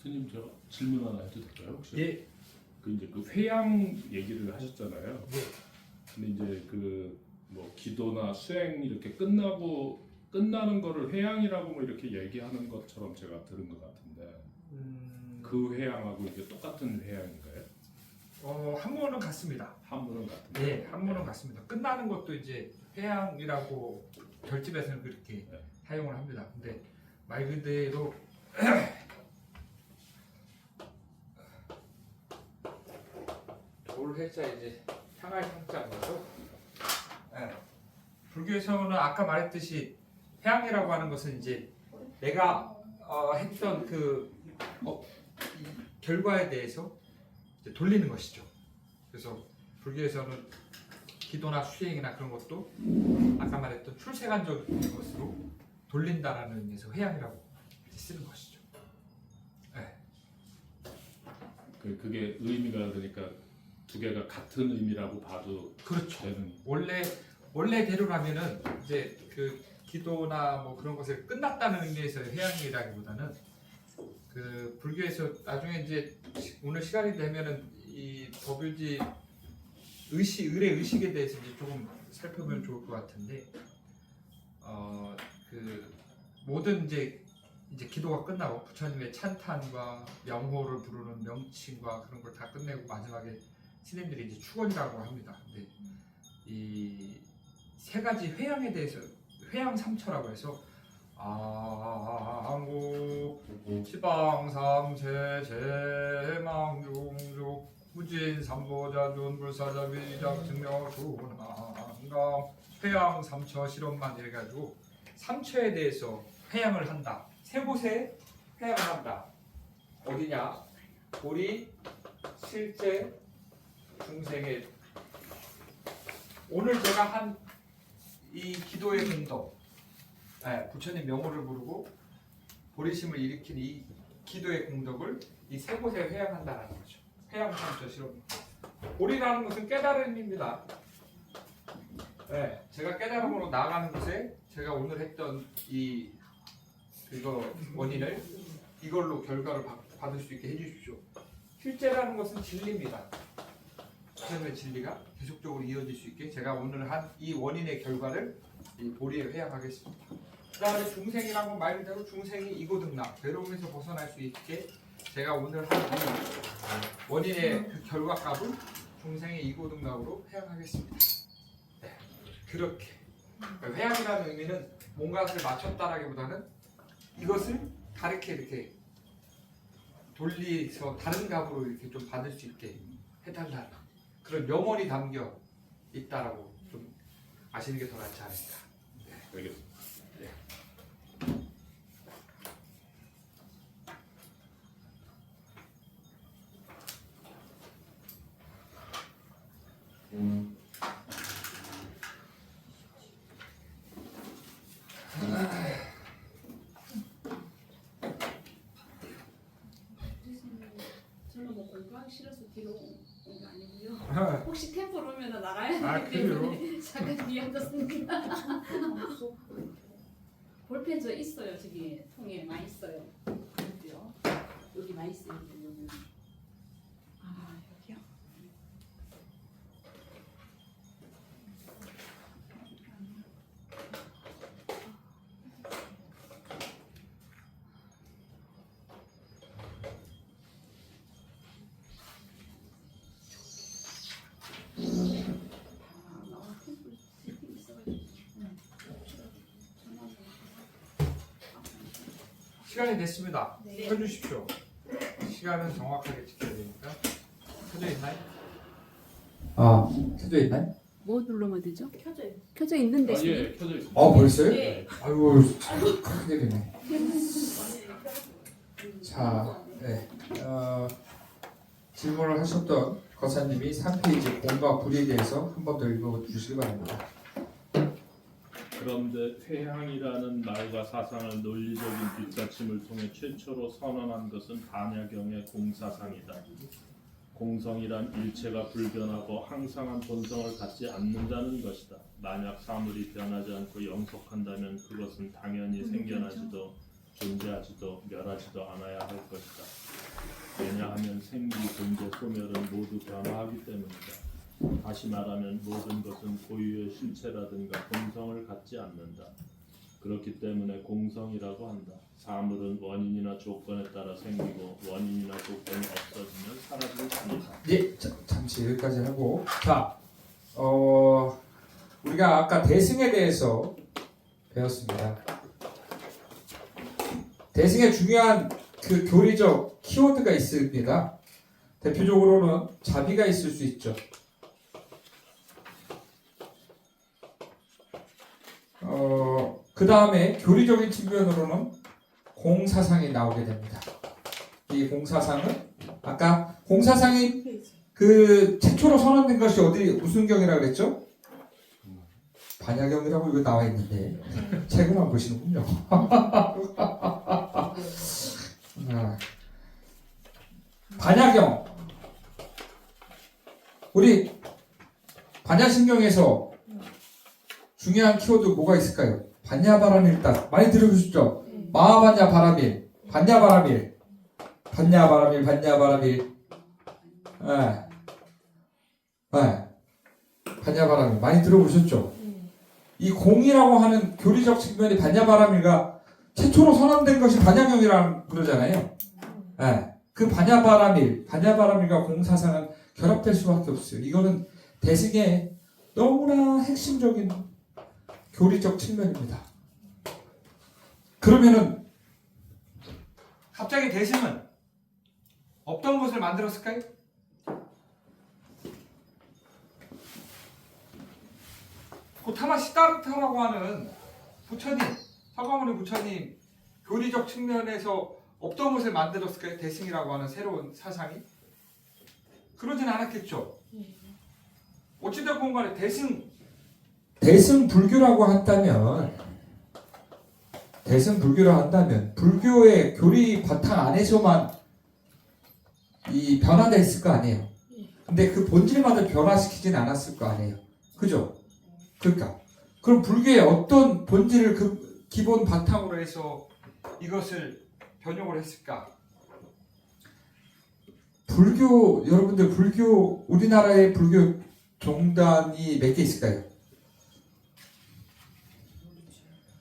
스님 저 질문 하나 해도 될까요? 혹시? 예. 그 이제 그 회양 얘기를 하셨잖아요. 예. 근데 이제 그 뭐 기도나 수행 이렇게 끝나고 끝나는 거를 회양이라고 뭐 이렇게 얘기하는 것처럼 제가 들은 것 같은데 그 회양하고 이게 똑같은 회양인가요? 한문은 같습니다. 한문은 같은데. 네, 한문은 같습니다. 끝나는 것도 이제 회양이라고 결집에서는 그렇게 네. 사용을 합니다. 근데 말 그대로 돌회자 이제 향할 향자인 거죠. 네. 불교에서는 아까 말했듯이 회양이라고 하는 것은 이제 내가 했던 이 결과에 대해서 이제 돌리는 것이죠. 그래서 불교에서는 기도나 수행이나 그런 것도 아까 말했던 출세간적인 것으로 돌린다라는 의미에서 회양이라고 쓰는 것이죠. 네. 그게 의미가 그러니까 두 개가 같은 의미라고 봐도 그렇죠. 되는. 원래대로라면은 이제 그 기도나 뭐 그런 것을 끝났다는 의미에서 회양이라기보다는 그 불교에서 나중에 이제 오늘 시간이 되면은 이 법유지 의의 의식에 대해서 이제 조금 살펴보면 좋을 것 같은데 그 모든 이제 기도가 끝나고 부처님의 찬탄과 명호를 부르는 명칭과 그런 걸 다 끝내고 마지막에 스님들이 이제 축원이라고 합니다. 근데 이 세 가지 회양에 대해서 회양 삼처라고 해서 안구 지방삼체 제망중주 무진 삼보자준 불사자 위장 증명 조난강 회양 삼처 실험만 해가지고 삼처에 대해서 회양을 한다. 세 곳에 회양을 한다. 어디냐? 보리, 실제, 중생의. 오늘 제가 한 이 기도의 공덕, 부처님 명호를 부르고 보리심을 일으킨 이 기도의 공덕을 이 세 곳에 회양한다는 거죠. 회양 삼처 실험. 보리라는 것은 깨달음입니다. 제가 깨달음으로 나아가는 곳에 제가 오늘 했던 그거 원인을 이걸로 결과를 받을 수 있게 해주십시오. 실제라는 것은 진리입니다. 부처님의 진리가 계속적으로 이어질 수 있게 제가 오늘 한 이 원인의 결과를 이 보리에 회양하겠습니다. 그 다음에 중생이란 건 말 그대로 중생이 이고등락 괴로움에서 벗어날 수 있게 제가 오늘 한 이 원인의 그 결과값을 중생의 이고등락으로 회양하겠습니다. 네, 그렇게 회양이라는 의미는 뭔가를 맞췄다라기보다는 이것을 다르게 이렇게 돌리서 다른 값으로 이렇게 좀 받을 수 있게 해달라는 그런 염원이 담겨 있다라고 좀 아시는 게 더 낫지 않을까. 네, 알겠습니다. 네. 저는 뭐 공부하기 싫어서 뒤로 온 게 아니고요. 혹시 템포로 오면 나가야 되기 그래요? 때문에 잠깐 뒤에 앉았습니다. 볼펜 저 있어요. 저기 통에 많이 있어요. 그래요? 여기 많이 있어요. 여기. 아 여기요? 시간이 됐습니다. 네. 켜주십시오. 시간은 정확하게 지켜야 되니까. 켜져 있나요? 켜져 있나요? 뭐 누르면 되죠? 켜져요. 켜져 있는데. 예, 켜져 있습니다. 벌써요? 네. 아이고 크게 되네. 자, 네. 질문을 하셨던 거사님이 3페이지 공과 불에 대해서 한 번 더 읽어주시기 바랍니다. 그런데 회향이라는 말과 사상을 논리적인 뒷받침을 통해 최초로 선언한 것은 반야경의 공사상이다. 공성이란 일체가 불변하고 항상한 본성을 갖지 않는다는 것이다. 만약 사물이 변하지 않고 영속한다면 그것은 당연히 생겨나지도 존재하지도 멸하지도 않아야 할 것이다. 왜냐하면 생기, 존재, 소멸은 모두 변화하기 때문이다. 다시 말하면 모든 것은 고유의 실체라든가 본성을 갖지 않는다. 그렇기 때문에 공성이라고 한다. 사물은 원인이나 조건에 따라 생기고 원인이나 조건이 없어지면 사라질 뿐이다. 예, 잠시 여기까지 하고 자, 우리가 아까 대승에 대해서 배웠습니다. 대승에 중요한 그 교리적 키워드가 있습니다. 대표적으로는 자비가 있을 수 있죠. 그 다음에 교리적인 측면으로는 공사상이 나오게 됩니다. 이 공사상은 아까 공사상이 그 최초로 선언된 것이 어디 무슨 경이라고 그랬죠? 반야경이라고 이거 나와 있는데 책을 안 보시는군요. 반야경, 우리 반야신경에서 중요한 키워드 뭐가 있을까요? 반야바람일단 많이 들어보셨죠? 마하반야 바람일, 반야바람일, 반야바람일, 반야바람일, 반야바람일 많이 들어보셨죠? 이 공이라고 하는 교리적 측면이 반야바람일과 최초로 선언된 것이 반야경이라고 그러잖아요. 그 반야바람일과 공사상은 결합될 수밖에 없어요. 이거는 대승의 너무나 핵심적인 교리적 측면입니다. 그러면은 갑자기 대승은 없던 것을 만들었을까요? 고타마 시다르타라고 하는 부처님, 서가모니 부처님 교리적 측면에서 없던 것을 만들었을까요? 대승이라고 하는 새로운 사상이? 그러진 않았겠죠. 어찌됐건 간에 대승 불교라고 한다면 불교의 교리 바탕 안에서만 이 변화됐을 거 아니에요. 근데 그 본질마다 변화시키진 않았을 거 아니에요. 그죠? 그러니까 그럼 불교의 어떤 본질을 그 기본 바탕으로 해서 이것을 변형을 했을까? 불교, 여러분들 불교, 우리나라의 불교 종단이 몇 개 있을까요?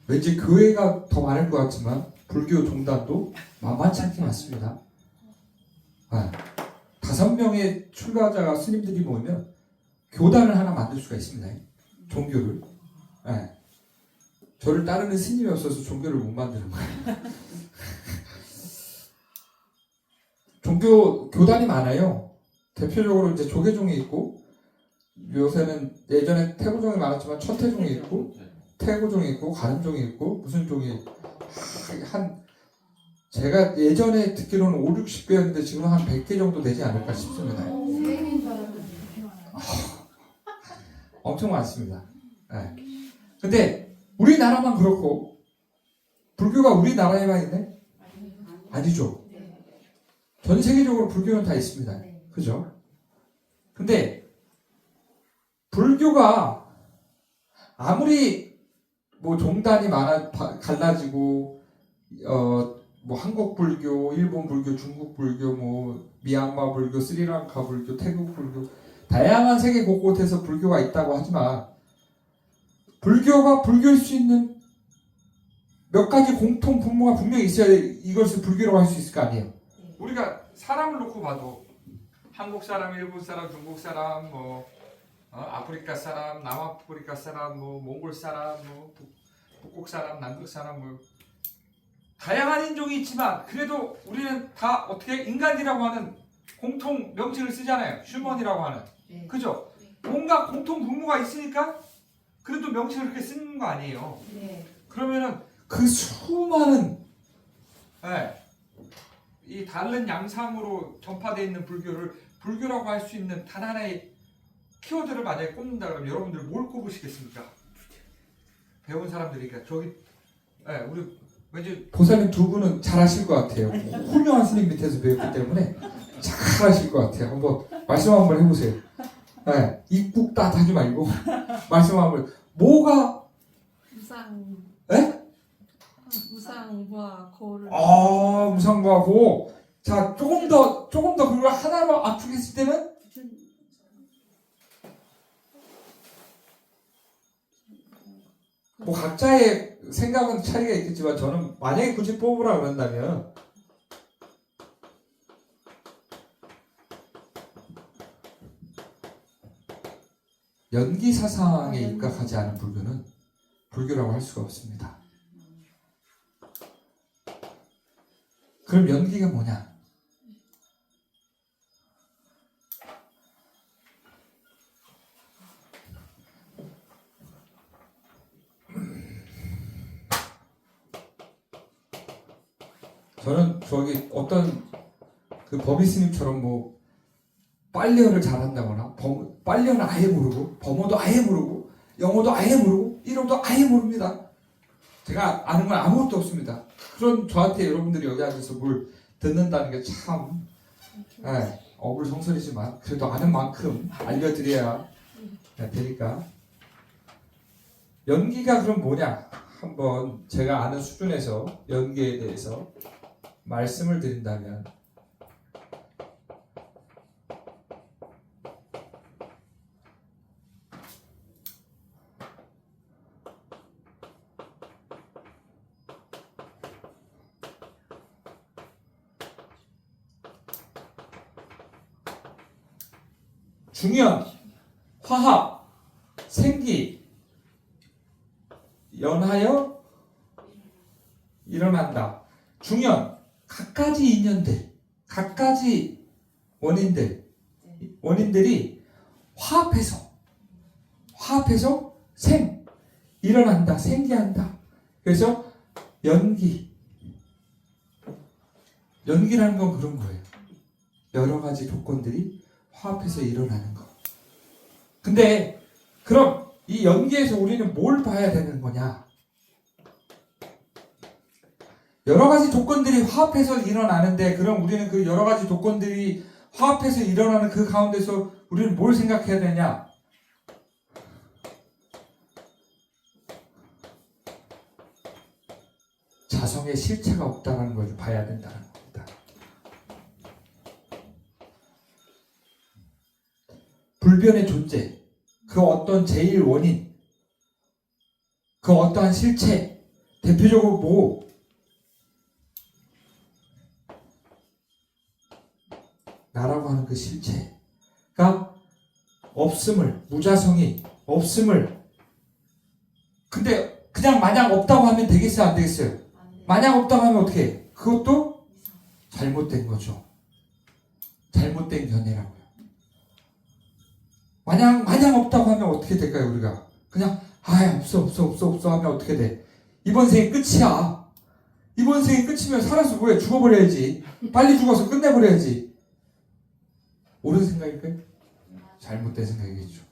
왠지 교회가 더 많을 것 같지만 불교 종단도 만만치 않게 많습니다. 5명의 출가자가 스님들이 모이면 교단을 하나 만들 수가 있습니다. 종교를. 저를 따르는 스님이 없어서 종교를 못 만드는 거예요. 교단이 많아요. 대표적으로 이제 조계종이 있고, 요새는 예전에 태고종이 많았지만 천태종이 있고, 태고종이 있고, 가는종이 있고, 무슨 종이 제가 예전에 듣기로는 5, 60개였는데 지금 한 100개 정도 되지 않을까 싶습니다. 엄청 많습니다. 근데 우리나라만 그렇고 불교가 우리나라에만 있네? 아니죠. 전 세계적으로 불교는 다 있습니다. 그죠? 근데 불교가 아무리 뭐 종단이 갈라지고 뭐 한국 불교, 일본 불교, 중국 불교, 뭐 미얀마 불교, 스리랑카 불교, 태국 불교 다양한 세계 곳곳에서 불교가 있다고 하지만 불교가 불교일 수 있는 몇 가지 공통 분모가 분명히 있어야 이것을 불교라고 할 수 있을 거 아니에요. 우리가 사람을 놓고 봐도 한국 사람, 일본 사람, 중국 사람, 뭐 아프리카 사람, 남아프리카 사람, 뭐 몽골 사람, 뭐 북극 사람, 남극 사람, 뭐 다양한 인종이 있지만 그래도 우리는 다 어떻게 인간이라고 하는 공통 명칭을 쓰잖아요. 휴먼이라고 하는. 그죠? 뭔가 공통 분모가 있으니까 그래도 명칭을 그렇게 쓰는 거 아니에요. 그러면은 그 수많은 이 다른 양상으로 전파되어 있는 불교를 불교라고 할 수 있는 단 하나의 키워드를 만약에 꼽는다 그러면 여러분들 뭘 꼽으시겠습니까? 배운 사람들이니까 저기 우리 왠지 보살님 두 분은 잘하실 것 같아요. 훌륭한 스님 밑에서 배웠기 때문에 잘하실 것 같아요. 한번 말씀 한번 해보세요. 입국 다 하지 말고 말씀 한번. 뭐가 우상. 무상과 거를. 무상과 고. 자, 조금 더 그걸 하나로 압축했을 때는 뭐 각자의 생각은 차이가 있겠지만 저는 만약에 굳이 뽑으라 그런다면 연기 사상에 입각하지 않은 불교는 불교라고 할 수가 없습니다. 그럼 연기가 뭐냐? 저는 저기 어떤 그 법이스님처럼 뭐 빨리어를 잘한다거나 빨리어는 아예 모르고 범어도 아예 모르고 영어도 아예 모르고 일어도 아예 모릅니다. 제가 아는 건 아무것도 없습니다. 그런 저한테 여러분들이 여기 앉아서 뭘 듣는다는 게 참 어불성설이지만 그래도 아는 만큼 알려드려야 되니까. 연기가 그럼 뭐냐? 한번 제가 아는 수준에서 연기에 대해서 말씀을 드린다면 중연, 화합, 생기, 연하여 일어난다. 중연, 갖가지 인연들, 갖가지 원인들이 화합해서 일어난다, 생기한다. 그래서 연기라는 건 그런 거예요. 여러 가지 조건들이 화합해서 일어나는 거. 근데 그럼 이 연기에서 우리는 뭘 봐야 되는 거냐? 여러 가지 조건들이 화합해서 일어나는데 그럼 우리는 그 여러 가지 조건들이 화합해서 일어나는 그 가운데서 우리는 뭘 생각해야 되냐? 자성의 실체가 없다는 걸 봐야 된다는 겁니다. 불변의 존재, 그 어떤 제일 원인, 그 어떠한 실체, 대표적으로 뭐 나라고 하는 그 실체가 없음을, 무자성이 없음을. 근데 그냥 마냥 없다고 하면 되겠어요, 안 되겠어요? 마냥 없다고 하면 어떻게 해? 그것도 잘못된 거죠. 잘못된 견해라고요. 마냥 없다고 하면 어떻게 될까요, 우리가? 그냥 없어 하면 어떻게 돼? 이번 생이 끝이야. 이번 생이 끝이면 살아서 뭐해? 죽어버려야지. 빨리 죽어서 끝내버려야지. 옳은 생각일까요? 잘못된 생각이겠죠.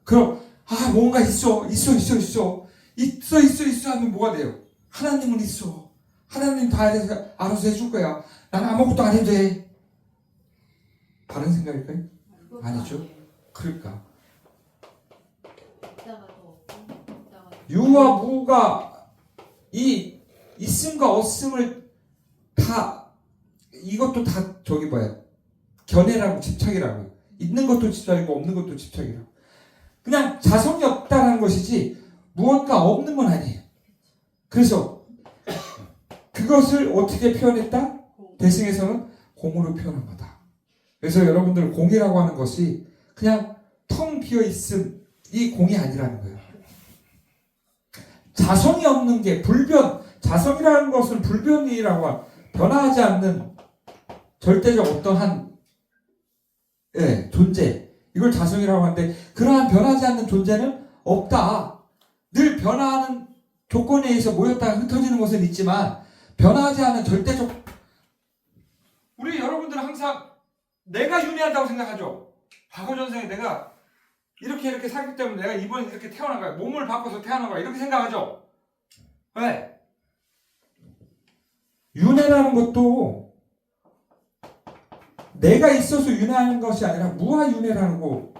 그럼 뭔가 있어 하면 뭐가 돼요? 하나님은 있어. 하나님 다 알아서 해줄 거야. 난 아무것도 안 해도 돼. 바른 생각일까요? 아니죠. 그러니까 유와 무가 이 있음과 없음을 다 이것도 다 저기 뭐야 견해라고 집착이라고. 있는 것도 집착이고 없는 것도 집착이라고. 그냥 자성이 없다는 것이지 무언가 없는 건 아니에요. 그래서 그것을 어떻게 표현했다? 대승에서는 공으로 표현한 거다. 그래서 여러분들 공이라고 하는 것이 그냥 텅 비어 있음, 이 공이 아니라는 거예요. 자성이 없는 게 불변, 자성이라는 것은 불변이라고 변화하지 않는 절대적 어떠한 존재, 이걸 자성이라고 하는데 그러한 변하지 않는 존재는 없다. 늘 변화하는 조건에 의해서 모였다가 흩어지는 것은 있지만 변하지 않은 절대적. 우리 여러분들은 항상 내가 윤회한다고 생각하죠. 과거 전생에 내가 이렇게 살기 때문에 내가 이번에 이렇게 태어난 거야. 몸을 바꿔서 태어난 거야. 이렇게 생각하죠. 왜? 윤회라는 것도 내가 있어서 윤회하는 것이 아니라 무아윤회라는 거.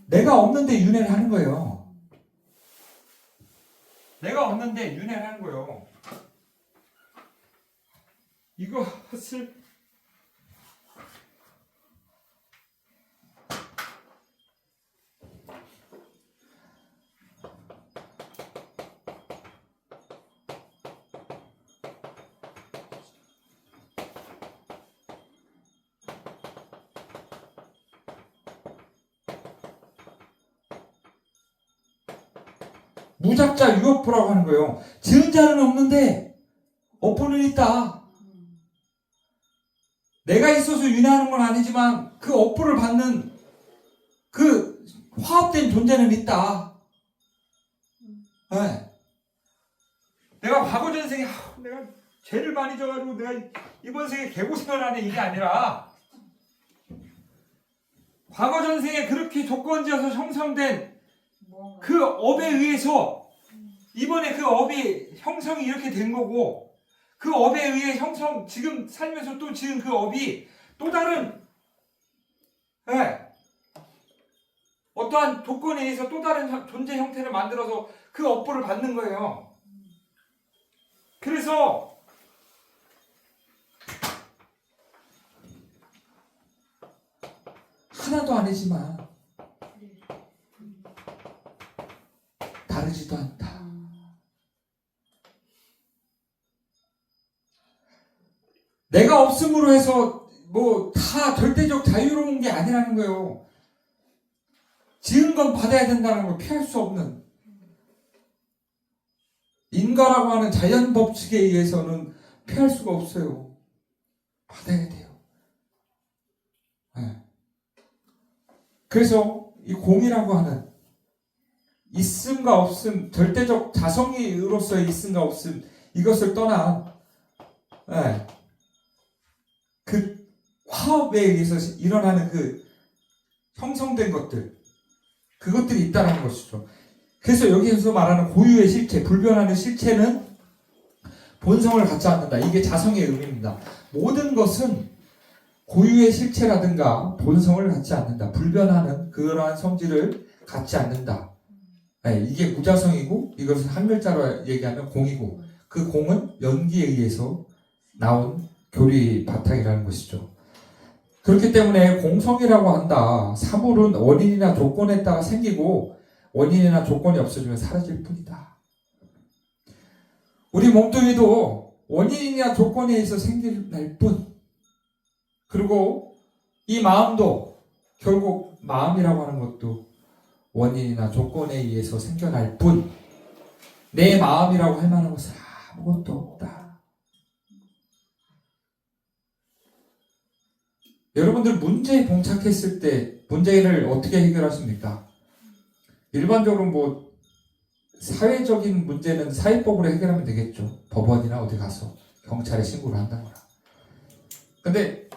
내가 없는데 윤회를 하는 거예요. 내가 없는데 윤회를 하는 거예요. 이것을 무작자 유업부라고 하는 거예요. 증자는 없는데 업부는 있다. 내가 있어서 윤회하는 건 아니지만 그 업부를 받는 그 화합된 존재는 있다. 네. 내가 과거 전생에 내가 죄를 많이 져가지고 내가 이번 생에 개고생을 하네 이게 아니라 과거 전생에 그렇게 조건지어서 형성된 그 업에 의해서 이번에 그 업이 형성이 이렇게 된 거고 그 업에 의해 형성 지금 살면서 또 지금 그 업이 또 다른 어떠한 조건에 의해서 또 다른 존재 형태를 만들어서 그 업보를 받는 거예요. 그래서 하나도 아니지만 다르지도 않다. 내가 없음으로 해서 뭐 다 절대적 자유로운 게 아니라는 거예요. 지은 건 받아야 된다는 걸 피할 수 없는 인과라고 하는 자연 법칙에 의해서는 피할 수가 없어요. 받아야 돼요. 네. 그래서 이 공이라고 하는 있음과 없음, 절대적 자성이로서의 있음과 없음 이것을 떠난 그 화합에 의해서 일어나는 그 형성된 것들 그것들이 있다는 것이죠. 그래서 여기서 말하는 고유의 실체, 불변하는 실체는 본성을 갖지 않는다. 이게 자성의 의미입니다. 모든 것은 고유의 실체라든가 본성을 갖지 않는다. 불변하는 그러한 성질을 갖지 않는다. 이게 무자성이고 이것은 한 글자로 얘기하면 공이고 그 공은 연기에 의해서 나온 교리 바탕이라는 것이죠. 그렇기 때문에 공성이라고 한다. 사물은 원인이나 조건에 따라 생기고 원인이나 조건이 없어지면 사라질 뿐이다. 우리 몸뚱이도 원인이나 조건에 의해서 생길 뿐. 그리고 이 마음도 결국 마음이라고 하는 것도 원인이나 조건에 의해서 생겨날 뿐. 내 마음이라고 할 만한 것은 아무것도 없다. 여러분들 문제에 봉착했을 때 문제를 어떻게 해결하십니까? 일반적으로 뭐 사회적인 문제는 사회법으로 해결하면 되겠죠. 법원이나 어디 가서 경찰에 신고를 한다거나. 근데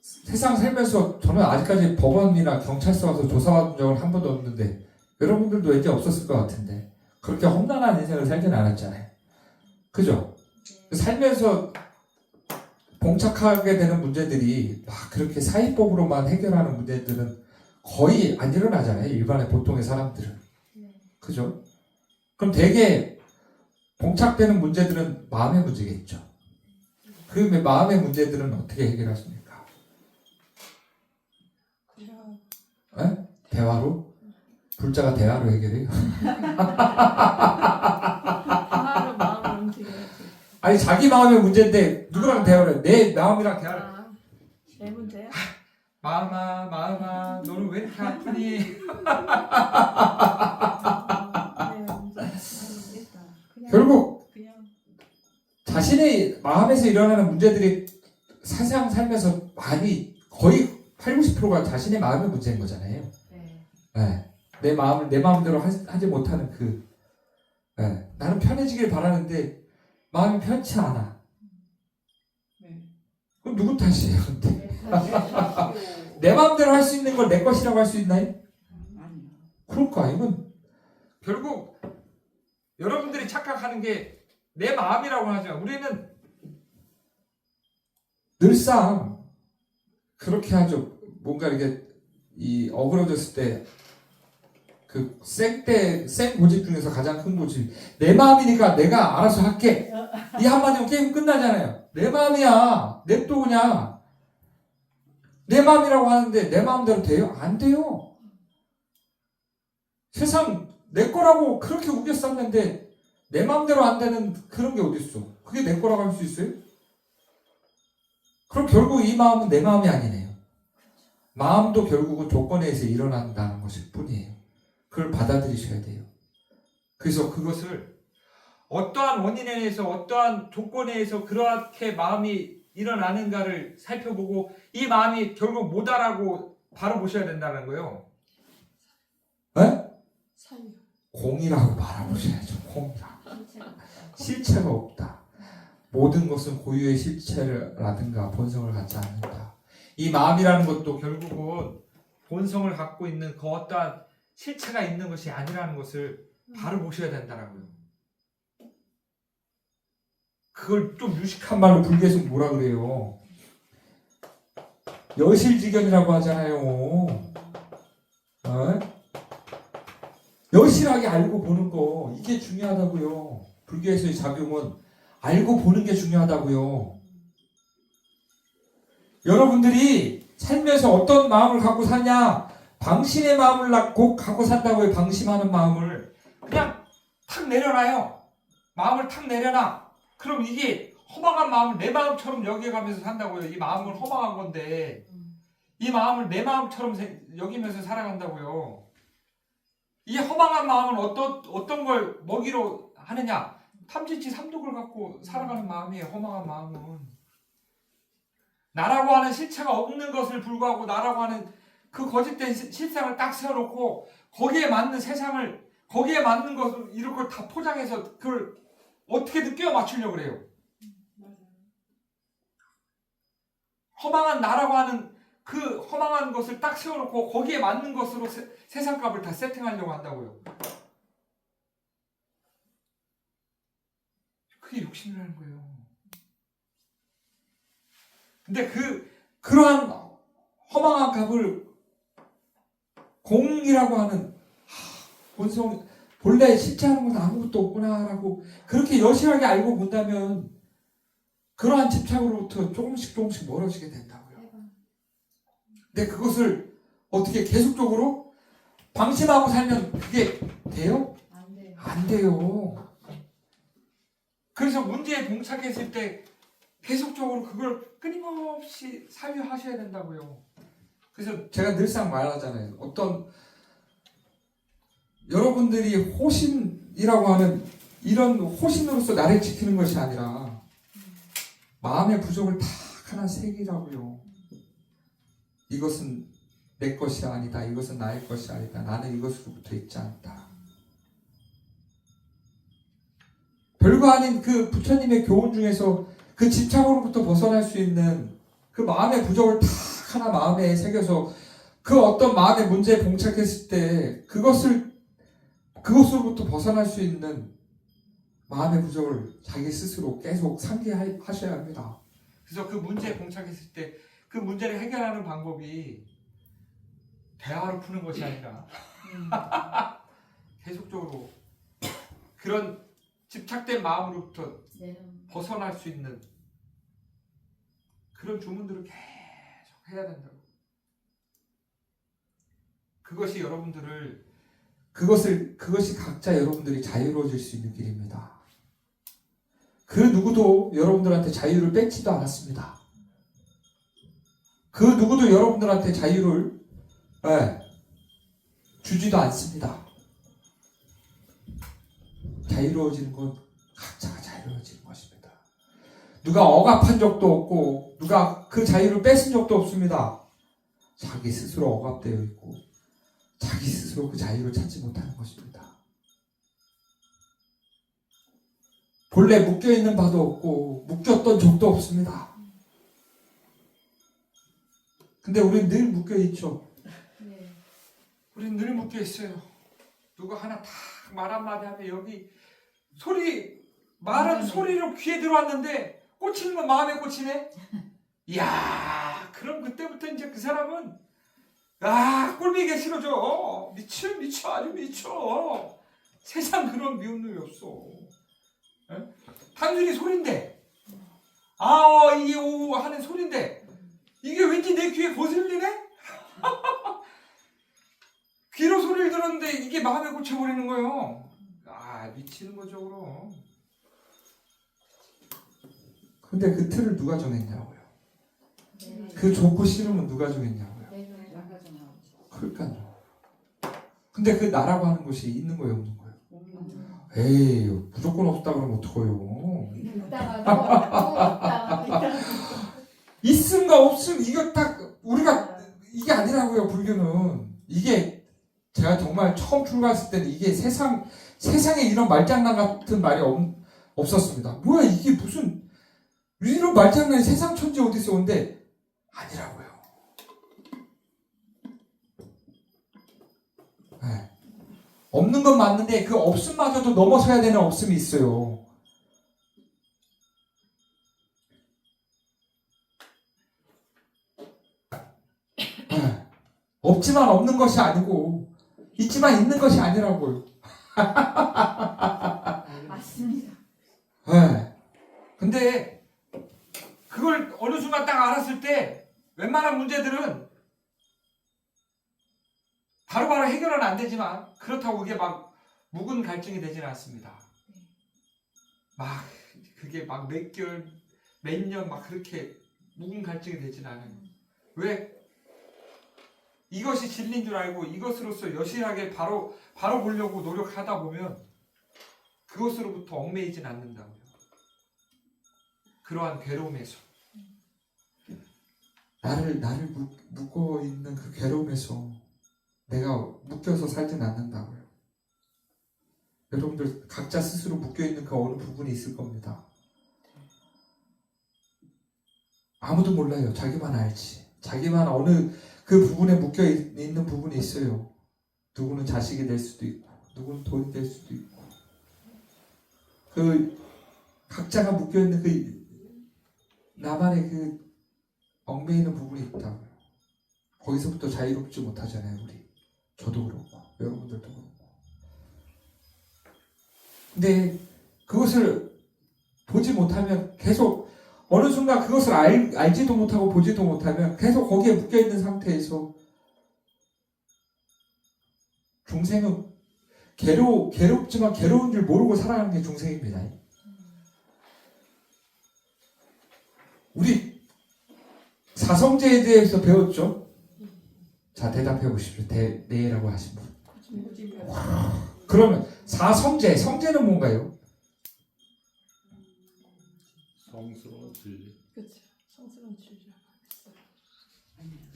세상 살면서 저는 아직까지 법원이나 경찰서 가서 조사받은 적은 한 번도 없는데 여러분들도 왠지 없었을 것 같은데 그렇게 험난한 인생을 살지는 않았잖아요. 그죠? 살면서 봉착하게 되는 문제들이 막 그렇게 사회법으로만 해결하는 문제들은 거의 안 일어나잖아요. 일반의 보통의 사람들은. 그죠? 그럼 대개 봉착되는 문제들은 마음의 문제겠죠. 그 마음의 문제들은 어떻게 해결하십니까? 네? 대화로? 불자가 대화로 해결해요? 대화로 마음을 움직여야지. 아니 자기 마음의 문제인데 누구랑 대화를 해? 내 마음이랑 대화를 해. 내 문제야? 마음아 너는 왜 이렇게 아프니? 결국 자신의 마음에서 일어나는 문제들이 세상 살면서 많이 거의 80~90%가 자신의 마음의 문제인 거잖아요. 네. 내 마음을 내 마음대로 하지 못하는 나는 편해지길 바라는데 마음이 편치 않아. 그럼 누구 탓이에요? 내 마음대로 할 수 있는 걸 내 것이라고 할 수 있나요? 그럴까? 이건 결국 여러분들이 착각하는 게 내 마음이라고 하죠. 우리는 늘상 그렇게 하죠. 뭔가 이렇게 어그러졌을 때 그 생 고집 중에서 가장 큰 고집. 내 마음이니까 내가 알아서 할게. 이 한마디면 게임 끝나잖아요. 내 마음이야. 냅둬 그냥. 내 마음이라고 하는데 내 마음대로 돼요? 안 돼요. 세상 내 거라고 그렇게 우겨 쌌는데 내 마음대로 안 되는 그런 게 어딨어. 그게 내 거라고 할 수 있어요? 그럼 결국 이 마음은 내 마음이 아니네요. 마음도 결국은 조건에 의해서 일어난다는 것일 뿐이에요. 그걸 받아들이셔야 돼요. 그래서 그것을 어떠한 원인에 의해서 어떠한 조건에 의해서 그렇게 마음이 일어나는가를 살펴보고 이 마음이 결국 뭐다라고 바로 보셔야 된다는 거예요. 네? 사유. 공이라고 바라보셔야죠. 공이라고. 실체가 실체가 없다. 모든 것은 고유의 실체라든가 본성을 갖지 않는다. 이 마음이라는 것도 결국은 본성을 갖고 있는 그 어떠한 실체가 있는 것이 아니라는 것을 바로 보셔야 된다라고요. 그걸 좀 유식한 말로 불교에서 뭐라 그래요? 여실지견이라고 하잖아요. 어? 여실하게 알고 보는 거 이게 중요하다고요. 불교에서의 작용은 알고 보는 게 중요하다고요. 여러분들이 살면서 어떤 마음을 갖고 사냐? 방심의 마음을 갖고 산다고요. 방심하는 마음을 그냥 탁 내려놔요. 마음을 탁 내려놔. 그럼 이게 허망한 마음을 내 마음처럼 여겨가면서 산다고요. 이 마음은 허망한 건데 이 마음을 내 마음처럼 여기면서 살아간다고요. 이 허망한 마음은 어떤 걸 먹이로 하느냐? 탐진치 삼독을 갖고 살아가는 마음이에요. 허망한 마음은. 나라고 하는 실체가 없는 것을 불구하고 나라고 하는 그 거짓된 실상을 딱 세워놓고 거기에 맞는 세상을 거기에 맞는 것을 이런 걸 다 포장해서 그걸 어떻게든 끼워 맞추려고 그래요. 허망한 나라고 하는 그 허망한 것을 딱 세워놓고 거기에 맞는 것으로 세상값을 다 세팅하려고 한다고요. 그게 욕심이라는 거예요. 근데 그러한 허망한 값을 공이라고 하는 본성 본래 실체하는 건 아무것도 없구나라고 그렇게 여실하게 알고 본다면 그러한 집착으로부터 조금씩 멀어지게 된다고요. 근데 그것을 어떻게 계속적으로 방심하고 살면 그게 돼요? 안 돼요. 안 돼요. 그래서 문제에 봉착했을 때 계속적으로 그걸 끊임없이 사유하셔야 된다고요. 그래서 제가 늘상 말하잖아요. 어떤 여러분들이 호신이라고 하는 이런 호신으로서 나를 지키는 것이 아니라 마음의 부족을 다 하나 새기라고요. 이것은 내 것이 아니다. 이것은 나의 것이 아니다. 나는 이것으로부터 있지 않다. 별거 아닌 그 부처님의 교훈 중에서 그 집착으로부터 벗어날 수 있는 그 마음의 부족을 다 하나 마음에 새겨서 그 어떤 마음의 문제에 봉착했을 때 그것으로부터 벗어날 수 있는 마음의 부족을 자기 스스로 계속 상기하셔야 합니다. 그래서 그 문제에 봉착했을 때 그 문제를 해결하는 방법이 대화로 푸는 것이 아니라 계속적으로 그런 집착된 마음으로부터 벗어날 수 있는 그런 주문들을 계속 해야 된다고. 그것이 각자 여러분들이 자유로워질 수 있는 길입니다. 그 누구도 여러분들한테 자유를 뺏지도 않았습니다. 그 누구도 여러분들한테 자유를 주지도 않습니다. 자유로워지는 건 각자가 자유로워지는 것입니다. 누가 억압한 적도 없고 누가 그 자유를 뺏은 적도 없습니다. 자기 스스로 억압되어 있고 자기 스스로 그 자유를 찾지 못하는 것입니다. 본래 묶여있는 바도 없고 묶였던 적도 없습니다. 근데 우리는 늘 묶여있죠. 네. 우리는 늘 묶여있어요. 누가 하나 딱 말 한마디 하면 여기 말은 소리로 귀에 들어왔는데 꽂히는 건 마음에 꽂히네. 이야, 그럼 그때부터 이제 그 사람은 아, 꼴보기가 싫어져. 미쳐, 아주 미쳐. 세상 그런 미운 놈이 없어. 에? 단순히 소린데, 이게 오 하는 소린데, 이게 왠지 내 귀에 거슬리네? 귀로 소리를 들었는데 이게 마음에 꽂혀버리는 거예요. 아, 미치는 거죠, 그럼. 근데 그 틀을 누가 정했냐고요. 네. 그 좋고 싫으면 누가 정했냐고요. 그러니까요. 근데 그 나라고 하는 것이 있는 거예요, 없는 거예요? 에이, 무조건 없다 그러면 어떡해요. 있음과 없음, 이거 딱 우리가 이게 아니라고요. 불교는 이게 제가 정말 처음 출가했을 때는 이게 세상에 이런 말장난 같은 말이 없었습니다. 뭐야 이게 무슨 이런 말장난이 세상 천지 어디서 온데 아니라고요. 네. 없는 건 맞는데 그 없음마저도 넘어서야 되는 없음이 있어요. 네. 없지만 없는 것이 아니고 있지만 있는 것이 아니라고요. 맞습니다. 네. 근데 그걸 어느 순간 딱 알았을 때 웬만한 문제들은 바로바로 해결은 안 되지만 그렇다고 그게 막 묵은 갈증이 되지는 않습니다. 막 그게 막 몇 개월, 몇 년 막 그렇게 묵은 갈증이 되지는 않아요. 왜? 이것이 진리인 줄 알고 이것으로서 여실하게 바로 보려고 노력하다 보면 그것으로부터 얽매이진 않는다고요. 그러한 괴로움에서 나를 묶어 있는 그 괴로움에서 내가 묶여서 살진 않는다고요. 여러분들 각자 스스로 묶여 있는 그 어느 부분이 있을 겁니다. 아무도 몰라요. 자기만 알지. 자기만 어느 그 부분에 묶여 있는 부분이 있어요. 누구는 자식이 될 수도 있고, 누구는 돈이 될 수도 있고, 그 각자가 묶여 있는 그 나만의 그 얽매이는 부분이 있다고요. 거기서부터 자유롭지 못하잖아요, 우리. 저도 그렇고, 여러분들도 그렇고. 근데 그것을 보지 못하면 계속 어느 순간 그것을 알지도 못하고 보지도 못하면 계속 거기에 묶여있는 상태에서 중생은 괴롭지만 괴로운 줄 모르고 살아가는 게 중생입니다. 우리 사성제에 대해서 배웠죠? 자, 대답해 보십시오. 네라고 하신 분. 그러면 성제는 뭔가요? 성스러운 진리. 그렇죠. 성스러운 진리.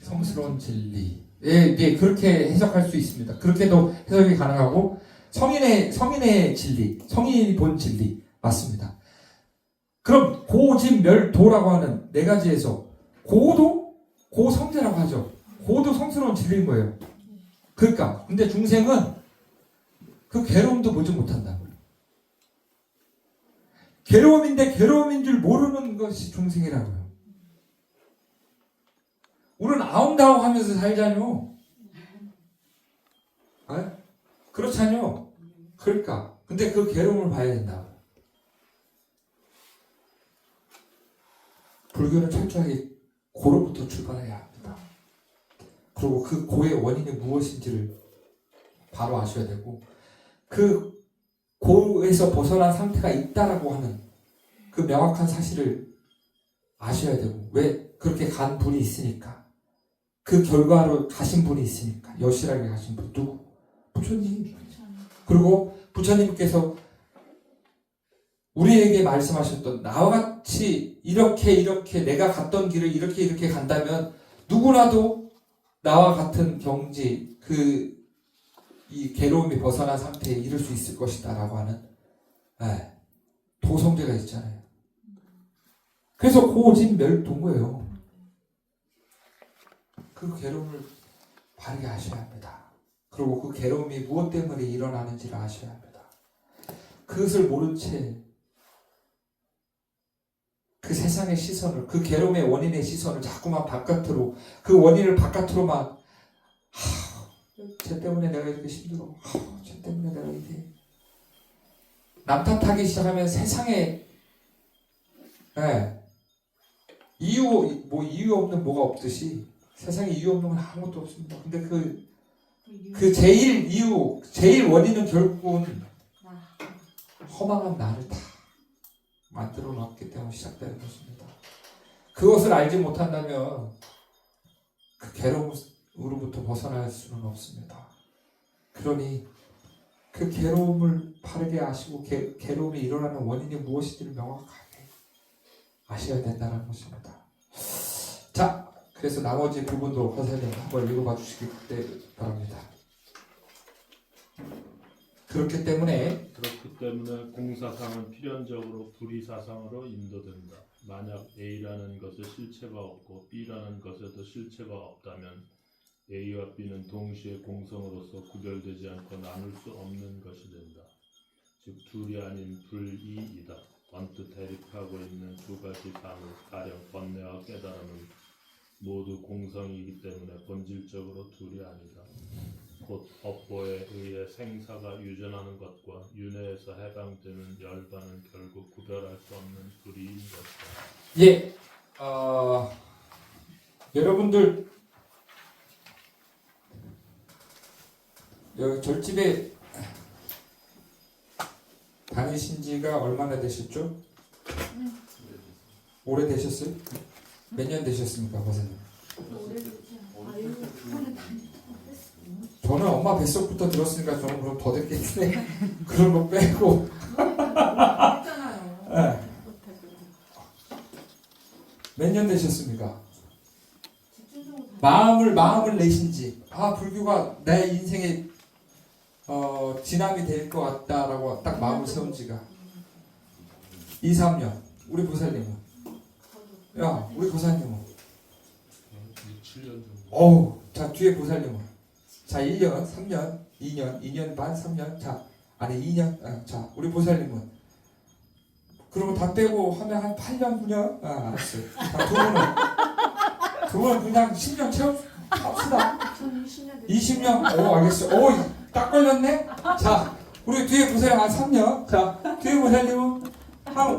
성스러운 진리. 예, 그렇게 해석할 수 있습니다. 그렇게도 해석이 가능하고 성인의 진리, 성인이 본 진리 맞습니다. 그럼 고진멸도라고 하는 네 가지에서 고도 고성제라고 하죠. 고도 성스러운 진리인 거예요. 그러니까 근데 중생은 그 괴로움도 보지 못한다고요. 괴로움인데 괴로움인 줄 모르는 것이 중생이라고요. 우리는 아웅다웅 하면서 살잖요. 그렇잖요. 그러니까 근데 그 괴로움을 봐야 된다고. 불교는 철저하게 고로부터 출발해야 합니다. 그리고 그 고의 원인이 무엇인지를 바로 아셔야 되고 그 고에서 벗어난 상태가 있다라고 하는 그 명확한 사실을 아셔야 되고 왜 그렇게 간 분이 있으니까 그 결과로 가신 분이 있으니까 여실하게 가신 분 누구? 부처님. 그리고 부처님께서 우리에게 말씀하셨던 나와 같이 이렇게 내가 갔던 길을 이렇게 간다면 누구라도 나와 같은 경지 이 괴로움이 벗어난 상태에 이를 수 있을 것이다 라고 하는 도성제가 있잖아요. 그래서 고진멸도인 거예요. 그 괴로움을 바르게 아셔야 합니다. 그리고 그 괴로움이 무엇 때문에 일어나는지를 아셔야 합니다. 그것을 모른 채 그 세상의 시선을 그 괴로움의 원인의 시선을 자꾸만 바깥으로 그 원인을 바깥으로만 쟤 때문에 내가 이렇게 힘들어. 쟤 때문에 내가 이렇게. 남 탓하기 시작하면 세상에 이유 없는 뭐가 없듯이 세상에 이유 없는 건 아무것도 없습니다. 근데 그 제일 원인은 결국은 허망한 나를 다 만들어 놨기 때문에 시작되는 것입니다. 그것을 알지 못한다면 그 괴로움으로부터 벗어날 수는 없습니다. 그러니 그 괴로움을 바르게 아시고 괴로움이 일어나는 원인이 무엇인지를 명확하게 아셔야 된다는 것입니다. 자, 그래서 나머지 부분도 선생님 한번 읽어봐 주시기 바랍니다. 그렇기 때문에 공사상은 필연적으로 불이사상으로 인도된다. 만약 A라는 것에 실체가 없고 B라는 것에도 실체가 없다면 A와 B는 동시에 공성으로서 구별되지 않고 나눌 수 없는 것이 된다. 즉 둘이 아닌 불이이다. 언뜻 대립하고 있는 두 가지 사물, 가령 번뇌와 깨달음은 모두 공성이기 때문에 본질적으로 둘이 아니다. 곧 업보에 의해 생사가 유전하는 것과 윤회에서 해방되는 열반은 결국 구별할 수 없는 둘이인 것이다. 예, 여러분들 여기 절집에 다니신 지가 얼마나 되셨죠? 오래 되셨어요? 몇 년 되셨습니까, 선생님? 저는 엄마 뱃속부터 들었으니까 저는 그럼 더 됐겠는데 그런 거 빼고 몇 년 되셨습니까? 마음을 내신지 불교가 내 인생의 진함이 될 것 같다라고 딱 마음을 세운 지가 2, 3년. 우리 보살님은? 우리 보살님은? 7년 정도. 자, 뒤에 보살님은? 자, 1년, 3년, 2년, 2년 반, 3년. 자, 아니 2년. 자, 우리 보살님은? 그러고 다 빼고 하면 한 8년, 9년? 알았어요. 자, 두 분은 그냥 10년 채웁시다. 저는 20년 20년? 알겠어요. 딱 걸렸네? 자, 우리 뒤에 보살님 한 3년. 자, 뒤에 보살님은 한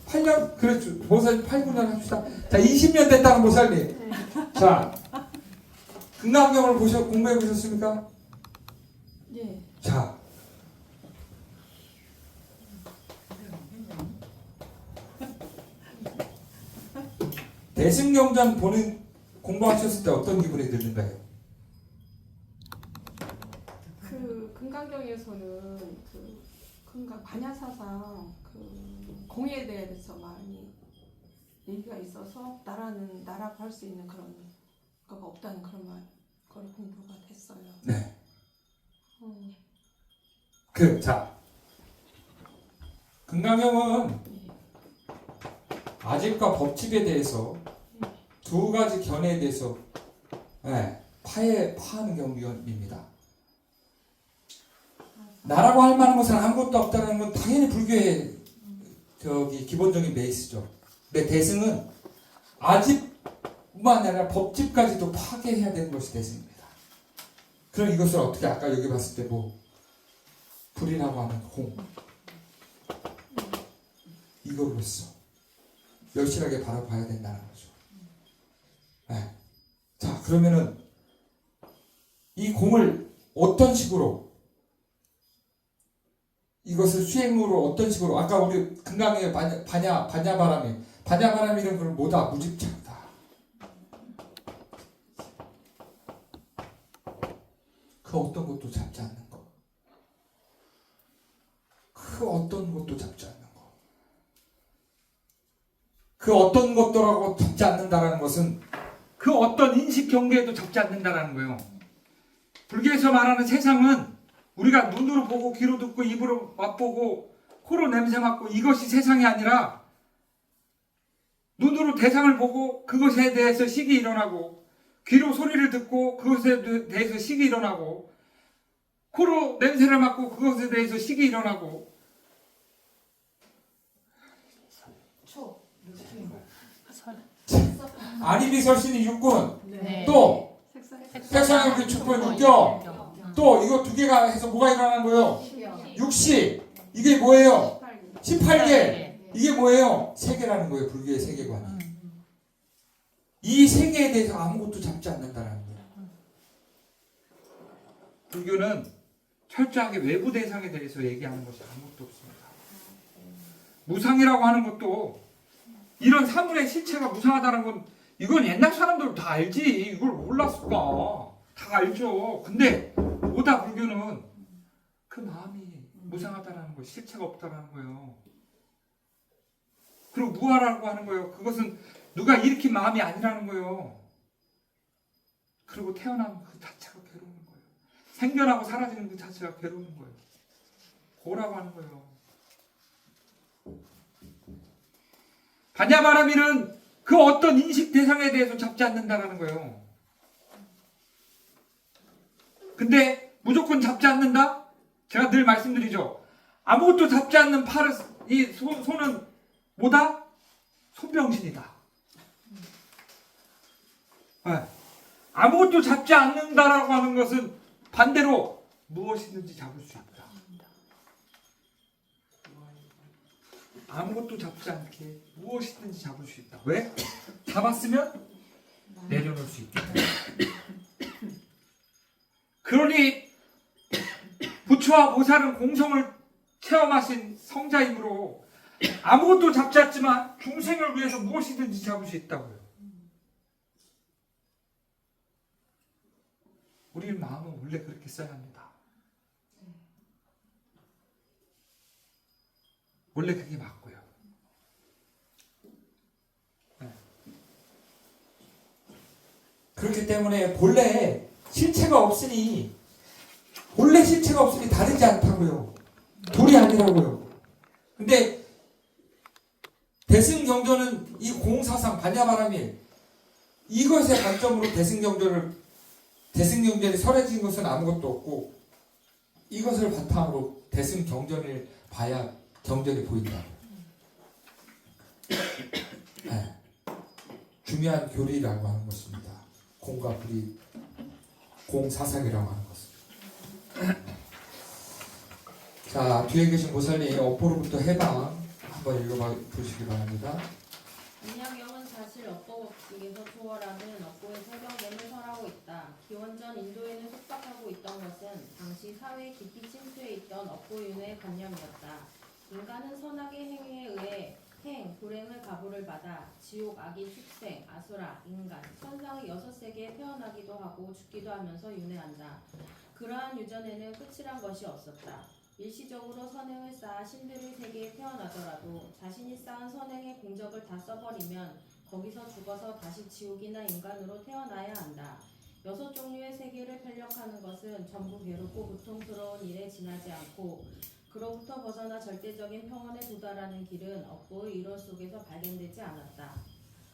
8년? 그렇죠. 보살님 8, 9년 합시다. 자, 20년 됐다는 보살님. 자, 금강경을 공부해 보셨습니까? 예. 자, 대승경전 공부하셨을 때 어떤 기분이 드는가요? 그 금강경에서는 반야사상 공에 대해서 많이 얘기가 있어서 나라고 할 수 있는 그런 거가 없다는 그런 걸 공부가 됐어요. 네. 자, 금강경은 아집과 법집에 대해서 두 가지 견해에 대해서 파하는 경우입니다. 나라고 할 만한 것은 아무것도 없다는 건 당연히 불교의 기본적인 베이스죠. 근데 대승은 아집뿐만 아니라 법집까지도 파괴해야 되는 것이 대승입니다. 그럼 이것을 어떻게 아까 여기 봤을 때 불이라고 하는 공 이걸로써 열실하게 바라봐야 된다는 거죠. 자, 그러면은 이 공을 어떤 식으로 이것을 수행으로 어떤 식으로 아까 우리 금강의 반야바람이는 그걸 뭐다? 무집착이다. 그 어떤 것도 잡지 않는 거. 그 어떤 것도 잡지 않는 거. 그 어떤 것도라고 잡지 않는다는 것은 그 어떤 인식 경계에도 잡지 않는다는 거예요. 불교에서 말하는 세상은 우리가 눈으로 보고 귀로 듣고 입으로 맛보고 코로 냄새 맡고 이것이 세상이 아니라 눈으로 대상을 보고 그것에 대해서 식이 일어나고 귀로 소리를 듣고 그것에 대해서 식이 일어나고 코로 냄새를 맡고 그것에 대해서 식이 일어나고 아니비설신이 육군 네. 또 색상의 그 축본 육경 또 이거 두 개가 해서 뭐가 일어나는 거예요? 60. 이게 뭐예요? 18개. 이게 뭐예요? 세계라는 거예요. 불교의 세계관이. 이 세계에 대해서 아무것도 잡지 않는다라는 거예요. 불교는 철저하게 외부 대상에 대해서 얘기하는 것이 아무것도 없습니다. 무상이라고 하는 것도 이런 사물의 실체가 무상하다는 건 이건 옛날 사람들도 다 알지. 이걸 몰랐을까? 다 알죠. 근데 보다 불교는 그 마음이 무상하다라는 거, 실체가 없다라는 거예요. 그리고 무아라고 하는 거예요. 그것은 누가 일으킨 마음이 아니라는 거예요. 그리고 태어난 그 자체가 괴로운 거예요. 생겨나고 사라지는 그 자체가 괴로운 거예요. 고라고 하는 거예요. 반야바라밀은 그 어떤 인식 대상에 대해서 잡지 않는다라는 거예요. 근데 무조건 잡지 않는다? 제가 늘 말씀드리죠. 아무것도 잡지 않는 팔을, 이 손은 뭐다? 손병신이다. 네. 아무것도 잡지 않는다라고 하는 것은 반대로 무엇이든지 잡을 수 있다. 아무것도 잡지 않게 무엇이든지 잡을 수 있다. 왜? 잡았으면 내려놓을 수 있다. 그러니 부처와 보살은 공성을 체험하신 성자이므로 아무것도 잡지 않지만 중생을 위해서 무엇이든지 잡을 수 있다고요. 우리 마음은 원래 그렇게 써야 합니다. 원래 그게 맞고요. 네. 그렇기 때문에 본래 실체가 없으니 다르지 않다고요. 돌이 아니라고요. 근데 대승경전은 이 공사상 반야바라밀 이것의 관점으로 대승경전이 설해진 것은 아무것도 없고 이것을 바탕으로 대승경전을 봐야 경전이 보인다. 네. 중요한 교리라고 하는 것입니다. 공과 불이 공사상이라고 하는 것입니다. 자, 뒤에 계신 보살님 업보로부터 해방 한번 읽어봐 보시기 바랍니다. 반야경은 사실 업보법칙에서 초월하는 업보의 설경됨을 설하고 있다. 기원전 인도에는 속박하고 있던 것은 당시 사회에 깊이 침투해 있던 업보윤회의 관념이었다. 인간은 선악의 행위에 의해 불행을 가부를 받아 지옥, 악의, 축생, 아수라, 인간, 천상의 6세계에 태어나기도 하고 죽기도 하면서 윤회한다. 그러한 유전에는 끝이란 것이 없었다. 일시적으로 선행을 쌓아 신들의 세계에 태어나더라도 자신이 쌓은 선행의 공적을 다 써버리면 거기서 죽어서 다시 지옥이나 인간으로 태어나야 한다. 6종류의 세계를 편력하는 것은 전부 괴롭고 고통스러운 일에 지나지 않고 그로부터 벗어나 절대적인 평온에 도달하는 길은 업보의 이론 속에서 발견되지 않았다.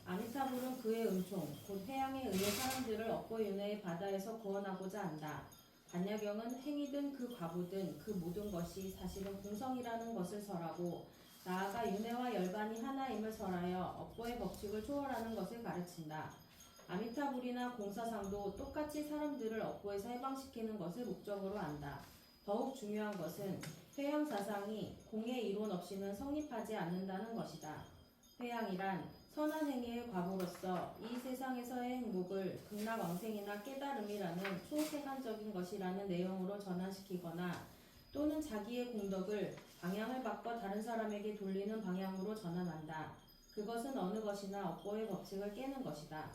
아미타불은 그의 은총, 곧 해양에 의해 사람들을 업보윤회의 바다에서 구원하고자 한다. 반야경은 행위든 그 과부든 그 모든 것이 사실은 공성이라는 것을 설하고 나아가 윤회와 열반이 하나임을 설하여 업보의 법칙을 초월하는 것을 가르친다. 아미타불이나 공사상도 똑같이 사람들을 업보에서 해방시키는 것을 목적으로 한다. 더욱 중요한 것은 회양사상이 공의 이론 없이는 성립하지 않는다는 것이다. 회양이란 선한 행위의 과보로서 이 세상에서의 행복을 극락왕생이나 깨달음이라는 초세간적인 것이라는 내용으로 전환시키거나 또는 자기의 공덕을 방향을 바꿔 다른 사람에게 돌리는 방향으로 전환한다. 그것은 어느 것이나 업보의 법칙을 깨는 것이다.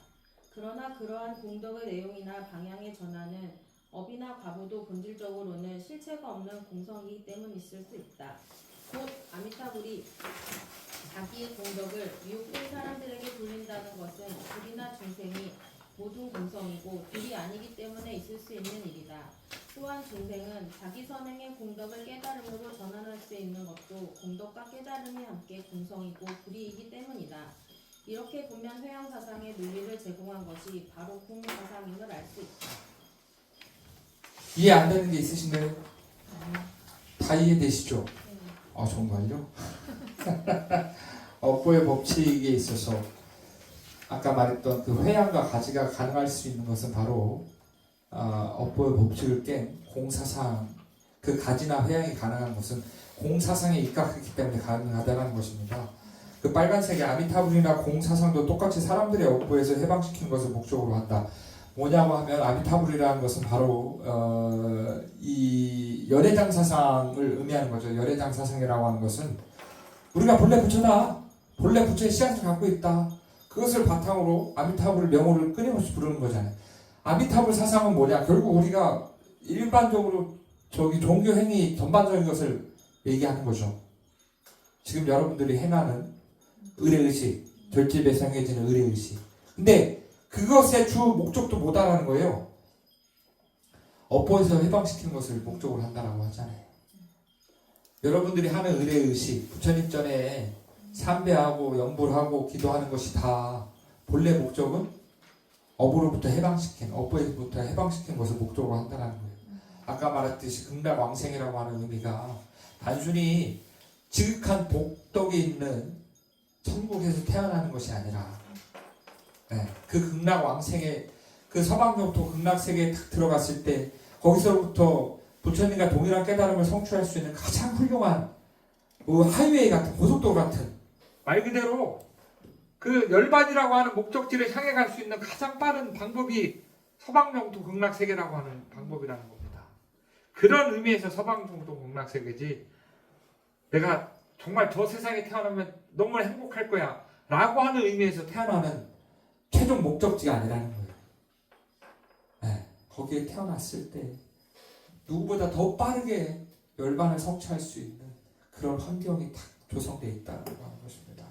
그러나 그러한 공덕의 내용이나 방향의 전환은 업이나 과보도 본질적으로는 실체가 없는 공성이기 때문 있을 수 있다. 곧 아미타불이 자기의 공덕을 미혹된 사람들에게 돌린다는 것은 불이나 중생이 모든 공성이고 불이 아니기 때문에 있을 수 있는 일이다. 또한 중생은 자기 선행의 공덕을 깨달음으로 전환할 수 있는 것도 공덕과 깨달음이 함께 공성이고 불이이기 때문이다. 이렇게 보면 회양사상의 논리를 제공한 것이 바로 공사상임을 알 수 있다. 이해 안 되는 게 있으신가요? 다 이해되시죠? 정말요? 업보의 법칙에 있어서 아까 말했던 그 회양과 가지가 가능할 수 있는 것은 바로 업보의 법칙을 깬 공사상 그 가지나 회양이 가능한 것은 공사상에 입각했기 때문에 가능하다는 것입니다. 그 빨간색의 아미타불이나 공사상도 똑같이 사람들의 업보에서 해방시키는 것을 목적으로 한다. 뭐냐고 하면 아미타불이라는 것은 바로 이 열애장사상을 의미하는 거죠. 열애장사상이라고 하는 것은 우리가 본래 부처다. 본래 부처의 씨앗을 갖고 있다. 그것을 바탕으로 아미타불 명호를 끊임없이 부르는 거잖아요. 아미타불 사상은 뭐냐? 결국 우리가 일반적으로 종교 행위 전반적인 것을 얘기하는 거죠. 지금 여러분들이 행하는 의례의식, 절집에서 행해지는 의례의식. 근데 그것의 주 목적도 못 알아는 거예요. 업보에서 해방시키는 것을 목적으로 한다라고 하잖아요. 여러분들이 하는 의례의식, 부처님 전에 삼배하고 영불하고 기도하는 것이 다 본래 목적은 업으로부터 해방시킨, 업보에서부터 해방시킨 것을 목적으로 한다는 거예요. 아까 말했듯이 극락왕생이라고 하는 의미가 단순히 지극한 복덕이 있는 천국에서 태어나는 것이 아니라 그 극락왕생의 그 서방용토 극락세계에 탁 들어갔을 때 거기서부터 부처님과 동일한 깨달음을 성취할 수 있는 가장 훌륭한 하이웨이 같은 고속도로 같은 말 그대로 그 열반이라고 하는 목적지를 향해 갈 수 있는 가장 빠른 방법이 서방용토 극락세계라고 하는 방법이라는 겁니다. 그런 의미에서 서방용토 극락세계지 내가 정말 저 세상에 태어나면 너무 행복할 거야 라고 하는 의미에서 태어나는 최종 목적지가 아니라는 거예요. 거기에 태어났을 때 누구보다 더 빠르게 열반을 성취할 수 있는 그런 환경이 딱 조성되어 있다는 것입니다.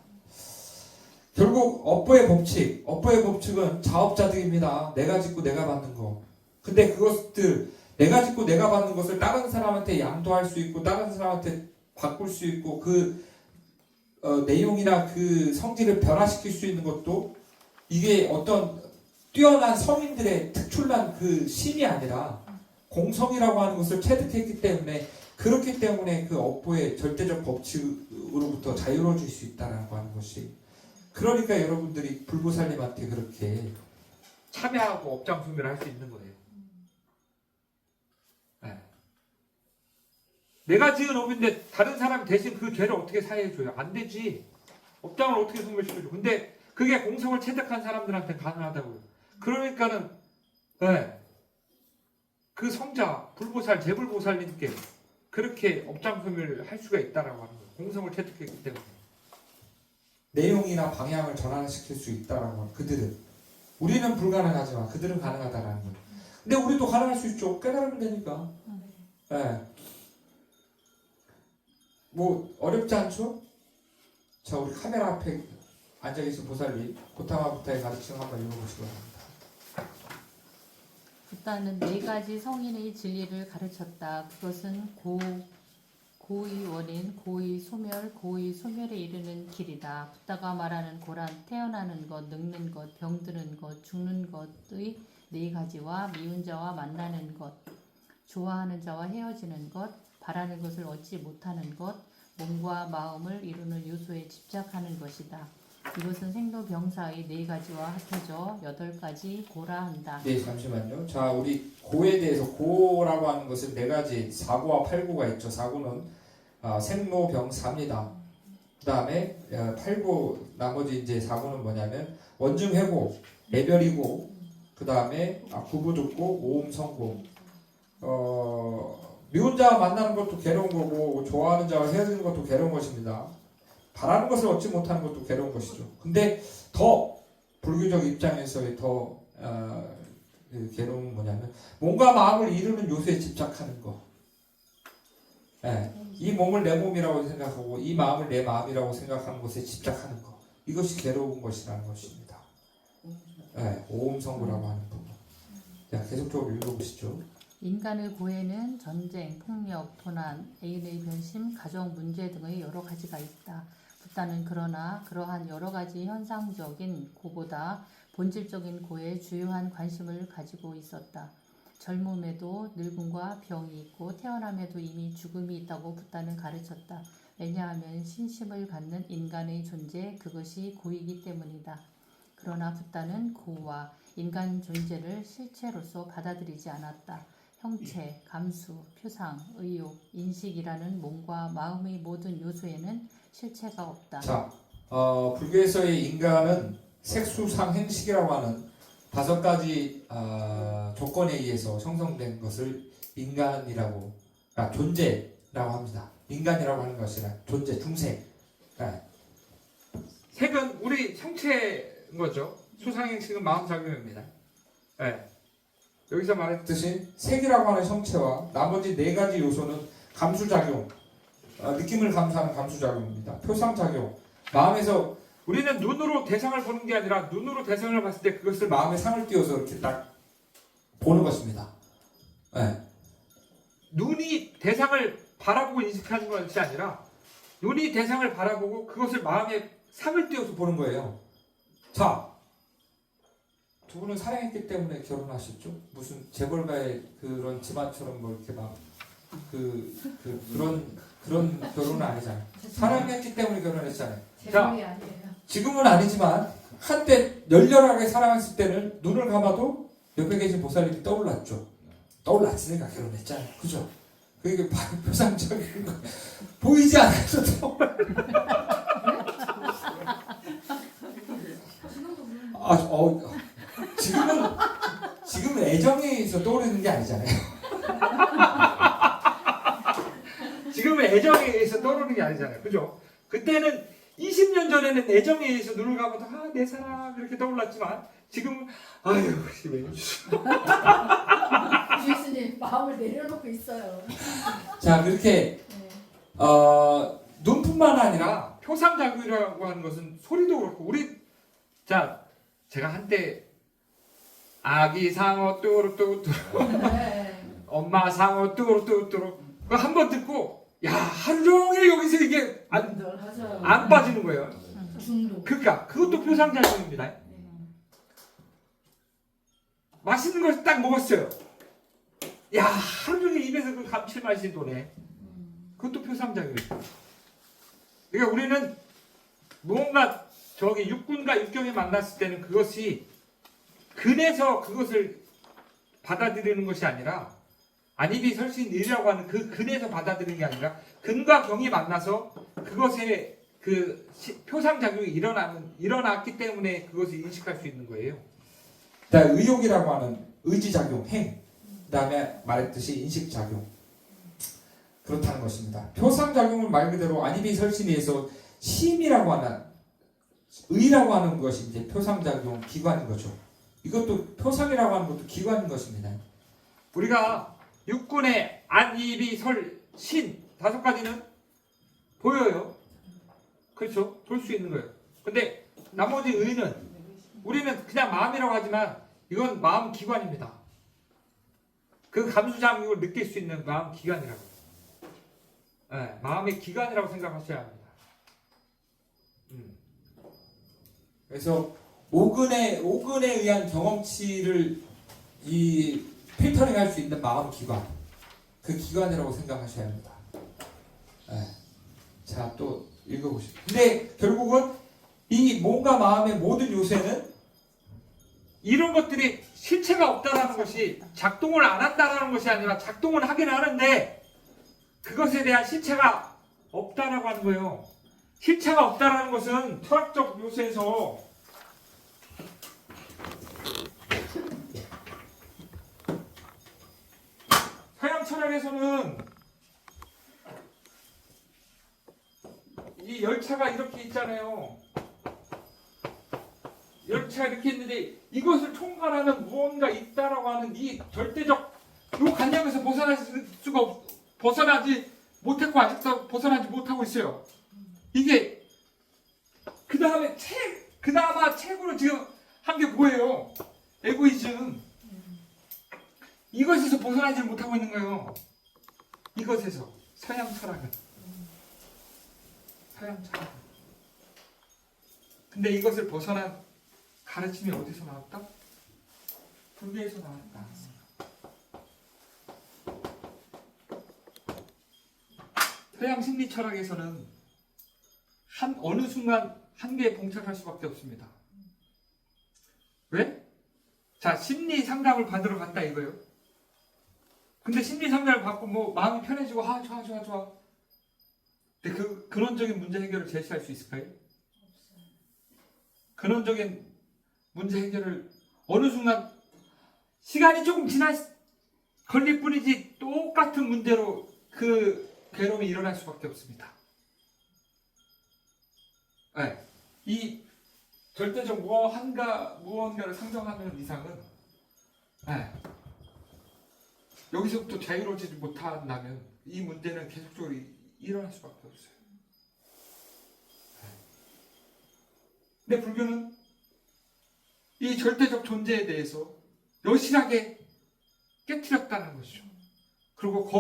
결국 업보의 법칙은 자업자득입니다. 내가 짓고 내가 받는 거. 근데 그것들 내가 짓고 내가 받는 것을 다른 사람한테 양도할 수 있고 다른 사람한테 바꿀 수 있고 그 내용이나 그 성질을 변화시킬 수 있는 것도 이게 어떤 뛰어난 성인들의 특출난 그 신이 아니라 공성이라고 하는 것을 체득했기 때문에 그렇기 때문에 그 업보의 절대적 법칙으로부터 자유로워질 수 있다라고 하는 것이 그러니까 여러분들이 불보살님한테 그렇게 참여하고 업장소멸을 할 수 있는 거예요. 내가 지은 업인데 다른 사람이 대신 그 죄를 어떻게 사해줘요? 안 되지. 업장을 어떻게 소멸시켜줘? 근데 그게 공성을 체득한 사람들한테 가능하다고요. 그러니까는 그 성자 불보살 재불보살님께 그렇게 업장 소멸을 할 수가 있다라고 하는 거예요. 공성을 체득했기 때문에 내용이나 방향을 전환시킬 수 있다라고 하는 그들은 우리는 불가능하지만 그들은 가능하다라는 거예요. 근데 우리도 가능할 수 있죠. 깨달으면 되니까. 뭐 어렵지 않죠? 자, 우리 카메라 앞에 앉아계신 보살님 고타마 부타의 가르침 한번 읽어보시기 바랍니다. 부다는 네 가지 성인의 진리를 가르쳤다. 그것은 고의 원인, 고의 소멸, 고의 소멸에 이르는 길이다. 부다가 말하는 고란 태어나는 것, 늙는 것, 병드는 것, 죽는 것의 네 가지와 미운 자와 만나는 것, 좋아하는 자와 헤어지는 것, 바라는 것을 얻지 못하는 것, 몸과 마음을 이루는 요소에 집착하는 것이다. 이것은 생로병사의 네 가지와 합해져 8가지 고라 한다. 네, 잠시만요. 자, 우리 고에 대해서 고라고 하는 것은 네 가지 사고와 팔고가 있죠. 사고는 생로병사입니다. 그 다음에 팔고 나머지 이제 사고는 뭐냐면 원증해고, 애별이고, 그 다음에 구부듣고, 오음성고. 미운 자와 만나는 것도 괴로운 거고 좋아하는 자와 헤어지는 것도 괴로운 것입니다. 바라는 것을 얻지 못하는 것도 괴로운 것이죠. 근데 더 불교적 입장에서의 더 괴로움은 뭐냐면 몸과 마음을 이루는 요소에 집착하는 거. 이 몸을 내 몸이라고 생각하고 이 마음을 내 마음이라고 생각하는 것에 집착하는 거. 이것이 괴로운 것이라는 것입니다. 오음성구라고 하는 부분. 자, 계속적으로 읽어보시죠. 인간의 고에는 전쟁, 폭력, 도난, 애인의 변심, 가정 문제 등의 여러 가지가 있다. 부다는 그러나 그러한 여러 가지 현상적인 고보다 본질적인 고에 주요한 관심을 가지고 있었다. 젊음에도 늙음과 병이 있고 태어남에도 이미 죽음이 있다고 부다는 가르쳤다. 왜냐하면 신심을 갖는 인간의 존재, 그것이 고이기 때문이다. 그러나 붓다는 고와 인간 존재를 실체로서 받아들이지 않았다. 형체, 감수, 표상, 의욕, 인식이라는 몸과 마음의 모든 요소에는 실체가 없다. 자, 불교에서의 인간은 색수상행식이라고 하는 5가지 조건에 의해서 형성된 것을 인간이라고, 존재라고 합니다. 인간이라고 하는 것이 아니라 존재, 중생. 색은 우리 형체인 거죠. 수상행식은 마음작용입니다. 네. 여기서 말했듯이 색이라고 하는 형체와 나머지 4가지 요소는 감수작용, 느낌을 감수하는 감수작용입니다. 표상작용, 마음에서 우리는 눈으로 대상을 보는 게 아니라 눈으로 대상을 봤을 때 그것을 마음에 상을 띄워서 이렇게 딱 보는 것입니다. 네. 눈이 대상을 바라보고 인식하는 것이 아니라 눈이 대상을 바라보고 그것을 마음에 상을 띄워서 보는 거예요. 자, 두 분은 사랑했기 때문에 결혼하셨죠? 무슨 재벌가의 그런 집안처럼 뭐 이렇게 막 그런 결혼은 아니잖아요. 사랑했기 때문에 결혼했잖아요. 제목이 아니에요. 지금은 아니지만 한때 열렬하게 사랑했을 때는 눈을 감아도 옆에 계신 보살님이 떠올랐죠. 떠올랐으니까 결혼했잖아요. 그죠? 그게 표상적인 거 보이지 않아도 지금은 애정에서 떠오르는 게 아니잖아요. 지금은 애정에 의해서 떠오르는 게 아니잖아요. 그죠? 그때는 20년 전에는 애정에 의해서 눈을 감아도 내 사랑 그렇게 떠올랐지만 지금은 아유 왜 주스님 마음을 내려놓고 있어요. 자, 그렇게 네. 눈뿐만 아니라 표상작용이라고 하는 것은 소리도 그렇고 제가 한때 아기 상어 뚜루뚜루 네. 엄마 상어 뚜루뚜루 그거 한 번 듣고 하루 종일 여기서 이게 안 빠지는 거예요. 중독. 그러니까 그것도 표상작용입니다. 맛있는 걸 딱 먹었어요. 하루 종일 입에서 그 감칠맛이 도네. 그것도 표상작용이에요. 그러니까 우리는 무언가 저기 육군과 육경에 만났을 때는 그것이 근에서 그것을 받아들이는 것이 아니라 안입이 설신이라고 하는 그 근에서 받아들이는 게 아니라 근과 경이 만나서 그것의 그 표상작용이 일어났기 때문에 그것을 인식할 수 있는 거예요. 의욕이라고 하는 의지작용, 행, 그 다음에 말했듯이 인식작용, 그렇다는 것입니다. 표상작용은 말 그대로 안입이 설신에 의해서 심이라고 하는 의라고 하는 것이 이제 표상작용 기관인 거죠. 이것도 표상이라고 하는 것도 기관인 것입니다. 우리가 육군의 안, 입이, 설, 신 5가지는 보여요. 그렇죠? 볼 수 있는 거예요. 근데 나머지 의는 우리는 그냥 마음이라고 하지만 이건 마음 기관입니다. 그 감수작용을 느낄 수 있는 마음 기관이라고. 네, 마음의 기관이라고 생각하셔야 합니다. 그래서 오근에 의한 경험치를 이 필터링 할 수 있는 마음 기관, 그 기관이라고 생각하셔야 합니다. 네. 자, 또 읽어보시죠. 근데 결국은 이 몸과 마음의 모든 요새는 이런 것들이 실체가 없다라는 것이 작동을 안 한다라는 것이 아니라 작동을 하긴 하는데 그것에 대한 실체가 없다라고 하는 거예요. 실체가 없다라는 것은 철학적 요소에서 서양 철학에서는 이 열차가 이렇게 있잖아요. 열차가 이렇게 있는데 이것을 총괄하는 무언가 있다라고 하는 이 절대적 요 관념에서 벗어날 수가 벗어나지 못했고 아직도 벗어나지 못하고 있어요. 이게 그다음에 그나마 책으로 지금 한 게 뭐예요? 에고이즘. 이것에서 벗어나지 못하고 있는 거예요. 이것에서 서양 철학은. 근데 이것을 벗어난 가르침이 어디서 나왔다? 불교에서 나왔다. 서양 심리 철학에서는 어느 순간 한계에 봉착할 수밖에 없습니다. 왜? 자, 심리 상담을 받으러 간다 이거예요. 근데 심리 상담을 받고 뭐 마음이 편해지고 좋아. 근데 그 근원적인 문제 해결을 제시할 수 있을까요? 근원적인 문제 해결을 어느 순간 시간이 조금 걸릴 뿐이지 똑같은 문제로 그 괴로움이 일어날 수밖에 없습니다. 네. 이 절대적 무언가를 상정하는 이상은 여기서부터 자유로워지지 못한다면 이 문제는 계속적으로 일어날 수밖에 없어요. 근데 불교는 이 절대적 존재에 대해서 여실하게 깨트렸다는 것이죠. 그리고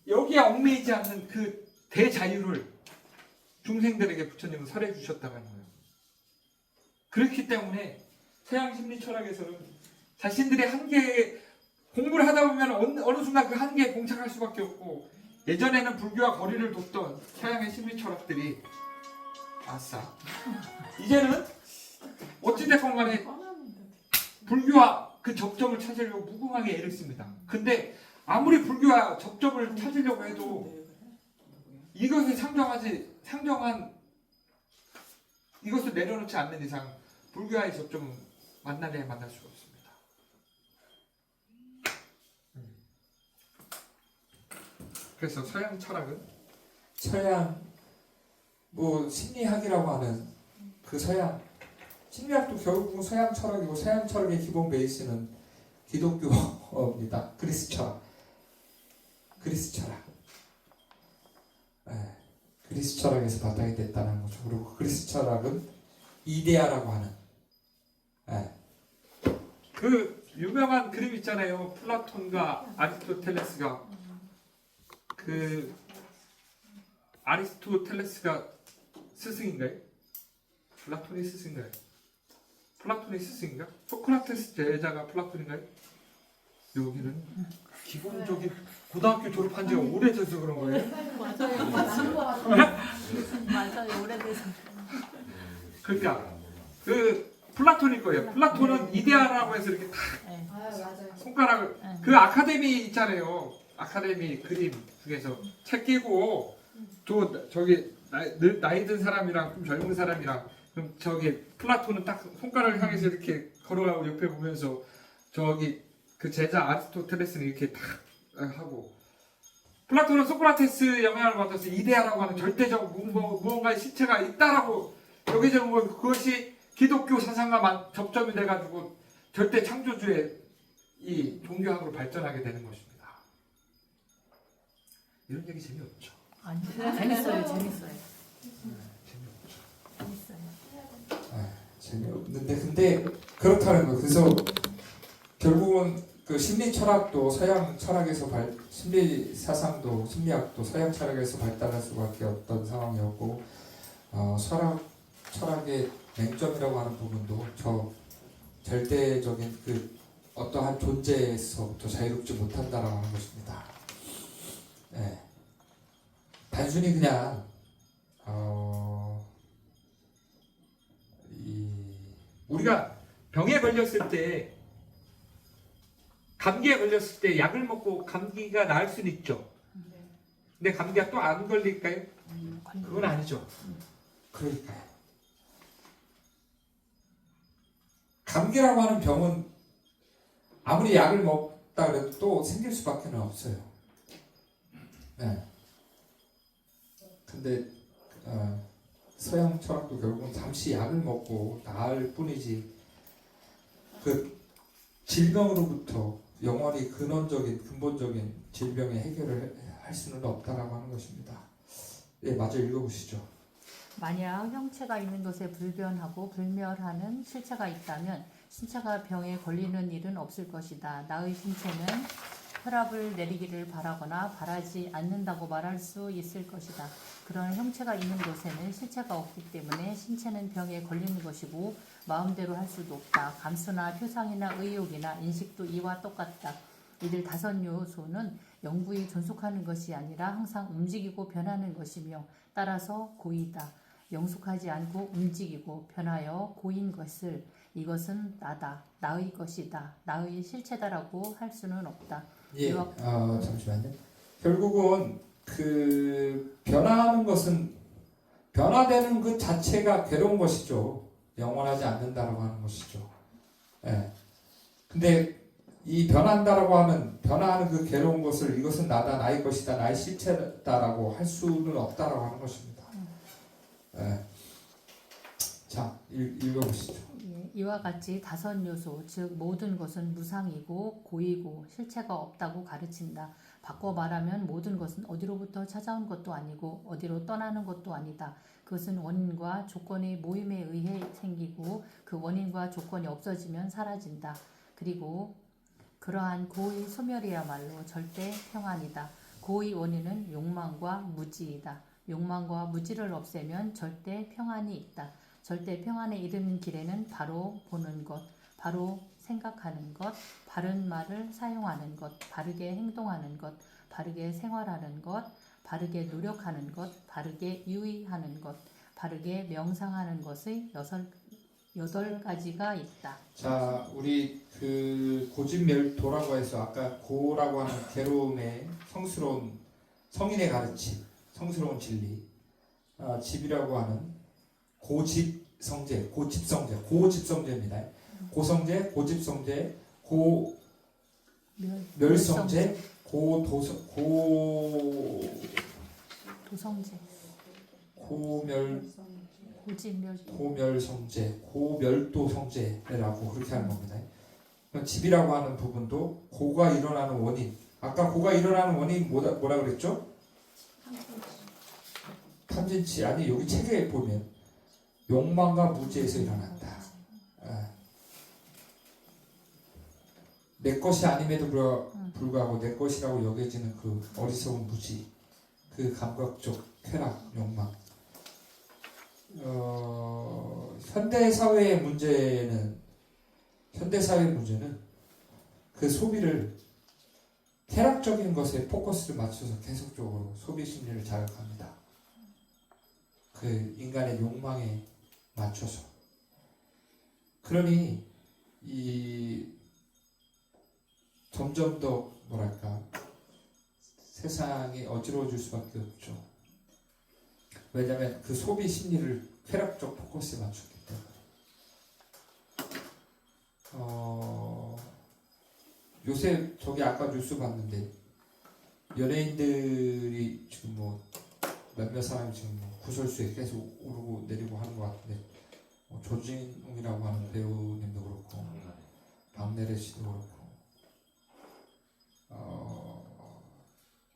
여기에 얽매이지 않는 그 대자유를 중생들에게 부처님은 설해 주셨다는 거예요. 그렇기 때문에 서양 심리 철학에서는 자신들의 한계에 공부를 하다 보면 어느 순간 그 한계에 봉착할 수밖에 없고, 예전에는 불교와 거리를 뒀던 서양의 심리 철학들이 이제는 어찌됐건 간에 불교와 그 접점을 찾으려고 무궁하게 애를 씁니다. 근데 아무리 불교와 접점을 찾으려고 해도 이것을 이것을 내려놓지 않는 이상 불교와의 접점은 만날 수가 없습니다. 그래서 서양 철학은 심리학이라고 하는 그 서양 심리학도 결국은 서양 철학이고, 서양 철학의 기본 베이스는 기독교입니다. 그리스 철학. 그리스 철학에서 바탕이 됐다는 거죠. 그리고 그리스 철학은 이데아라고 하는 그 유명한 그림 있잖아요. 플라톤과 아리스토텔레스가 그 아리스토텔레스가 스승인가요? 플라톤이 스승인가요? 플라톤이 스승인가? 소크라테스 제자가 플라톤인가요? 여기는 기본적인 고등학교 졸업한 지가 오래돼서 그런 거예요. 맞아요. 오래돼서. 그러니까 그 플라톤일 거예요. 플라톤은 이데아라고 해서 이렇게 딱 손가락을 그 아카데미 있잖아요. 아카데미 그림 중에서 책 끼고 또 저기 나이 든 사람이랑 좀 젊은 사람이랑 그럼 저기 플라톤은 딱 손가락을 향해서 이렇게 걸어가고 옆에 보면서 저기 그 제자 아리스토텔레스는 이렇게 딱 하고, 플라톤은 소크라테스 영향을 받아서 이데아라고 하는 절대적 무언가의 실체가 있다라고 여기저기 보면 그것이 기독교 사상과 접점이 돼가지고 절대 창조주의 이 종교학으로 발전하게 되는 것입니다. 이런 얘기 재미없죠? 아니요. 재밌어요. 재미없는데 근데 그렇다는 거예요. 그래서 결국은 그 심리 철학도 서양 철학에서 심리 사상도 심리학도 서양 철학에서 발달할 수밖에 없던 상황이었고, 철학의 맹점이라고 하는 부분도 저 절대적인 그 어떠한 존재에서부터 자유롭지 못한다라고 하는 것입니다. 단순히 그냥 우리가 병에 걸렸을 때, 감기에 걸렸을 때 약을 먹고 감기가 나을 수는 있죠. 근데 감기가 또 안 걸릴까요? 그건 아니죠. 그러니까요. 감기라고 하는 병은 아무리 약을 먹다 그래도 또 생길 수밖에 없어요. 근데 서양 철학도 결국은 잠시 약을 먹고 나을 뿐이지 그 질병으로부터 영원히 근본적인 질병의 해결을 할 수는 없다라고 하는 것입니다. 마저 읽어보시죠. 만약 형체가 있는 것에 불변하고 불멸하는 실체가 있다면 신체가 병에 걸리는 일은 없을 것이다. 나의 신체는 혈압을 내리기를 바라거나 바라지 않는다고 말할 수 있을 것이다. 그런 형체가 있는 곳에는 실체가 없기 때문에 신체는 병에 걸리는 것이고 마음대로 할 수도 없다. 감수나 표상이나 의욕이나 인식도 이와 똑같다. 이들 5 요소는 영구히 존속하는 것이 아니라 항상 움직이고 변하는 것이며 따라서 고이다. 영속하지 않고 움직이고 변하여 고인 것을 이것은 나다, 나의 것이다, 나의 실체다라고 할 수는 없다. 예, 이와- 잠시만요. 결국은 그 변화하는 것은 변화되는 그 자체가 괴로운 것이죠. 영원하지 않는다라고 하는 것이죠. 예. 근데 이 변한다라고 하는 변화하는 그 괴로운 것을 이것은 나다, 나의 것이다, 나의 실체다라고 할 수는 없다라고 하는 것입니다. 예. 자, 읽어보시죠. 예, 이와 같이 다섯 요소, 즉 모든 것은 무상이고 고이고 실체가 없다고 가르친다. 바꿔 말하면 모든 것은 어디로부터 찾아온 것도 아니고 어디로 떠나는 것도 아니다. 그것은 원인과 조건의 모임에 의해 생기고 그 원인과 조건이 없어지면 사라진다. 그리고 그러한 고의 소멸이야말로 절대 평안이다. 고의 원인은 욕망과 무지이다. 욕망과 무지를 없애면 절대 평안이 있다. 절대 평안에 이르는 길에는 바로 보는 것, 바로 생각하는 것, 바른 말을 사용하는 것, 바르게 행동하는 것, 바르게 생활하는 것, 바르게 노력하는 것, 바르게 유의하는 것, 바르게 명상하는 것의 여덟 가지가 있다. 자, 우리 그 고집멸도라고 해서 아까 고라고 하는 괴로움의 성스러운 성인의 가르침, 성스러운 진리, 집이라고 하는 고집성제, 고집성제입니다. 고성제, 고집성제, 고멸성제, 도성제, 고멸 고집멸, 고멸성제, 고멸도성제라고 그렇게 하는 겁니다. 집이라고 하는 부분도 고가 일어나는 원인. 아까 고가 일어나는 원인 뭐라 그랬죠? 탐진치. 아니 여기 책에 보면 욕망과 무지에서 일어난다. 내 것이 아님에도 불구하고 내 것이라고 여겨지는 그 어리석은 무지, 그 감각적 쾌락, 욕망. 현대 사회의 문제는 그 소비를 쾌락적인 것에 포커스를 맞춰서 계속적으로 소비 심리를 자극합니다. 그 인간의 욕망에 맞춰서. 그러니 이 점점 더 뭐랄까 세상이 어지러워질 수밖에 없죠. 왜냐하면 그 소비 심리를 쾌락적 포커스에 맞췄기 때문에. 요새 저기 아까 뉴스 봤는데 연예인들이 지금 뭐 몇몇 사람이 지금 뭐 구설수에 계속 오르고 내리고 하는 것 같은데 조진웅이라고 하는 배우님도 그렇고 박내래 씨도 그렇고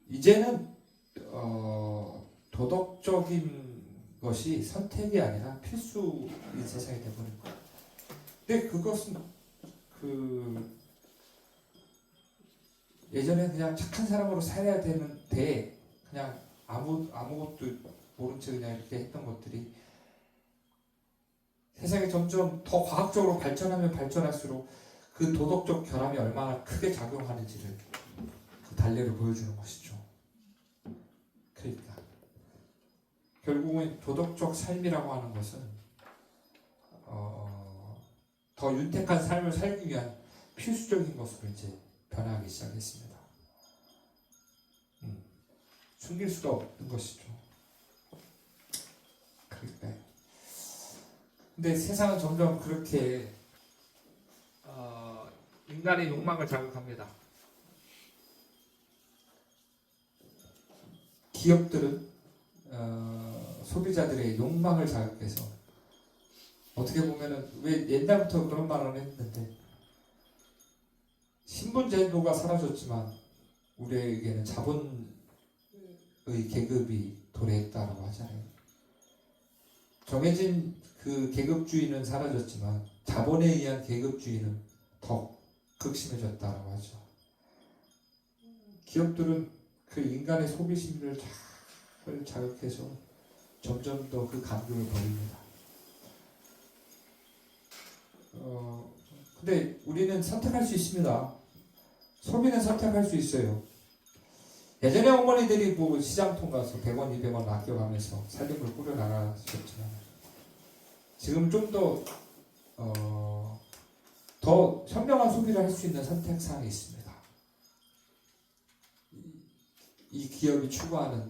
이제는 도덕적인 것이 선택이 아니라 필수인 세상이 되버린 거예요. 근데 그것은 예전에 그냥 착한 사람으로 살아야 되는데 그냥 아무것도 모른 채 그냥 이렇게 했던 것들이 세상이 점점 더 과학적으로 발전하면 발전할수록 그 도덕적 결함이 얼마나 크게 작용하는지를 그 단례를 보여주는 것이죠. 그러니까 결국은 도덕적 삶이라고 하는 것은 더 윤택한 삶을 살기 위한 필수적인 것으로 이제 변하기 시작했습니다. 숨길 수가 없는 것이죠. 그러니까요. 근데 세상은 점점 그렇게 인간의 욕망을 자극합니다. 기업들은 소비자들의 욕망을 자극해서 어떻게 보면은 왜 옛날부터 그런 말을 했는데 신분제도가 사라졌지만 우리에게는 자본의 계급이 도래했다라고 하잖아요. 정해진 그 계급주의는 사라졌지만 자본에 의한 계급주의는 더 극심해졌다라고 하죠. 기업들은 그 인간의 소비 심리를 잘 자극해서 점점 더 그 간격을 벌립니다. 근데 우리는 선택할 수 있습니다. 소비는 선택할 수 있어요. 예전에 어머니들이 뭐 시장통 가서 100원, 200원 아껴가면서 살림을 꾸려 나가셨지만 지금 좀 더 현명한 소비를 할 수 있는 선택사항이 있습니다. 이 기업이 추구하는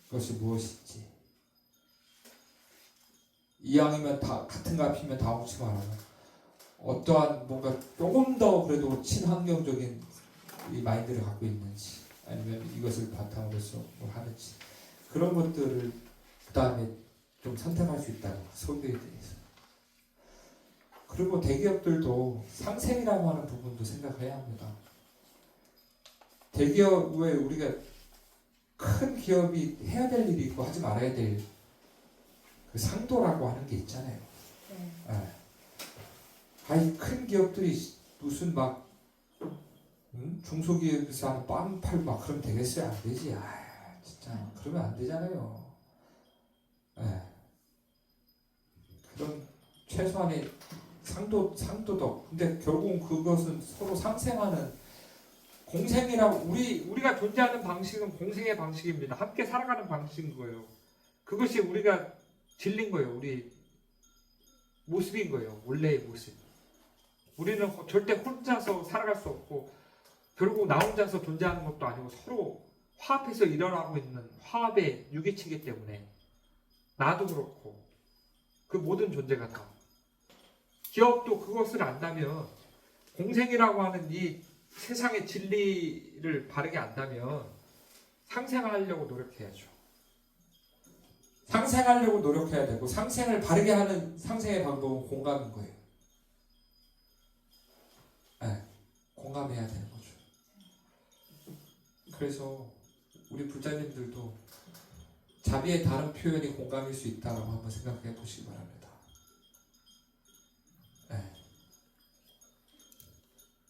것이 무엇인지 이왕이면 다 같은 값이면 다 먹지 말아요. 어떠한 뭔가 조금 더 그래도 친환경적인 이 마인드를 갖고 있는지 아니면 이것을 바탕으로 해서 뭘 하는지 그런 것들을 그 다음에 좀 선택할 수 있다는 거, 소비에 대해서. 그리고 대기업들도 상생이라고 하는 부분도 생각해야 합니다. 대기업에 우리가 큰 기업이 해야 될 일이 있고 하지 말아야 될 그 상도라고 하는 게 있잖아요. 네. 예. 아니 큰 기업들이 무슨 막 중소기업에서 하는 빵 팔고 막 그러면 되겠어요? 안 되지. 아 진짜 그러면 안 되잖아요. 예. 그런 최소한의 상도덕. 근데 결국은 그것은 서로 상생하는 공생이라고 우리가 존재하는 방식은 공생의 방식입니다. 함께 살아가는 방식인 거예요. 그것이 우리가 진린 거예요. 우리 모습인 거예요. 원래의 모습. 우리는 절대 혼자서 살아갈 수 없고 결국 나 혼자서 존재하는 것도 아니고 서로 화합해서 일어나고 있는 화합의 유기체이기 때문에 나도 그렇고 그 모든 존재가 다 기업도 그것을 안다면 공생이라고 하는 이 세상의 진리를 바르게 안다면 상생하려고 노력해야죠. 상생하려고 노력해야 되고 상생을 바르게 하는 상생의 방법은 공감인 거예요. 네, 공감해야 되는 거죠. 그래서 우리 불자님들도 자비의 다른 표현이 공감일 수 있다고 한번 생각해 보시기 바랍니다. 네.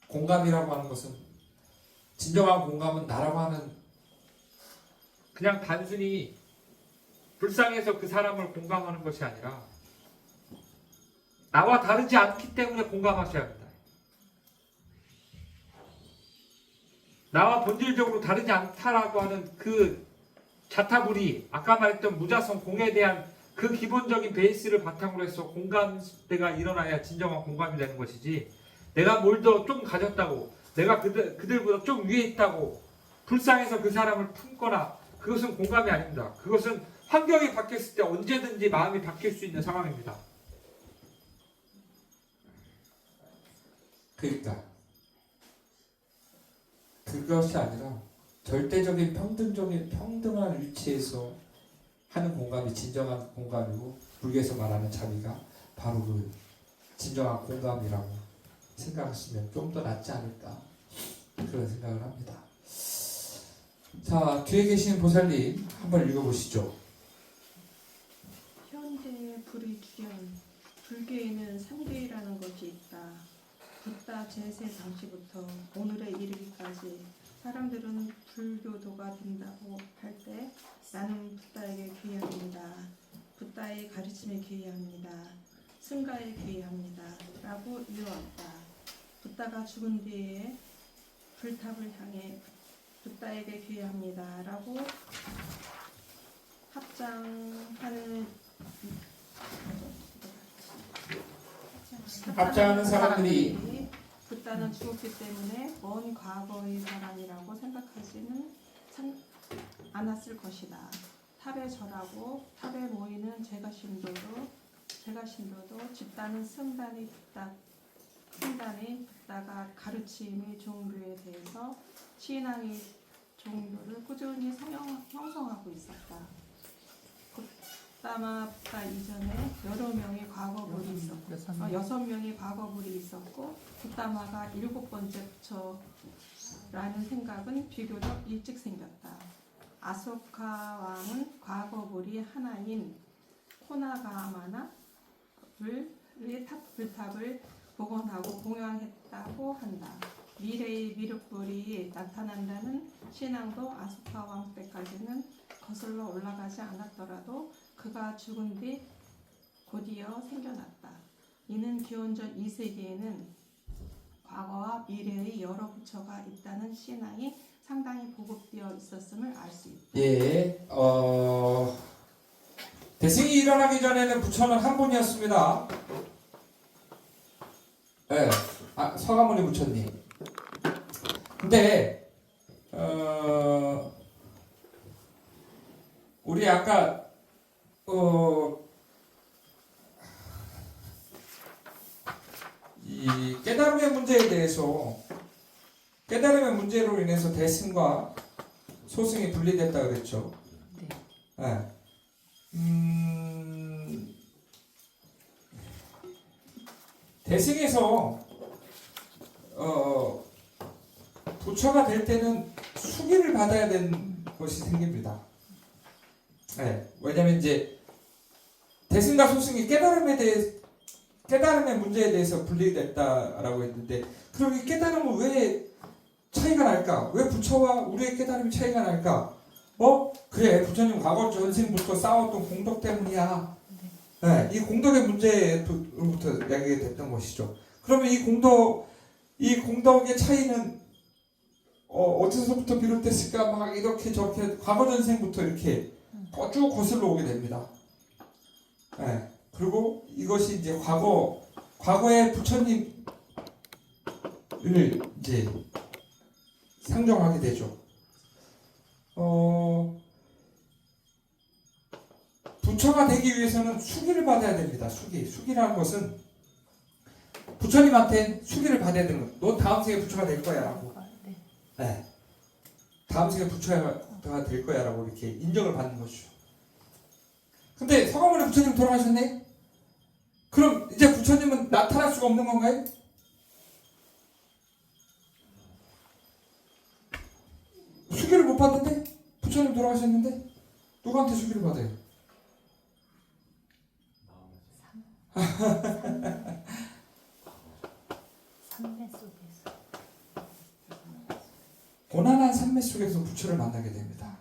공감이라고 하는 것은 진정한 공감은 나라고 하는 그냥 단순히 불쌍해서 그 사람을 공감하는 것이 아니라 나와 다르지 않기 때문에 공감하셔야 합니다. 나와 본질적으로 다르지 않다라고 하는 그 자타불이 아까 말했던 무자성 공에 대한 그 기본적인 베이스를 바탕으로 해서 공감대가 일어나야 진정한 공감이 되는 것이지 내가 뭘 더 좀 가졌다고 내가 그들보다 좀 위에 있다고 불쌍해서 그 사람을 품거나 그것은 공감이 아닙니다. 그것은 환경이 바뀌었을 때 언제든지 마음이 바뀔 수 있는 상황입니다. 그러니까 그것이 아니라 절대적인 평등한 위치에서 하는 공감이 진정한 공감이고 불교에서 말하는 자비가 바로 그 진정한 공감이라고 생각하시면 좀 더 낫지 않을까 그런 생각을 합니다. 자, 뒤에 계신 보살님 한번 읽어보시죠. 현대의 불의주견, 불교에는 상계라는 것이 있다. 붓다 제세 당시부터 오늘에 이르기까지 사람들은 불교도가 된다고 할 때 나는 붓다에게 귀의합니다. 붓다의 가르침에 귀의합니다. 승가에 귀의합니다. 라고 이어왔다. 붓다가 죽은 뒤에 불탑을 향해 붓다에게 귀의합니다. 라고 합장하는 사람들이 붓다는 죽었기 때문에 먼 과거의 사람이라고 생각하지는 않았을 것이다. 탑에 절하고 탑에 모이는 제가신도도 집단은 승단의 붓다가 가르침의 종교에 대해서 신앙의 종교를 꾸준히 형성하고 있었다. 붓다마 붓다 이전에 여러 명의 과거불이 있었고 6명의 과거불이 있었고 붓다마가 7번째 부처라는 생각은 비교적 일찍 생겼다. 아소카 왕은 과거불이 하나인 코나가마나의 불탑을 복원하고 공양했다고 한다. 미래의 미륵불이 나타난다는 신앙도 아소카 왕 때까지는 거슬러 올라가지 않았더라도 그가 죽은 뒤 곧이어 생겨났다. 이는 기원전 2세기에는 과거와 미래의 여러 부처가 있다는 신앙이 상당히 보급되어 있었음을 알 수 있다. 예, 대승이 일어나기 전에는 부처는 한 분이었습니다. 예, 서가모니 부처님. 근데 우리 아까 이 깨달음의 문제에 대해서 깨달음의 문제로 인해서 대승과 소승이 분리됐다 그랬죠. 네. 예. 대승에서 부처가 될 때는 수기를 받아야 되는 것이 생깁니다. 예. 왜냐면 이제 대승과 소승이 깨달음의 문제에 대해서 분리됐다라고 했는데, 그럼 이 깨달음은 왜 차이가 날까? 왜 부처와 우리의 깨달음이 차이가 날까? 그래, 부처님 과거 전생부터 싸웠던 공덕 때문이야. 네, 이 공덕의 문제부터 이야기가 됐던 것이죠. 그러면 이 공덕의 차이는 어디서부터 비롯됐을까? 막 이렇게 저렇게 과거 전생부터 이렇게 쭉 거슬러 오게 됩니다. 네, 그리고 이것이 이제 과거의 부처님을 이제 상정하게 되죠. 부처가 되기 위해서는 수기를 받아야 됩니다. 수기라는 것은 부처님한테 수기를 받아야 되는 거예요. 너 다음 생에 부처가 될 거야라고. 네. 네. 다음 생에 부처가 될 거야라고 이렇게 인정을 받는 것이죠. 근데 서가모니 부처님 돌아가셨네? 그럼 이제 부처님은 나타날 수가 없는 건가요? 수기를 못 받는데? 부처님 돌아가셨는데? 누구한테 수기를 받아요? 삼매 속에서. 고난한 산매 속에서 부처를 만나게 됩니다.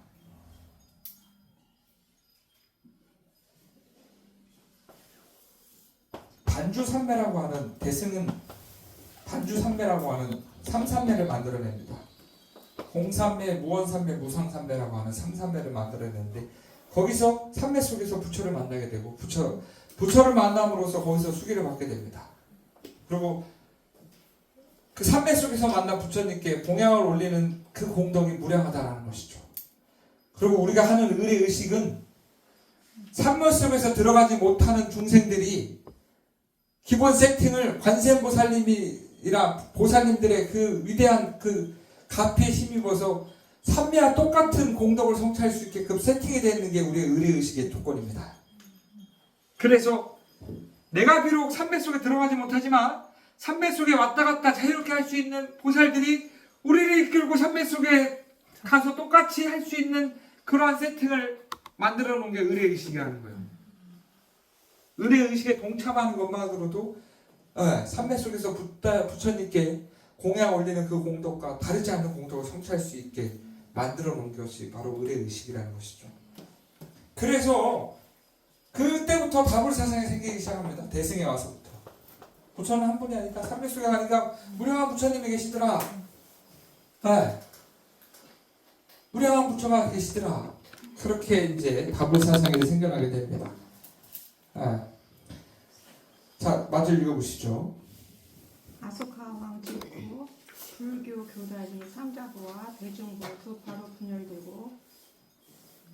반주산매라고 하는, 대승은 반주산매라고 하는 삼산매를 만들어냅니다. 공산매, 무원산매, 무상산매라고 하는 삼산매를 만들어냈는데, 거기서 산매 속에서 부처를 만나게 되고, 부처를 만남으로써 거기서 수기를 받게 됩니다. 그리고 그 산매 속에서 만난 부처님께 봉양을 올리는 그 공덕이 무량하다라는 것이죠. 그리고 우리가 하는 의례의식은 산매 속에서 들어가지 못하는 중생들이 기본 세팅을 관세음보살님이랑 보살님들의 그 위대한 그 가피에 힘입어서 산매와 똑같은 공덕을 성취할 수 있게끔 세팅이 되는 게 우리의 의례의식의 조건입니다. 그래서 내가 비록 산매 속에 들어가지 못하지만 산매 속에 왔다 갔다 자유롭게 할 수 있는 보살들이 우리를 이끌고 산매 속에 가서 똑같이 할 수 있는 그러한 세팅을 만들어 놓은 게 의례의식이라는 거예요. 의례의식에 동참하는 것만으로도 산매 속에서 부처님께 공양 올리는 그 공덕과 다르지 않는 공덕을 성취할 수 있게 만들어 놓은 것이 바로 의례의식이라는 것이죠. 그래서 그때부터 다불사상이 생기기 시작합니다. 대승에 와서부터. 부처는 한 분이 아니까 산매 속에 가니까 무량한 부처님이 계시더라. 네. 무량한 부처가 계시더라. 그렇게 이제 다불사상이 생겨나게 됩니다. 네. 자, 마저 읽어보시죠. 아소카 왕 직후 불교 교단이 삼자부와 대중부 두 파로 분열되고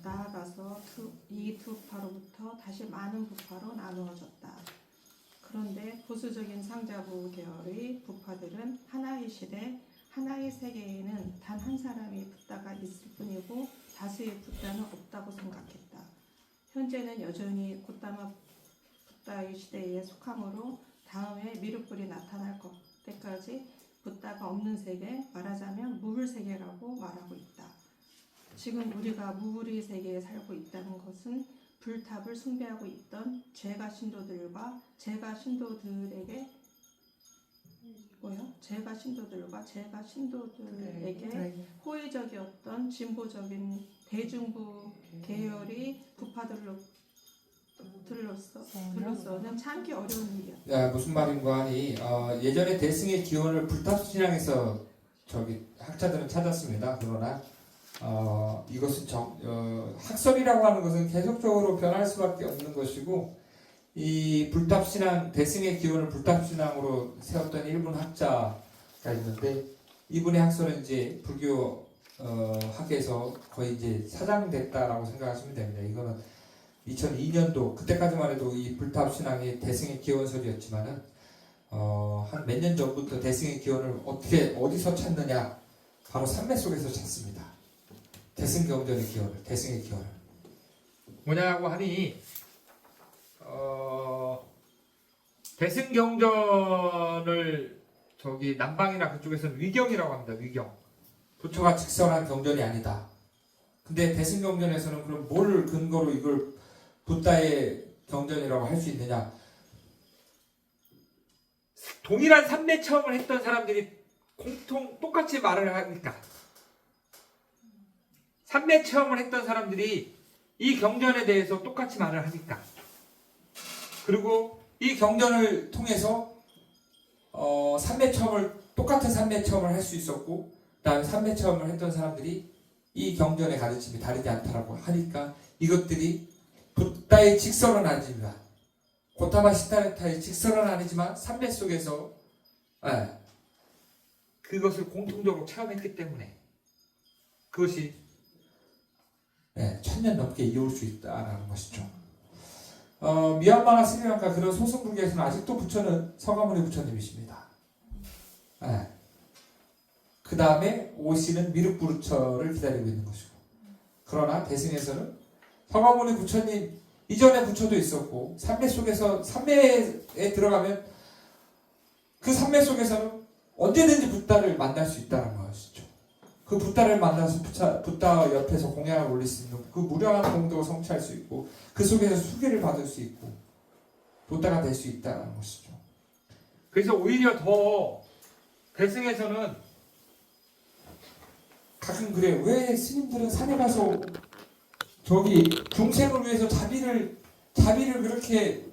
나아가서 이 두 파로부터 다시 많은 부파로 나누어졌다. 그런데 보수적인 상자부 계열의 부파들은 하나의 시대, 하나의 세계에는 단 한 사람의 붓다가 있을 뿐이고 다수의 붓다는 없다고 생각했다. 현재는 여전히 곧다마 붓다의 시대에 속하므로 다음에 미륵불이 나타날 때까지 붓다가 없는 세계, 말하자면 무불세계라고 말하고 있다. 지금 우리가 무불의 세계에 살고 있다는 것은 불탑을 숭배하고 있던 제가 신도들과 제가 신도들에게 호의적이었던 진보적인 대중부 계열의 부파들로서는 참기 어려운 일이야. 무슨 말인가 하니 예전에 대승의 기원을 불탑신앙에서 학자들은 찾았습니다. 그러나 이것은 학설이라고 하는 것은 계속적으로 변할 수밖에 없는 것이고, 이 불탑신앙, 대승의 기원을 불탑신앙으로 세웠던 일본 학자가 있는데, 이분의 학설은 이제 불교 학에서 거의 이제 사장됐다라고 생각하시면 됩니다. 이거는 2002년도 그때까지만 해도 이 불탑신앙이 대승의 기원설이었지만은 한 몇 년 전부터 대승의 기원을 어디서 찾느냐, 바로 산매 속에서 찾습니다. 대승경전의 기원을, 대승의 기원을 뭐냐고 하니 대승경전을 남방이나 그쪽에서는 위경이라고 합니다. 위경. 부처가 직설한 경전이 아니다. 근데 대승경전에서는 그럼 뭘 근거로 이걸 붓다의 경전이라고 할 수 있느냐? 동일한 삼매 체험을 했던 사람들이 똑같이 말을 하니까, 삼매 체험을 했던 사람들이 이 경전에 대해서 똑같이 말을 하니까, 그리고 이 경전을 통해서 똑같은 삼매 체험을 할 수 있었고, 그다음에 삼매 체험을 했던 사람들이 이 경전의 가르침이 다르지 않다라고 하니까, 이것들이 붓다의 직설은 아니지만, 고타마 시타르타의 직설은 아니지만 삼매 속에서 그것을 공통적으로 체험했기 때문에 그것이 1000년 넘게 이어올 수 있다라는 것이죠. 미얀마나 스리랑카 그런 소승불교에서는 아직도 부처는 서가모니 부처님이십니다. 그 다음에 오시는 미륵부르처를 기다리고 있는 것이고, 그러나 대승에서는 서가모니 부처님 이전에 부처도 있었고, 삼매 속에서, 삼매에 들어가면 그 삼매 속에서는 언제든지 붓다를 만날 수 있다는 것이죠. 그 붓다를 만나서 붓다 옆에서 공양을 올릴 수 있는 그 무량한 공덕을 성취할 수 있고, 그 속에서 수계를 받을 수 있고 붓다가 될 수 있다는 것이죠. 그래서 오히려 더 대승에서는 가끔 그래요. 왜 스님들은 산에 가서 중생을 위해서 자비를 그렇게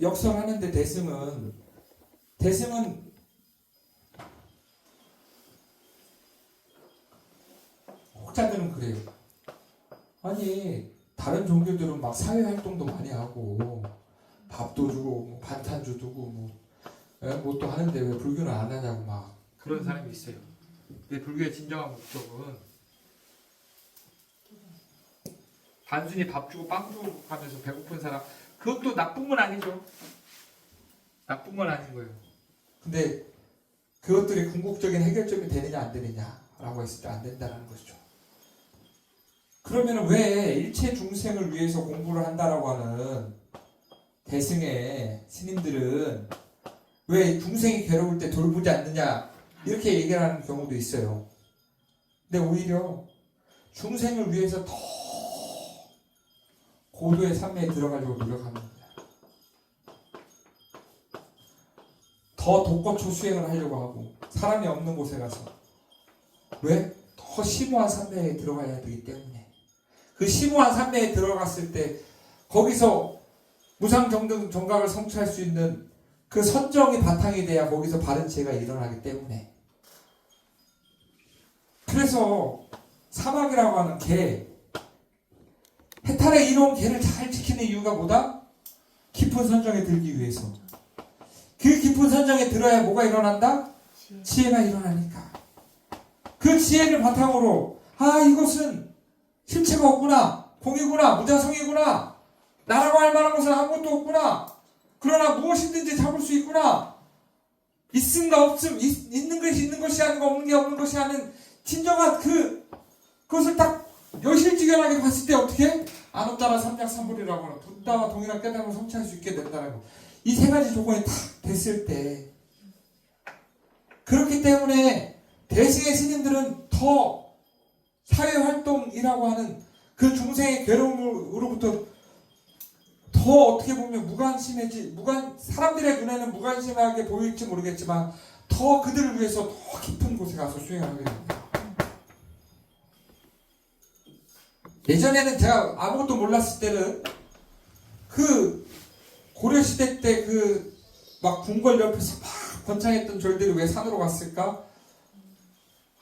역설하는데, 대승은 혹자들은 그래요. 아니 다른 종교들은 막 사회 활동도 많이 하고 밥도 주고 반찬도 주고 뭐 또 하는데 왜 불교는 안 하냐고 막 그런 사람이 있어요. 근데 불교의 진정한 목적은 단순히 밥 주고 빵 주고 하면서 배고픈 사람, 그것도 나쁜 건 아니죠. 나쁜 건 아닌 거예요. 근데 그것들이 궁극적인 해결점이 되느냐 안 되느냐라고 했을 때 안 된다는 것이죠. 그러면 왜 일체 중생을 위해서 공부를 한다라고 하는 대승의 스님들은 왜 중생이 괴로울 때 돌보지 않느냐, 이렇게 얘기를 하는 경우도 있어요. 근데 오히려 중생을 위해서 더 고도의 삶에 들어가려고 노력하는 거야. 더 독거초 수행을 하려고 하고, 사람이 없는 곳에 가서. 왜? 더 심오한 산매에 들어가야 되기 때문에. 그 심오한 산매에 들어갔을 때 거기서 무상정등 정각을 성취할 수 있는 그 선정이 바탕이 돼야 거기서 바른 지혜가 일어나기 때문에. 그래서 사막이라고 하는 개, 해탈에 이로운 개를 잘 지키는 이유가 뭐다? 깊은 선정에 들기 위해서. 그 깊은 선정에 들어야 뭐가 일어난다? 지혜가 일어나니까. 그 지혜를 바탕으로 이것은 실체가 없구나, 공이구나, 무자성이구나, 나라고 할 만한 것은 아무것도 없구나, 그러나 무엇이든지 잡을 수 있구나, 있음과 없음, 있는 것이 있는 것이 아니고 없는 게 없는 것이 아닌 진정한 그것을 딱 여실직연하게 봤을 때 어떻게? 안웃따라 삼약삼불이라고 하는 붓다와 동일한 깨달음을 성취할 수 있게 된다는 거. 이 세 가지 조건이 딱 됐을 때, 그렇기 때문에 대승의 스님들은 더 사회활동이라고 하는 그 중생의 괴로움으로부터 더 어떻게 보면 사람들의 눈에는 무관심하게 보일지 모르겠지만 더 그들을 위해서 더 깊은 곳에 가서 수행을 하게 됩니다. 예전에는 제가 아무것도 몰랐을 때는 그 고려시대 때 그 막 궁궐 옆에서 막 번창했던 절들이 왜 산으로 갔을까?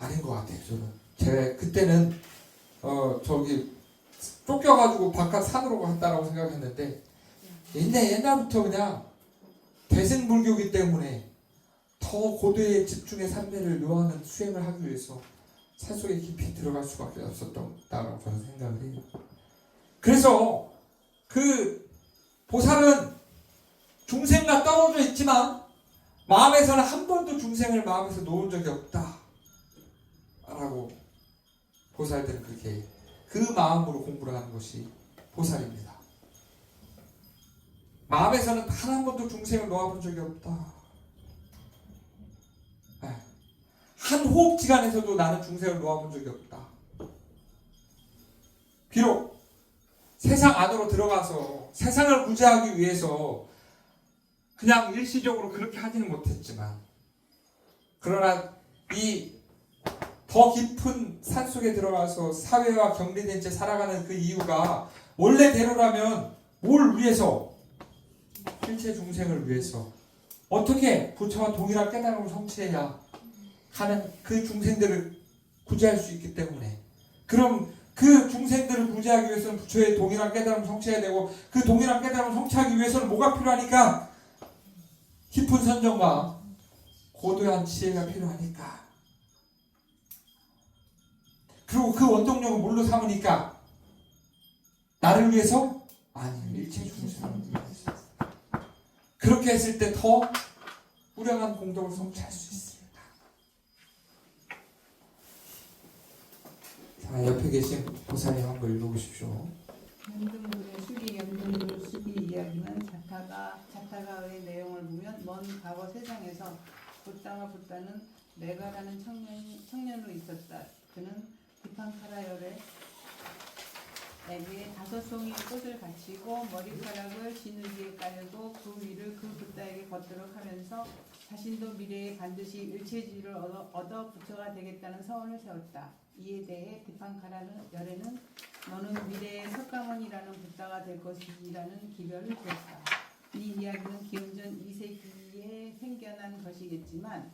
아닌 것 같아요. 저는 제가 그때는 저기 쫓겨가지고 바깥 산으로 갔다라고 생각했는데 옛날부터 그냥 대승불교이기 때문에 더 고도의 집중의 삶매를 요하는 수행을 하기 위해서 산속에 깊이 들어갈 수밖에 없었다고 저는 생각을 해요. 그래서 그 보살은 중생과 떨어져 있지만 마음에서는 한 번도 중생을 마음에서 놓은 적이 없다 라고 보살들은 그렇게 그 마음으로 공부를 하는 것이 보살입니다. 마음에서는 단 한 번도 중생을 놓아본 적이 없다. 한 호흡지간에서도 나는 중생을 놓아본 적이 없다. 비록 세상 안으로 들어가서 세상을 구제하기 위해서 그냥 일시적으로 그렇게 하지는 못했지만 그러나 이 더 깊은 산속에 들어가서 사회와 격리된 채 살아가는 그 이유가 원래대로라면 뭘 위해서? 실체 중생을 위해서 어떻게 부처와 동일한 깨달음을 성취해야 하는 그 중생들을 구제할 수 있기 때문에 그럼 그 중생들을 구제하기 위해서는 부처의 동일한 깨달음을 성취해야 되고 그 동일한 깨달음을 성취하기 위해서는 뭐가 필요하니까? 깊은 선정과 고도한 지혜가 필요하니까 그리고 그 원동력을 뭘로 삼으니까? 나를 위해서? 아니 일체 중생을 위해서 그렇게 했을 때 더 우량한 공덕을 성취할 수 있습니다. 자, 옆에 계신 보살님 한번 읽어보십시오. 연등불의 수기 연등불 수기 이야기는 자타가의 내용을 보면 먼 과거 세상에서 붓다는 메가라는 청년으로 있었다. 그는 디판카라열에 에게 5송이 꽃을 갖추고 머리카락을 지느기에 깔고 그 위를 그 붓다에게 걷도록 하면서 자신도 미래에 반드시 일체지를 얻어 부처가 되겠다는 서원을 세웠다. 이에 대해 디판카라열에는 너는 미래의 석가모니라는 붓다가 될 것이라는 기별을 주었다. 이 이야기는 기원전 2세기에 생겨난 것이겠지만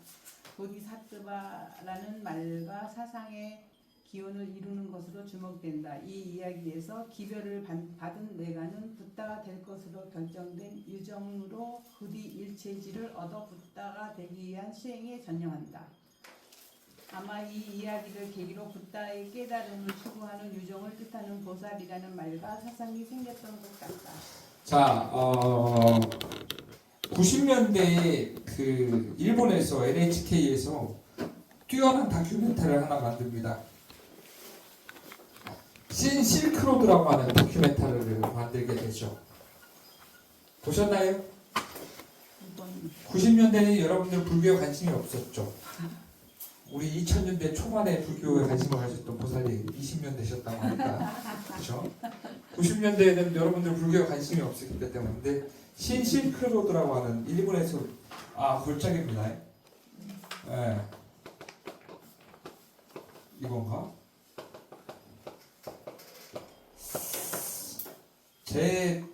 보디사트바라는 말과 사상의 기원을 이루는 것으로 주목된다. 이 이야기에서 기별을 받은 메가는 붓다가 될 것으로 결정된 유정으로 부디 일체지를 얻어 붓다가 되기 위한 수행에 전념한다. 아마 이 이야기를 계기로 붓다의 깨달음을 추구하는 유정을 뜻하는 보살이라는 말과 사상이 생겼던 것 같다. 자, 90년대에 그 일본에서 NHK에서 뛰어난 다큐멘터리를 하나 만듭니다. 실크로드라고 하는 다큐멘터리를 만들게 되죠. 보셨나요? 90년대는 여러분들 불교에 관심이 없었죠. 우리 2000년대 초반에 불교에 관심을 가졌던 보살이 20년 되셨다고 하니까 그렇죠? 90년대에는 여러분들 불교에 관심이 없었기 때문에 근데 실크로드라고 하는 일본에서 골짜기입니다. 네. 이건가? 제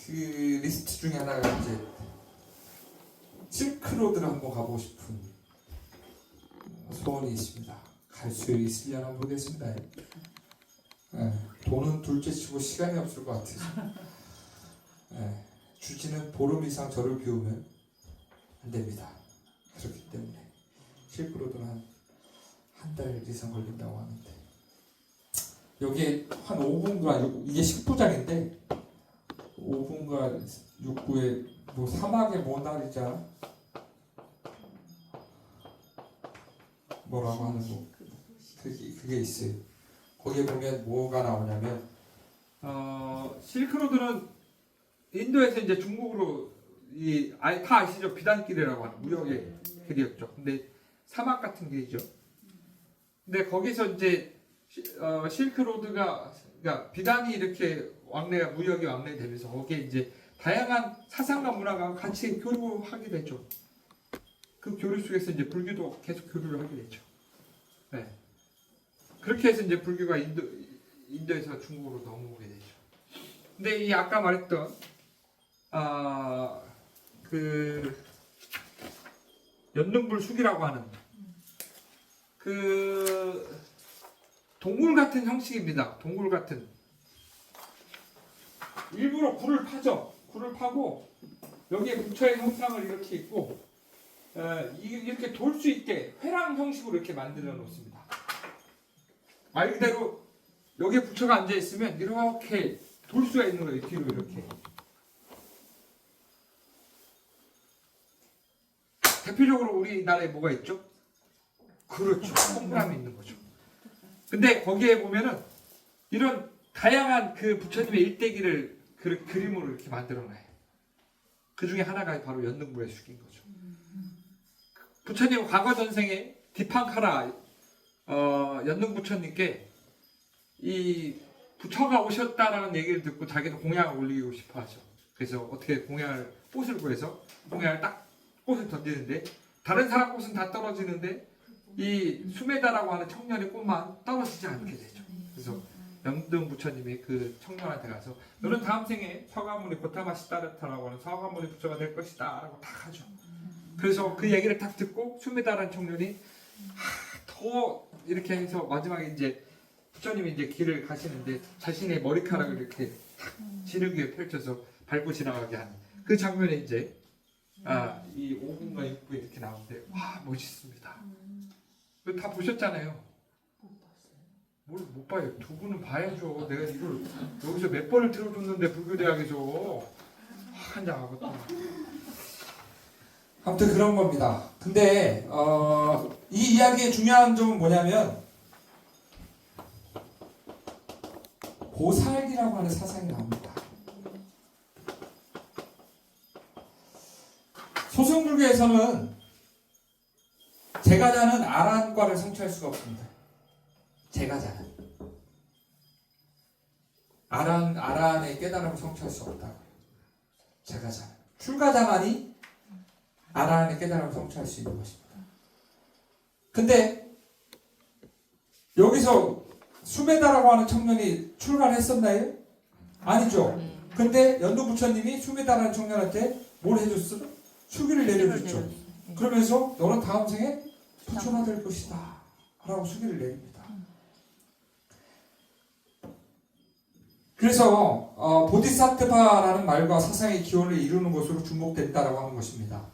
그 리스트 중에 하나가 이제 실크로드를 한번 가보고 싶은 소원이 있습니다. 갈 수 있으려나 모르겠습니다. 돈은 둘째치고 시간이 없을 것 같아서 주지는 보름 이상 저를 비우면 안 됩니다. 그렇기 때문에 실크로드는 한 달 이상 걸린다고 하는데 여기에 한 5분과 이게 10부작인데 5분과 6부에 뭐 사막의 모나리자 뭐라고 하는 거 그게 있어요. 거기에 보면 뭐가 나오냐면 실크로드는 인도에서 이제 중국으로 다 아시죠? 비단길이라고 하는 무역의 길이었죠. 근데 사막 같은 길이죠. 근데 거기서 이제 실크로드가 그러니까 비단이 이렇게 무역이 왕래되면서 거기에 이제 다양한 사상과 문화가 같이 교류하게 되죠. 그 교류 속에서 이제 불교도 계속 교류를 하게 되죠. 네. 그렇게 해서 이제 불교가 인도에서 중국으로 넘어오게 되죠. 근데 이 아까 말했던 그 연등불 수기라고 하는 그 그 동굴 같은 형식입니다. 동굴 같은. 일부러 굴을 파죠. 굴을 파고 여기에 부처의 형상을 이렇게 있고 이렇게 돌 수 있게 회랑 형식으로 이렇게 만들어 놓습니다. 말 그대로 여기에 부처가 앉아 있으면 이렇게 돌 수가 있는 거예요. 뒤로 이렇게. 대표적으로 우리나라에 뭐가 있죠? 그렇죠. 동그라미 있는 거죠. 근데 거기에 보면은 이런 다양한 그 부처님의 일대기를 그림으로 이렇게 만들어 놔요. 그 중에 하나가 바로 연등부의 숙인 거죠. 부처님 과거 전생에 디팡카라 연등부처님께 이 부처가 오셨다라는 얘기를 듣고 자기도 공양을 올리고 싶어 하죠. 그래서 어떻게 공양을 꽃을 구해서 공양을 딱 꽃을 던지는데 다른 사람 꽃은 다 떨어지는데 이 수메다라고 하는 청년의 꽃만 떨어지지 않게 되죠. 그래서 연등 부처님이 그 청년한테 가서 너는 다음 생에 서가모니 고타마시타르타라고 하는 서가모니 부처가 될 것이다 라고 딱 하죠. 그래서 그 얘기를 딱 듣고 수메다라는 청년이 더 이렇게 해서 마지막에 이제 부처님이 이제 길을 가시는데 자신의 머리카락을 이렇게 탁 진흙 위에 펼쳐서 밟고 지나가게 하는 그 장면이 이제 이 5분과 6부에 이렇게 나오는데 와 멋있습니다. 다 보셨잖아요. 뭘 못 봐요. 두 분은 봐야죠. 내가 이걸 여기서 몇 번을 들어줬는데 불교대학에서 한장하겠다. 아무튼 그런 겁니다. 근데 이 이야기의 중요한 점은 뭐냐면 보살이라고 하는 사상이 나옵니다. 소승불교에서는 제가자는 아란과를 성취할 수가 없습니다. 제가자는 아란의 깨달음을 성취할 수 없다. 제가자는 출가자만이 아란의 깨달음을 성취할 수 있는 것입니다. 근데 여기서 수메다라고 하는 청년이 출가를 했었나요? 아니죠. 근데 연도부처님이 수메다라는 청년한테 뭘 해줬어? 수기를 내려줬죠. 그러면서 너는 다음 생에 부처가 될 것이다 라고 수기를 내립니다. 그래서 보디사트바라는 말과 사상의 기원을 이루는 것으로 주목됐다라고 하는 것입니다.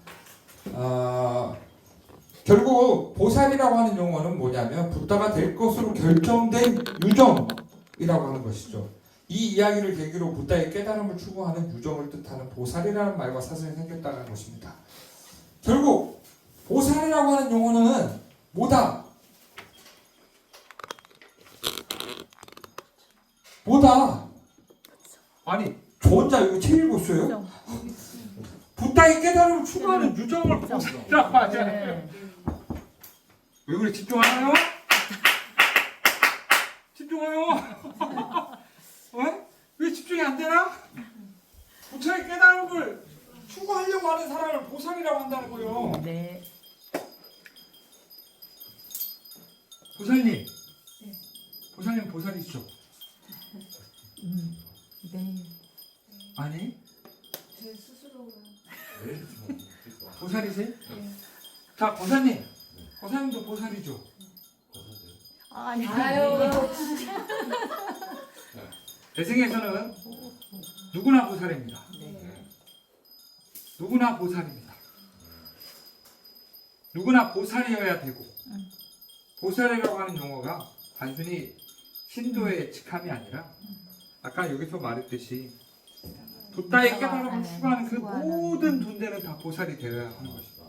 결국 보살이라고 하는 용어는 뭐냐면 부다가 될 것으로 결정된 유정이라고 하는 것이죠. 이 이야기를 계기로 부다의 깨달음을 추구하는 유정을 뜻하는 보살이라는 말과 사상이 생겼다는 것입니다. 결국 보살이라고 하는 용어는 뭐다? 아니 저 혼자 이거 책 읽었어요? 부다의 깨달음을 추구하는 유정을 보살이라고 하잖아요. 왜 그래? 집중하나요? 집중해요. 왜 집중이 안 되나? 부처의 깨달음을 추구하려고 하는 사람을 보살이라고 한다는 거예요. 네. 보살님, 보살님 보살이시죠? 네. 아니? 제 스스로가 보살이세요? 자, 보살님, 보살님도 보살이죠? 아니. 아유 대승에서는 누구나 보살입니다. 누구나 보살입니다. 누구나 보살이어야 되고 보살이라고 하는 용어가 단순히 신도의 직함이 아니라 아까 여기서 말했듯이 부다의 깨달음을 추구하는 그 모든 존재는 다 보살이 되어야 하는 것입니다.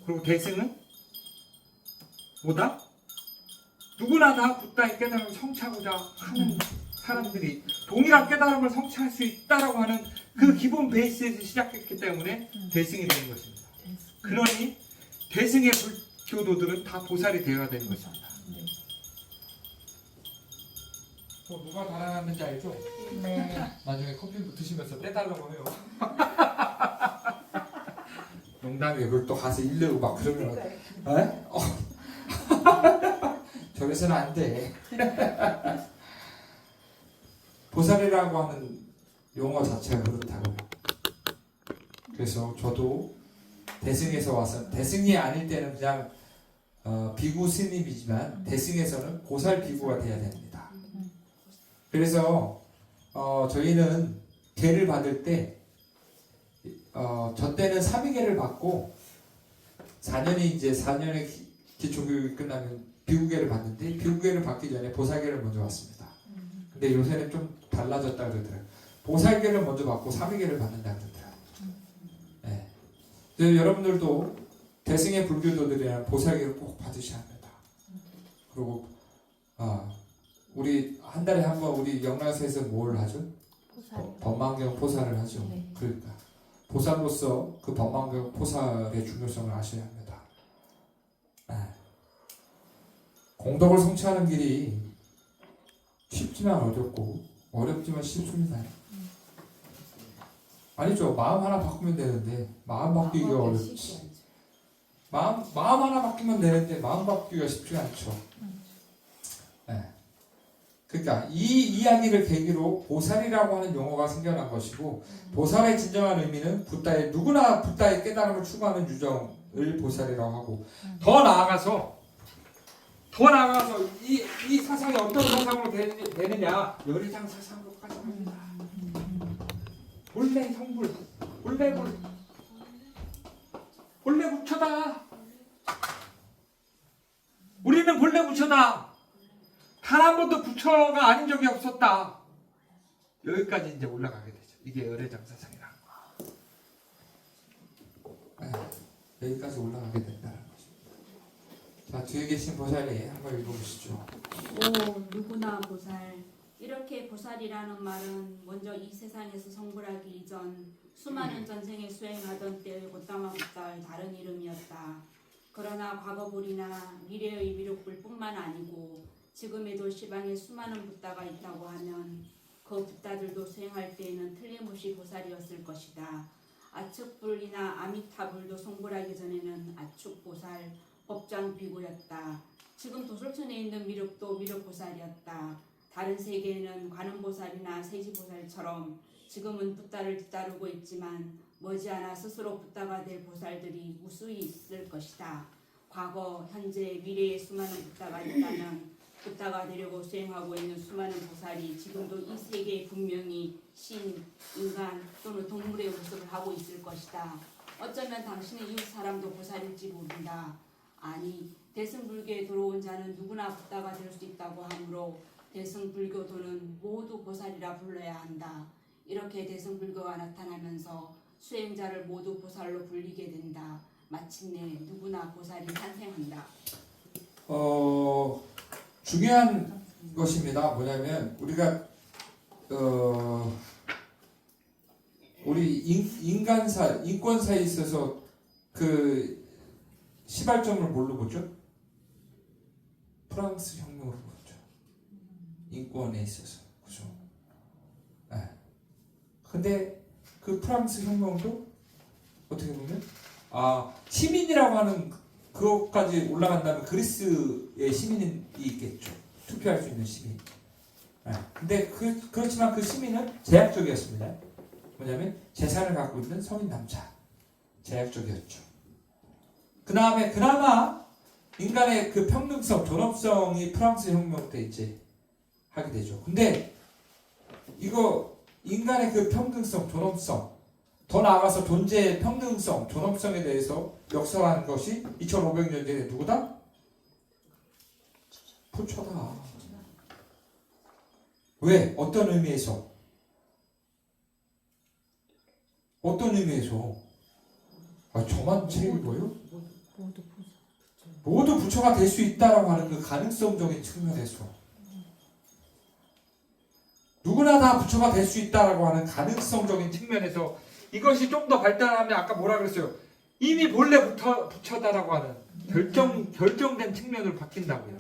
그리고 대승은 뭐다? 누구나 다 부다의 깨달음을 성취하고자 하는 사람들이 동일한 깨달음을 성취할 수 있다라고 하는 그 기본 베이스에서 시작했기 때문에 대승이 되는 것입니다. 그러니 대승의 불교도들은 다 보살이 되어야 되는 것입니다. 누가 달아났는지 알죠? 네. 나중에 커피 드시면서 떼달라고 해요. 농담이에요. 그걸 또 가서 일르고 막 그러면 저래서는 안 돼. 보살이라고 하는 용어 자체가 그렇다고요. 그래서 저도 대승에서 와서 대승이 아닐 때는 그냥 비구 스님이지만 대승에서는 보살 비구가 돼야 됩니다. 그래서 저희는 계를 받을 때 저 때는 3위계를 받고 4년의 기초교육이 끝나면 비구계를 받는데 비구계를 받기 전에 보살계를 먼저 받습니다. 근데 요새는 좀 달라졌다 그러더라고요. 보살계를 먼저 받고 3위계를 받는다 그러더라고요. 네. 그래서 여러분들도 대승의 불교도들이랑 보살계를 꼭 받으셔야 합니다. 그리고 우리 한 달에 한 번 우리 영락사에서 뭘 하죠? 포살이요. 법망경 포살을 하죠. 네. 그러니까 보살로서 그 법망경 포살의 중요성을 아셔야 합니다. 공덕을 성취하는 길이 쉽지만 어렵고 어렵지만 쉽습니다. 아니죠. 마음 하나 바꾸면 되는데 마음 바뀌기가 어렵지. 마음 하나 바뀌면 되는데 마음 바뀌기가 쉽지 않죠. 그러니까 이 이야기를 계기로 보살이라고 하는 용어가 생겨난 것이고 보살의 진정한 의미는 누구나 붓다의 깨달음을 추구하는 유정을 보살이라고 하고 더 나아가서 이 사상이 어떤 사상으로 되느냐 열의장 사상으로까지 합니다. 본래 성불 본래 부처다. 우리는 본래 부처다. 단 한 번도 부처가 아닌 적이 없었다. 여기까지 이제 올라가게 되죠. 이게 열애장 사상이라는 거. 여기까지 올라가게 된다는 것입니다. 자, 뒤에 계신 보살이 한번 읽어보시죠. 오 누구나 보살. 이렇게 보살이라는 말은 먼저 이 세상에서 성불하기 이전 수많은 전생에 수행하던 때의 곧다마부다의 다른 이름이었다. 그러나 과거불이나 미래의 미륵불뿐만 아니고 지금에도 시방에 수많은 붓다가 있다고 하면 그 붓다들도 수행할 때에는 틀림없이 보살이었을 것이다. 아측불이나 아미타불도 성불하기 전에는 아축보살, 법장비구였다. 지금 도솔천에 있는 미륵도 미륵보살이었다. 다른 세계에는 관음보살이나 세지보살처럼 지금은 붓다를 뒤따르고 있지만 머지않아 스스로 붓다가 될 보살들이 무수히 있을 것이다. 과거, 현재, 미래에 수많은 붓다가 있다면 붓다가 되려고 수행하고 있는 수많은 보살이 지금도 이 세계에 분명히 신, 인간 또는 동물의 모습을 하고 있을 것이다. 어쩌면 당신의 이웃 사람도 보살일지 모른다. 아니, 대승불교에 들어온 자는 누구나 붓다가 될 수 있다고 하므로 대승불교도는 모두 보살이라 불러야 한다. 이렇게 대승불교가 나타나면서 수행자를 모두 보살로 불리게 된다. 마침내 누구나 보살이 탄생한다. 중요한 것입니다. 뭐냐면 우리가 우리 인권사에 있어서 그 시발점을 뭘로 보죠? 프랑스 혁명으로 보죠. 인권에 있어서 그죠? 네. 근데 그 프랑스 혁명도 어떻게 보면 시민이라고 하는 그것까지 올라간다면 그리스의 시민이 있겠죠. 투표할 수 있는 시민. 네. 근데 그렇지만 그 시민은 제약적이었습니다. 뭐냐면 재산을 갖고 있는 성인 남자. 제약적이었죠. 그 다음에 그나마 인간의 그 평등성, 존엄성이 프랑스 혁명 때 이제 하게 되죠. 근데 이거 인간의 그 평등성, 존엄성, 더 나아가서 존재의 평등성, 존엄성에 대해서 역사하는 것이 2500년 전에 누구다? 부처다. 왜? 어떤 의미에서? 어떤 의미에서? 저만 책일 거예요? 모두 부처가 될 수 있다라고 하는 그 가능성적인 측면에서 누구나 다 부처가 될 수 있다라고 하는 가능성적인 측면에서 이것이 좀 더 발달하면 아까 뭐라 그랬어요? 이미 본래 부처다라고 하는 결정된 측면으로 바뀐다고요.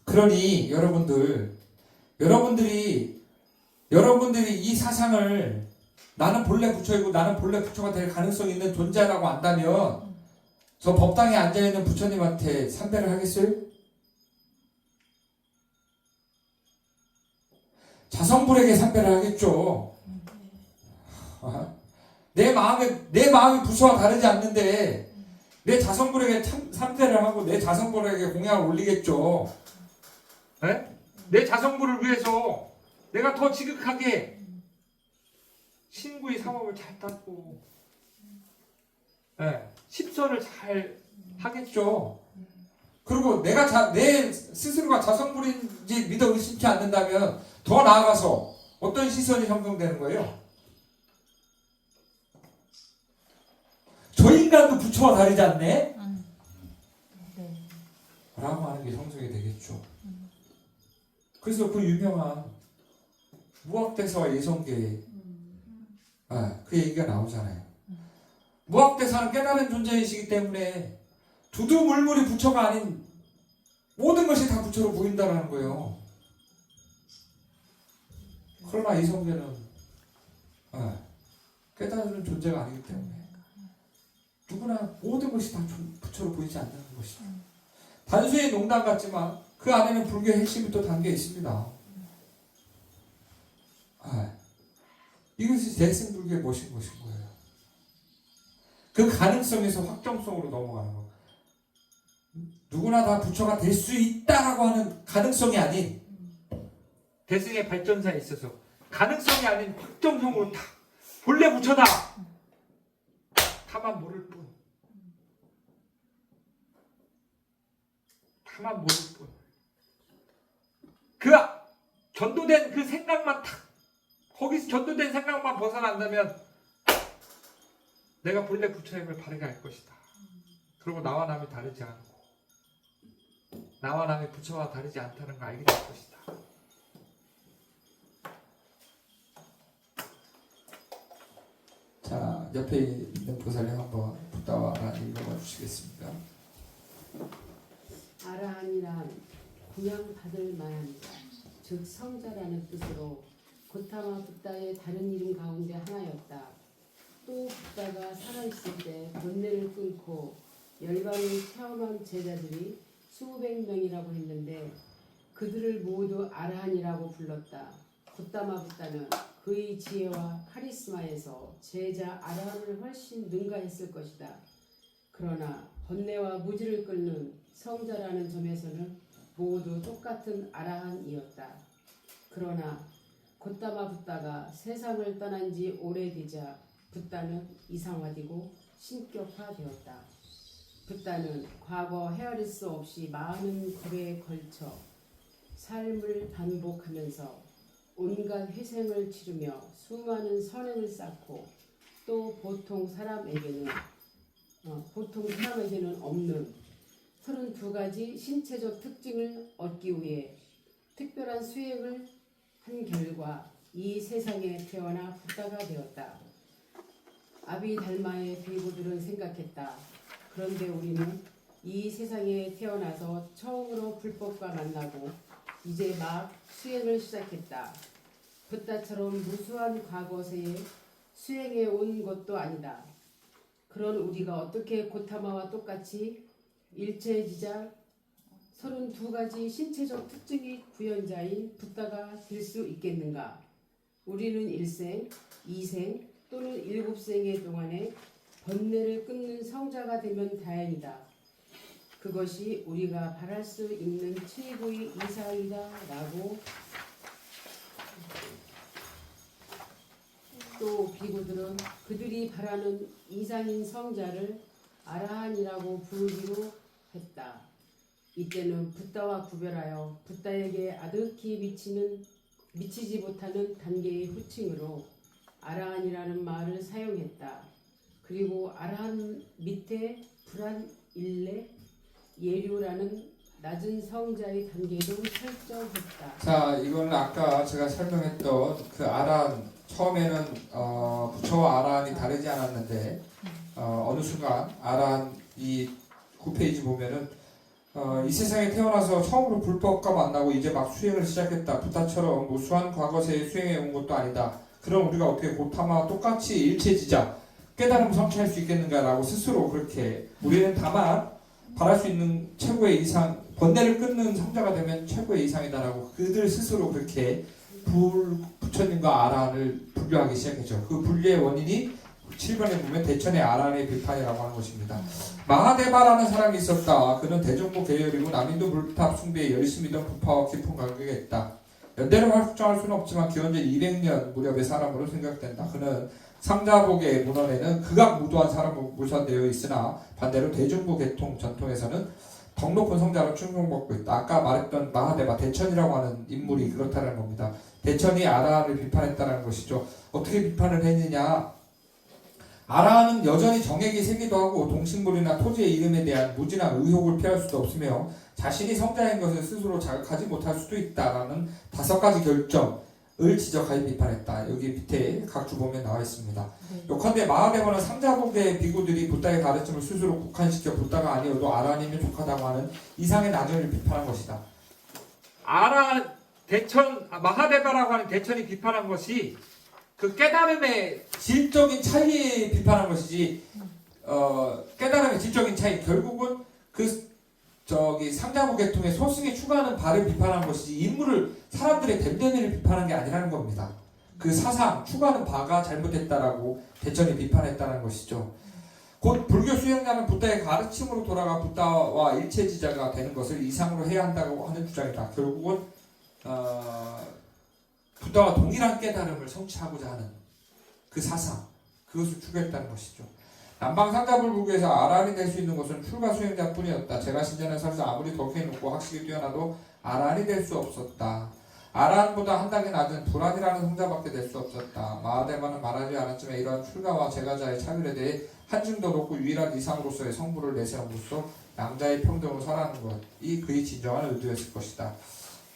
그러니 여러분들이 이 사상을 나는 본래 부처이고 나는 본래 부처가 될 가능성이 있는 존재라고 안다면 저 법당에 앉아있는 부처님한테 삼배를 하겠어요? 자성불에게 삼배를 하겠죠. 내 마음이 부처와 다르지 않는데 내 자성불에게 삼세를 하고 내 자성불에게 공양을 올리겠죠. 네? 내 자성불을 위해서 내가 더 지극하게 신구의 삼업을 잘 닦고 십선을 잘 하겠죠. 그리고 내 스스로가 자성불인지 믿어 의심치 않는다면 더 나아가서 어떤 시선이 형성되는 거예요? 저 인간도 부처와 다르지 않네? 네. 라고 하는 게 형성이 되겠죠. 그래서 그 유명한 무학대사와 예성계의 그 얘기가 나오잖아요. 무학대사는 깨달은 존재이시기 때문에 두두물물이 부처가 아닌 모든 것이 다 부처로 보인다는 거예요. 그러나 이성계는 깨달은 존재가 아니기 때문에 누구나 모든 것이 다 부처로 보이지 않는 것이죠. 단순히 농담 같지만 그 안에는 불교의 핵심이 또 담겨 있습니다. 이것이 대승불교의 무엇인 것인 거예요. 그 가능성에서 확정성으로 넘어가는 거. 누구나 다 부처가 될 수 있다라고 하는 가능성이 아닌 대승의 발전사에 있어서 가능성이 아닌 확정성으로 다 본래 부처다. 다만 모를 뿐. 다만 모를 뿐. 그 전도된 그 생각만 탁 거기서 전도된 생각만 벗어난다면 내가 본래 부처임을 바르게 알 것이다. 그리고 나와 남이 다르지 않고 나와 남이 부처와 다르지 않다는 걸 알게 될 것이다. 자, 옆에 있는 보살님 한번 부다와 읽어봐 주시겠습니까? 아라한이란 구양받을 만한 자, 즉 성자라는 뜻으로 고타마 붓다의 다른 이름 가운데 하나였다. 또 붓다가 살아있을 때 본래를 끊고 열반을 체험한 제자들이 수백 명이라고 했는데 그들을 모두 아라한이라고 불렀다. 고타마 붓다는 그의 지혜와 카리스마에서 제자 아라한을 훨씬 능가했을 것이다. 그러나 번뇌와 무지를 끓는 성자라는 점에서는 모두 똑같은 아라한이었다. 그러나 고타마 붓다가 세상을 떠난 지 오래되자 붓다는 이상화되고 신격화되었다. 붓다는 과거 헤아릴 수 없이 많은 거래에 걸쳐 삶을 반복하면서 온갖 회생을 치르며 수많은 선행을 쌓고 또 보통 사람에게는 없는 32가지 신체적 특징을 얻기 위해 특별한 수행을 한 결과 이 세상에 태어나 붓다가 되었다. 아비달마의 비구들은 생각했다. 그런데 우리는 이 세상에 태어나서 처음으로 불법과 만나고 이제 막 수행을 시작했다. 붓다처럼 무수한 과거세에 수행해 온 것도 아니다. 그런 우리가 어떻게 고타마와 똑같이 일체지자 32가지 신체적 특징이 구현자인 붓다가 될 수 있겠는가? 우리는 일생, 이생 또는 7생의 동안에 번뇌를 끊는 성자가 되면 다행이다. 그것이 우리가 바랄 수 있는 최고의 이상이다 라고 또 비구들은 그들이 바라는 이상인 성자를 아라한이라고 부르기로 했다. 이때는 붓다와 구별하여 붓다에게 아득히 미치지 못하는 단계의 호칭으로 아라한이라는 말을 사용했다. 그리고 아라한 밑에 불안 일레 예류라는 낮은 성자의 단계도 설정했다. 자, 이거는 아까 제가 설명했던 그 아라한 처음에는 부처와 아라한이 다르지 않았는데 어느 순간 아라한 이 9페이지 보면은 이 세상에 태어나서 처음으로 불법과 만나고 이제 막 수행을 시작했다. 붓다처럼 무수한 과거세에 수행해 온 것도 아니다. 그럼 우리가 어떻게 고타마와 똑같이 일체지자 깨달음을 성취할 수 있겠는가라고 스스로 그렇게 우리는 다만 바랄 수 있는 최고의 이상 번뇌를 끊는 성자가 되면 최고의 이상이다라고 그들 스스로 그렇게 부처님과 아라한을 분류하기 시작했죠. 그 분류의 원인이 7번에 보면 대천의 아란의 비판이라고 하는 것입니다. 마하데바라는 사람이 있었다. 그는 대정부 계열이고 남인도 불탑 숭배에 열심이던 부파와 깊은 관계가 있다. 연대를 확정할 수는 없지만 기원전 200년 무렵의 사람으로 생각된다. 그는 상자복의 문헌에는 극악무도한 사람으로 묘사되어 있으나 반대로 대중부 계통 전통에서는 덕 높은 성자로 충성받고 있다. 아까 말했던 마하데바 대천이라고 하는 인물이 그렇다는 겁니다. 대천이 아라를 비판했다는 것이죠. 어떻게 비판을 했느냐? 아라는 여전히 정액이 세기도 하고 동식물이나 토지의 이름에 대한 무진한 의혹을 피할 수도 없으며 자신이 성자인 것을 스스로 자각하지 못할 수도 있다라는 5가지 결점을 지적하여 비판했다. 여기 밑에 각주 보면 나와 있습니다. 요컨대 마하데바는 상자복의 비구들이 붓다의 가르침을 스스로 국한시켜 붓다가 아니어도 아라님이 족하다고 하는 이상의 나중을 비판한 것이다. 마하데바라고 하는 대천이 비판한 것이 그 깨달음의 질적인 차이에 비판한 것이지, 깨달음의 질적인 차이, 결국은 상자부 계통의 소승에 추가하는 바를 비판한 것이지, 인물을, 사람들의 됨됨이를 비판한 게 아니라는 겁니다. 그 사상, 추가하는 바가 잘못됐다라고 대천이 비판했다는 것이죠. 곧 불교 수행자는 붓다의 가르침으로 돌아가 붓다와 일체지자가 되는 것을 이상으로 해야 한다고 하는 주장이다. 결국은 붓다와 동일한 깨달음을 성취하고자 하는 그 사상, 그것을 추구했다는 것이죠. 남방 상자불 불교에서 아란이 될 수 있는 것은 출가 수행자뿐이었다. 제가 신자는 설사 아무리 덕이 높고 학식이 뛰어나도 아란이 될 수 없었다. 아란보다 한 단계 낮은 불안이라는 성자밖에 될 수 없었다. 마하데바는 말하지 않았지만 이러한 출가와 제가자의 차별에 대해 한층 더 높고 유일한 이상으로서의 성부를 내세움으로써 양자의 평등을 설하는 것이 그의 진정한 의도였을 것이다.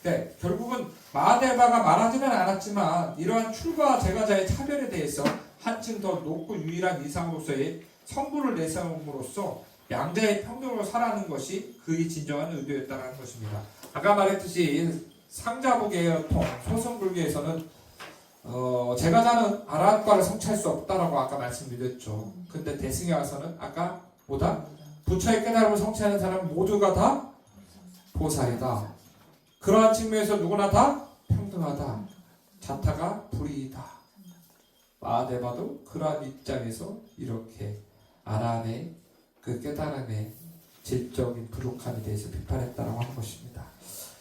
네, 결국은 마하데바가 말하지는 않았지만 이러한 출가와 제가자의 차별에 대해서 한층 더 높고 유일한 이상으로서의 성부를 내세움으로써 양자의 평등을 설하는 것이 그의 진정한 의도였다는 것입니다. 아까 말했듯이 상자부계의 소승불교에서는 제가자는 아라한과를 성취할 수 없다라고 아까 말씀드렸죠. 근데 대승에 와서는 아까 보다 부처의 깨달음을 성취하는 사람은 모두가 다 보살이다. 그러한 측면에서 누구나 다 평등하다. 자타가 불이다. 마하데바도 그러한 입장에서 이렇게 아란의 그 깨달음의 질적인 부족함에 대해서 비판했다라고 하는 것입니다.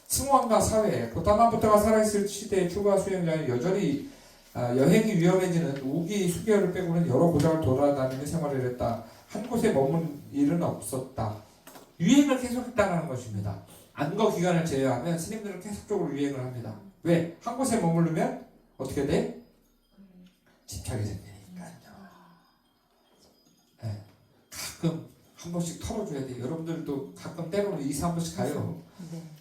승원과 사회, 고타만 부타가 살아있을 시대의 출가 수행자는 여전히 여행이 위험해지는 우기 수개월을 빼고는 여러 고장을 돌아다니며 생활을 했다. 한 곳에 머문 일은 없었다. 유행을 계속했다는 것입니다. 안거 기간을 제외하면 스님들은 계속적으로 유행을 합니다. 왜? 한 곳에 머무르면 어떻게 돼? 집착이 생기니까요. 네. 가끔 한 번씩 털어줘야 돼요. 여러분들도 가끔 때로는 이사 한 번씩 가요.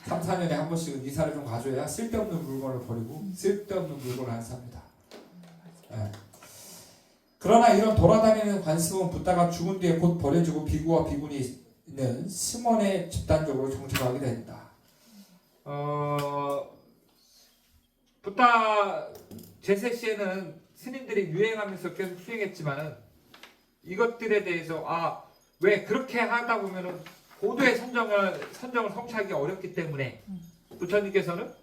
3, 4년에 한 번씩은 이사를 좀 가줘야 쓸데없는 물건을 버리고 쓸데없는 물건을 안 삽니다. 네. 그러나 이런 돌아다니는 관습은 붓다가 죽은 뒤에 곧 버려지고 비구와 비구니는 스몬에 집단적으로 정착하게 된다. 붓다 제세 시에는 스님들이 유행하면서 계속 수행했지만은 이것들에 대해서 왜 그렇게 하다 보면은 고도의 선정을 성취하기 어렵기 때문에 부처님께서는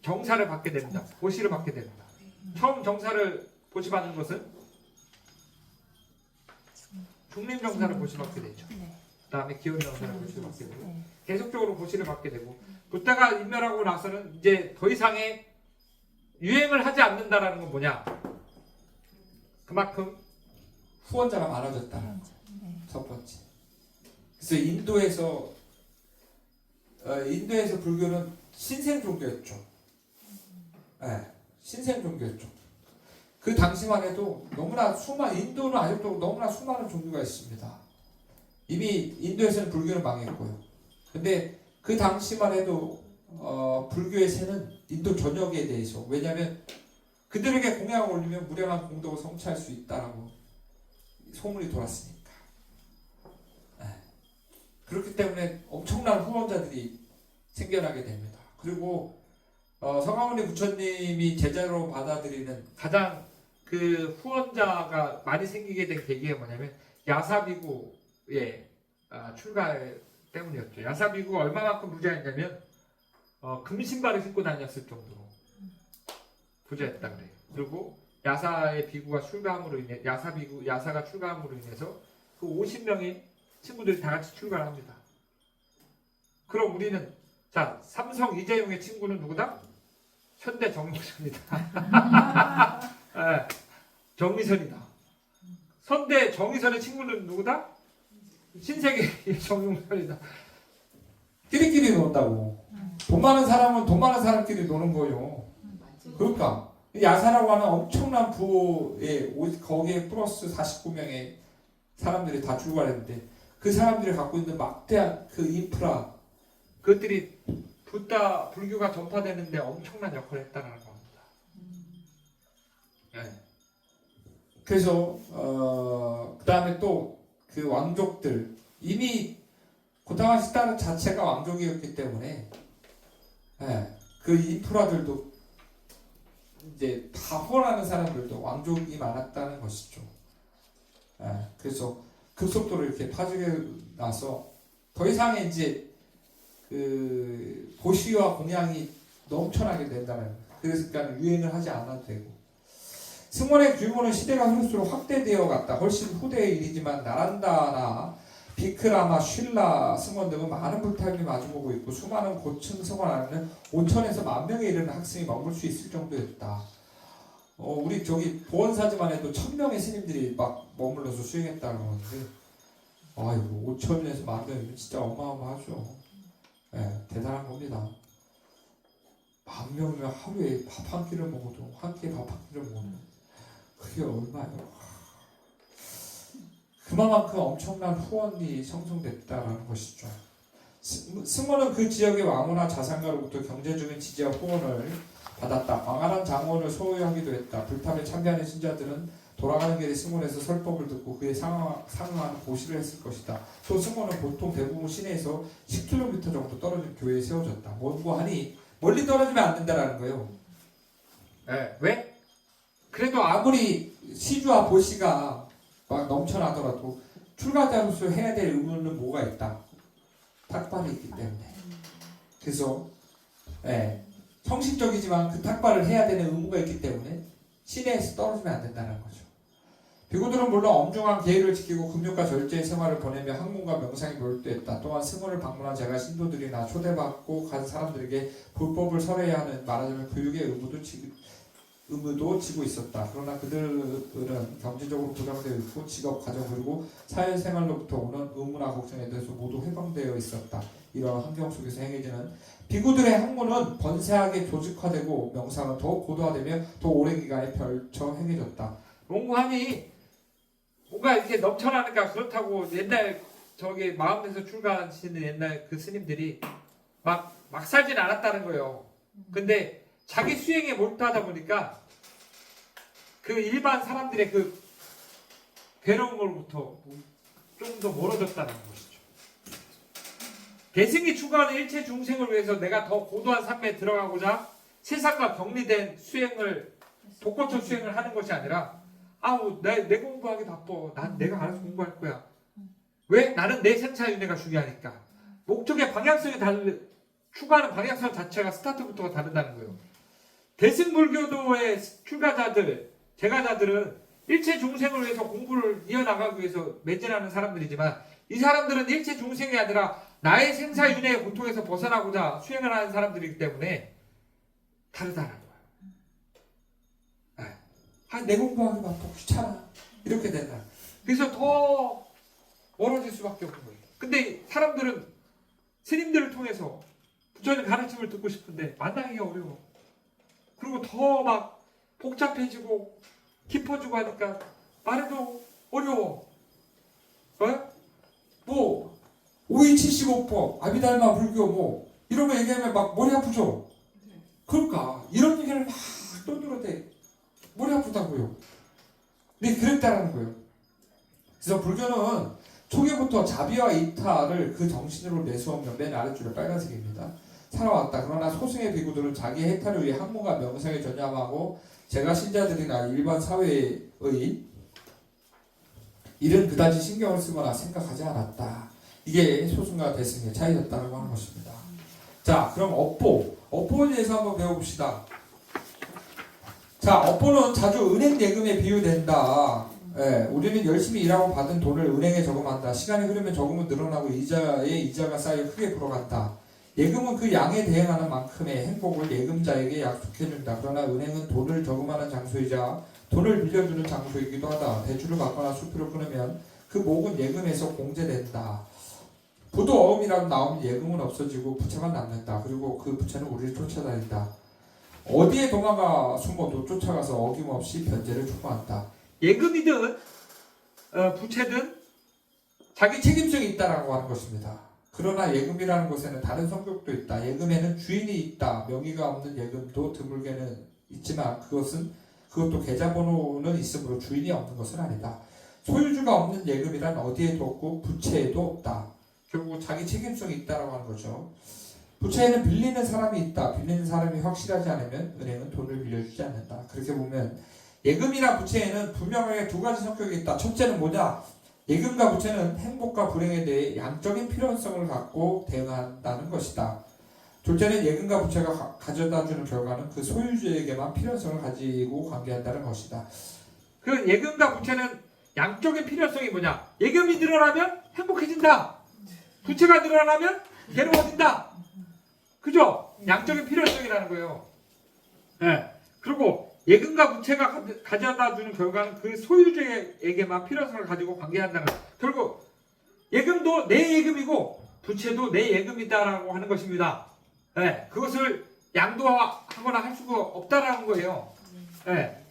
정사를 받게 됩니다. 보시를 받게 됩니다. 처음 정사를 보시받는 것은 중림정사를 보시받게 되죠. 그 다음에 기원정사를 보시받게 되고 계속적으로 보시를 받게 되고 붓다가 인멸하고 나서는 이제 더 이상의 유행을 하지 않는다라는 건 뭐냐? 그만큼 후원자가 많아졌다는 거. 첫 번째. 그래서 인도에서 불교는 신생 종교였죠. 네, 신생 종교였죠. 그 당시만 해도 너무나 인도는 아직도 너무나 수많은 종교가 있습니다. 이미 인도에서는 불교는 망했고요. 근데 그 당시만 해도 불교의 새는 인도 전역에 대해서, 왜냐하면 그들에게 공양을 올리면 무량한 공덕을 성취할 수 있다라고 소문이 돌았으니까. 그렇기 때문에 엄청난 후원자들이 생겨나게 됩니다. 그리고 성하모니 부처님이 제자로 받아들이는 가장 그 후원자가 많이 생기게 된 계기가 뭐냐면 야사비구의 출가 때문이었죠. 야사비구가 얼마만큼 부자였냐면 금신발을 신고 다녔을 정도로 부자였다 그래요. 그리고 야사의 비구가 출가함으로 인해 야사가 출가함으로 인해서 그 50명의 친구들이 다 같이 출가를 합니다. 그럼 우리는 자 삼성 이재용의 친구는 누구다? 현대 정의선이다. 네, 정의선이다. 선대 정의선의 친구는 누구다? 신세계 정용선이다. 끼리끼리 논다고. 돈 많은 사람은 돈 많은 사람끼리 노는 거요. 그러니까 야사라고 하는 엄청난 부에 거기에 플러스 49명의 사람들이 다 출가를 했는데 그 사람들이 갖고 있는 막대한 그 인프라 그것들이 붓다 불교가 전파되는데 엄청난 역할을 했다는 겁니다. 네. 그래서 그 다음에 또 그 왕족들 이미 고타마 시다르 자체가 왕족이었기 때문에 네. 그 인프라들도 이제 다 후원하는 사람들도 왕족이 많았다는 것이죠. 네. 그래서 급속도로 이렇게 파지게 나서 더 이상의 이제 그 도시와 공양이 넘쳐나게 된다는 거예요. 그래서 그러니까 유행을 하지 않아도 되고 승원의 규모는 시대가 흐를수록 확대되어 갔다. 훨씬 후대의 일이지만 나란다나 비크라마, 쉴라 승원 등은 많은 불타임이 마주보고 있고 수많은 고층 승원 안에는 5천에서 10,000명에 이르는 학생이 머물 수 있을 정도였다. 우리 저기 보원사지만 해도 1,000명의 스님들이 막 머물러서 수행했다는 건데 아이고 5천에서 10,000명이면 진짜 어마어마하죠. 네, 대단한 겁니다. 10,000명이면 하루에 밥 한 끼를 먹어도 한 끼에 밥 한 끼를 먹어도 그게 얼마예요? 그만큼 엄청난 후원이 형성됐다라는 것이죠. 승원은 그 지역의 왕후나 자산가로부터 경제적인 지지와 후원을 받았다. 광활한 장원을 소유하기도 했다. 불탑에 참여하는 신자들은 돌아가는 길에 승원에서 설법을 듣고 그에 상응하는 고시를 했을 것이다. 또 승원은 보통 대부분 시내에서 10km 정도 떨어진 교회에 세워졌다. 뭐고 하니 멀리 떨어지면 안 된다라는 거예요. 네. 왜? 그래도 아무리 시주와 보시가 막 넘쳐나더라도 출가자로서 해야 될 의무는 뭐가 있다? 탁발이 있기 때문에. 그래서 형식적이지만 그 탁발을 해야 되는 의무가 있기 때문에 시내에서 떨어지면 안 된다는 거죠. 비구들은 물론 엄중한 계율을 지키고 금욕과 절제의 생활을 보내며 학문과 명상에 몰두했다. 또한 승원을 방문한 제가 신도들이나 초대받고 간 사람들에게 불법을 설해야 하는 말하자면 교육의 의무도 지고 있었다. 그러나 그들은 경제적으로 부담되어 있고 직업, 가정 그리고 사회생활로부터 오는 의무나 걱정에 대해서 모두 해방되어 있었다. 이러한 환경 속에서 행해지는 비구들의 학문은 번세하게 조직화되고 명상은 더욱 고도화되며 더 오랜 기간에 펼쳐 행해졌다. 농구함이 뭔가 이렇게 넘쳐나니까 그렇다고 옛날 저기 마음에서 출가하시는 옛날 그 스님들이 막 살진 않았다는 거예요. 근데 자기 수행에 몰두하다 보니까 그 일반 사람들의 그 괴로운 걸부터 좀 더 멀어졌다는 것이죠. 대승이 추구하는 일체 중생을 위해서 내가 더 고도한 삶에 들어가고자 세상과 격리된 수행을 독거처 수행을 하는 것이 아니라 내 공부하기 바빠. 난 내가 알아서 공부할 거야. 왜? 나는 내 생사윤회가 중요하니까. 목적의 방향성이 추구하는 방향성 자체가 스타트부터가 다르다는 거예요. 대승불교도의 출가자들, 제가자들은 일체 중생을 위해서 공부를 이어나가기 위해서 매진하는 사람들이지만 이 사람들은 일체 중생이 아니라 나의 생사윤회의 고통에서 벗어나고자 수행을 하는 사람들이기 때문에 다르다는 거예요. 내 공부하기 바빠 귀찮아 이렇게 된다. 그래서 더 멀어질 수밖에 없는 거예요. 근데 사람들은 스님들을 통해서 부처님 가르침을 듣고 싶은데 만나기가 어려워. 그리고 더 막 복잡해지고 깊어지고 하니까 말해도 어려워. 뭐 5275법 아비달마 불교 뭐 이런 거 얘기하면 막 머리 아프죠. 그러니까 이런 얘기를 막 떠들어대 머리 아프다고요. 근데 그랬다라는 거예요. 그래서 불교는 초기부터 자비와 이타를 그 정신으로 내세우면 맨 아래줄에 빨간색입니다. 살아왔다. 그러나 소승의 비구들은 자기 해탈을 위해 학문과 명상에 전념하고 제가 신자들이나 일반 사회의 일은 그다지 신경을 쓰거나 생각하지 않았다. 이게 소승과 대승의 차이였다고 하는 것입니다. 자, 그럼 업보에 대해서 한번 배워봅시다. 자, 업보는 자주 은행 예금에 비유된다. 예, 우리는 열심히 일하고 받은 돈을 은행에 저금한다. 시간이 흐르면 저금은 늘어나고 이자가 쌓여 크게 불어간다. 예금은 그 양에 대응하는 만큼의 행복을 예금자에게 약속해준다. 그러나 은행은 돈을 저금하는 장소이자 돈을 빌려주는 장소이기도 하다. 대출을 받거나 수표를 끊으면 그 목은 예금에서 공제된다. 부도 어음이라도 나오면 예금은 없어지고 부채만 남는다. 그리고 그 부채는 우리를 쫓아다닌다. 어디에 도마가 숨어도 쫓아가서 어김없이 변제를 촉구한다. 예금이든 부채든 자기 책임성이 있다라고 하는 것입니다. 그러나 예금이라는 것에는 다른 성격도 있다. 예금에는 주인이 있다. 명의가 없는 예금도 드물게는 있지만 그것도 계좌번호는 있으므로 주인이 없는 것은 아니다. 소유주가 없는 예금이란 어디에도 없고 부채에도 없다. 결국 자기 책임성이 있다라고 하는 거죠. 부채에는 빌리는 사람이 있다. 빌리는 사람이 확실하지 않으면 은행은 돈을 빌려주지 않는다. 그렇게 보면 예금이나 부채에는 분명하게 두 가지 성격이 있다. 첫째는 뭐냐? 예금과 부채는 행복과 불행에 대해 양적인 필요성을 갖고 대응한다는 것이다. 둘째는 예금과 부채가 가져다주는 결과는 그 소유주에게만 필요성을 가지고 관계한다는 것이다. 그 예금과 부채는 양적인 필요성이 뭐냐? 예금이 늘어나면 행복해진다. 부채가 늘어나면 괴로워진다. 그죠? 양적인 필요성이라는 거예요. 네. 그리고 예금과 부채가 가져다주는 결과는 그 소유주에게만 필요성을 가지고 관계한다는 거예요. 결국 예금도 내 예금이고 부채도 내 예금이다라고 하는 것입니다. 네. 그것을 양도하거나 할 수가 없다라는 거예요. 네.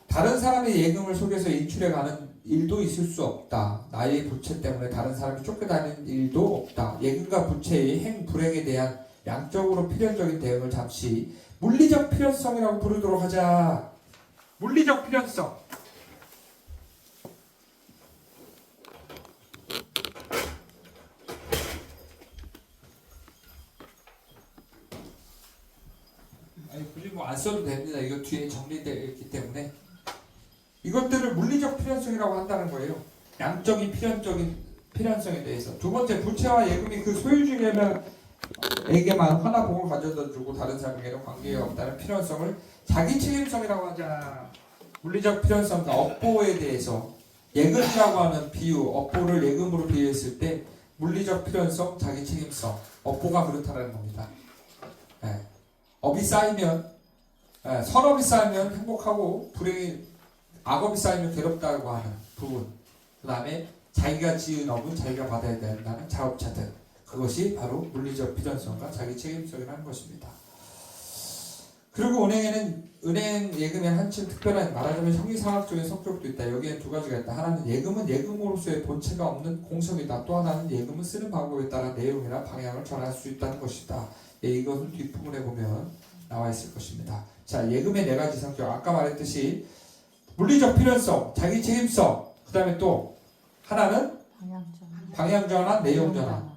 다른 사람의 예금을 속여서 인출해가는 일도 있을 수 없다. 나의 부채 때문에 다른 사람이 쫓겨다니는 일도 없다. 예금과 부채의 행불행에 대한 양적으로 필연적인 대응을 잠시 물리적 필연성이라고 부르도록 하자. 물리적 필연성. 아니 굳이 뭐 안 써도 됩니다. 이거 뒤에 정리되어 있기 때문에 이것들을 물리적 필연성이라고 한다는 거예요. 양적인 필연성에 대해서. 두 번째, 부채와 예금이 그 소유주에게만 하나복을 가져다주고 다른 사람에게는 관계가 없다는 필연성을 자기 책임성이라고 하자. 물리적 필연성과 업보에 대해서 예금이라고 하는 비유, 업보를 예금으로 비유했을 때 물리적 필연성, 자기 책임성, 업보가 그렇다는 겁니다. 네. 업이 쌓이면 선업이 쌓이면 행복하고 악업이 쌓이면 괴롭다고 하는 부분. 그 다음에 자기가 지은 업은 자기가 받아야 된다는 자업자들. 그것이 바로 물리적 필연성과 자기 책임성이라는 것입니다. 그리고 은행 예금에 한층 특별한 말하자면 형이상학적인 성격도 있다. 여기에 두 가지가 있다. 하나는 예금은 예금으로서의 본체가 없는 공성이다. 또 하나는 예금은 쓰는 방법에 따라 내용이나 방향을 전할 수 있다는 것이다. 예, 이것은 뒷부분에 보면 나와 있을 것입니다. 자, 예금의 네 가지 성격. 아까 말했듯이 물리적 필연성, 자기 책임성, 그 다음에 또 하나는 방향전환, 내용전환.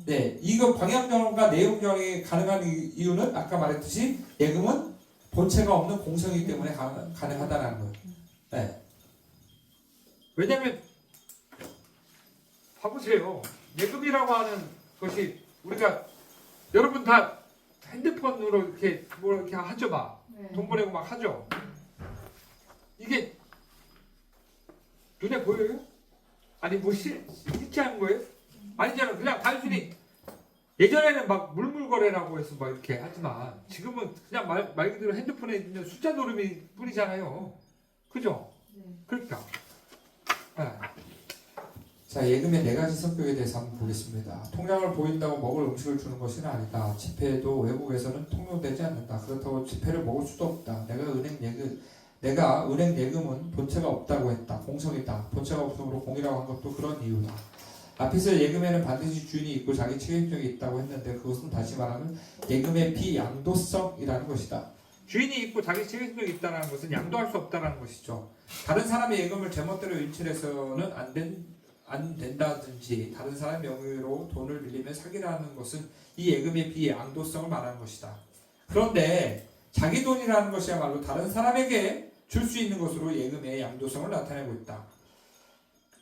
네, 이거 방향전환과 내용전환이 가능한 이유는 아까 말했듯이 예금은 본체가 없는 공성이기 때문에 가능하다는 거예요. 네. 왜냐면 봐보세요. 예금이라고 하는 것이 우리가 여러분 다 핸드폰으로 이렇게 이렇게 하죠, 막. 돈 보내고 막 하죠. 이게 눈에 보여요? 아니 뭐 실체하는 거예요? 아니잖아. 그냥 단순히 예전에는 막 물물거래라고 해서 막 이렇게 하지만 지금은 그냥 말 그대로 핸드폰에 있는 숫자 노름이 뿐이잖아요. 그죠? 그러니까. 네. 자, 예금의 네 가지 성격에 대해서 한번 보겠습니다. 통장을 보인다고 먹을 음식을 주는 것은 아니다. 지폐도 외국에서는 통용되지 않는다. 그렇다고 지폐를 먹을 수도 없다. 내가 은행 예금은 본체가 없다고 했다. 공성이다. 본체가 없으므로 공이라고 한 것도 그런 이유다. 앞에서 예금에는 반드시 주인이 있고 자기 책임성이 있다고 했는데 그것은 다시 말하면 예금의 비양도성이라는 것이다. 주인이 있고 자기 책임성이 있다는 것은 양도할 수 없다는 것이죠. 다른 사람의 예금을 제멋대로 인출해서는 안 된다든지 다른 사람의 명의로 돈을 빌리면 사기라는 것은 이 예금의 비양도성을 말하는 것이다. 그런데 자기 돈이라는 것이야말로 다른 사람에게 줄 수 있는 것으로 예금의 양도성을 나타내고 있다.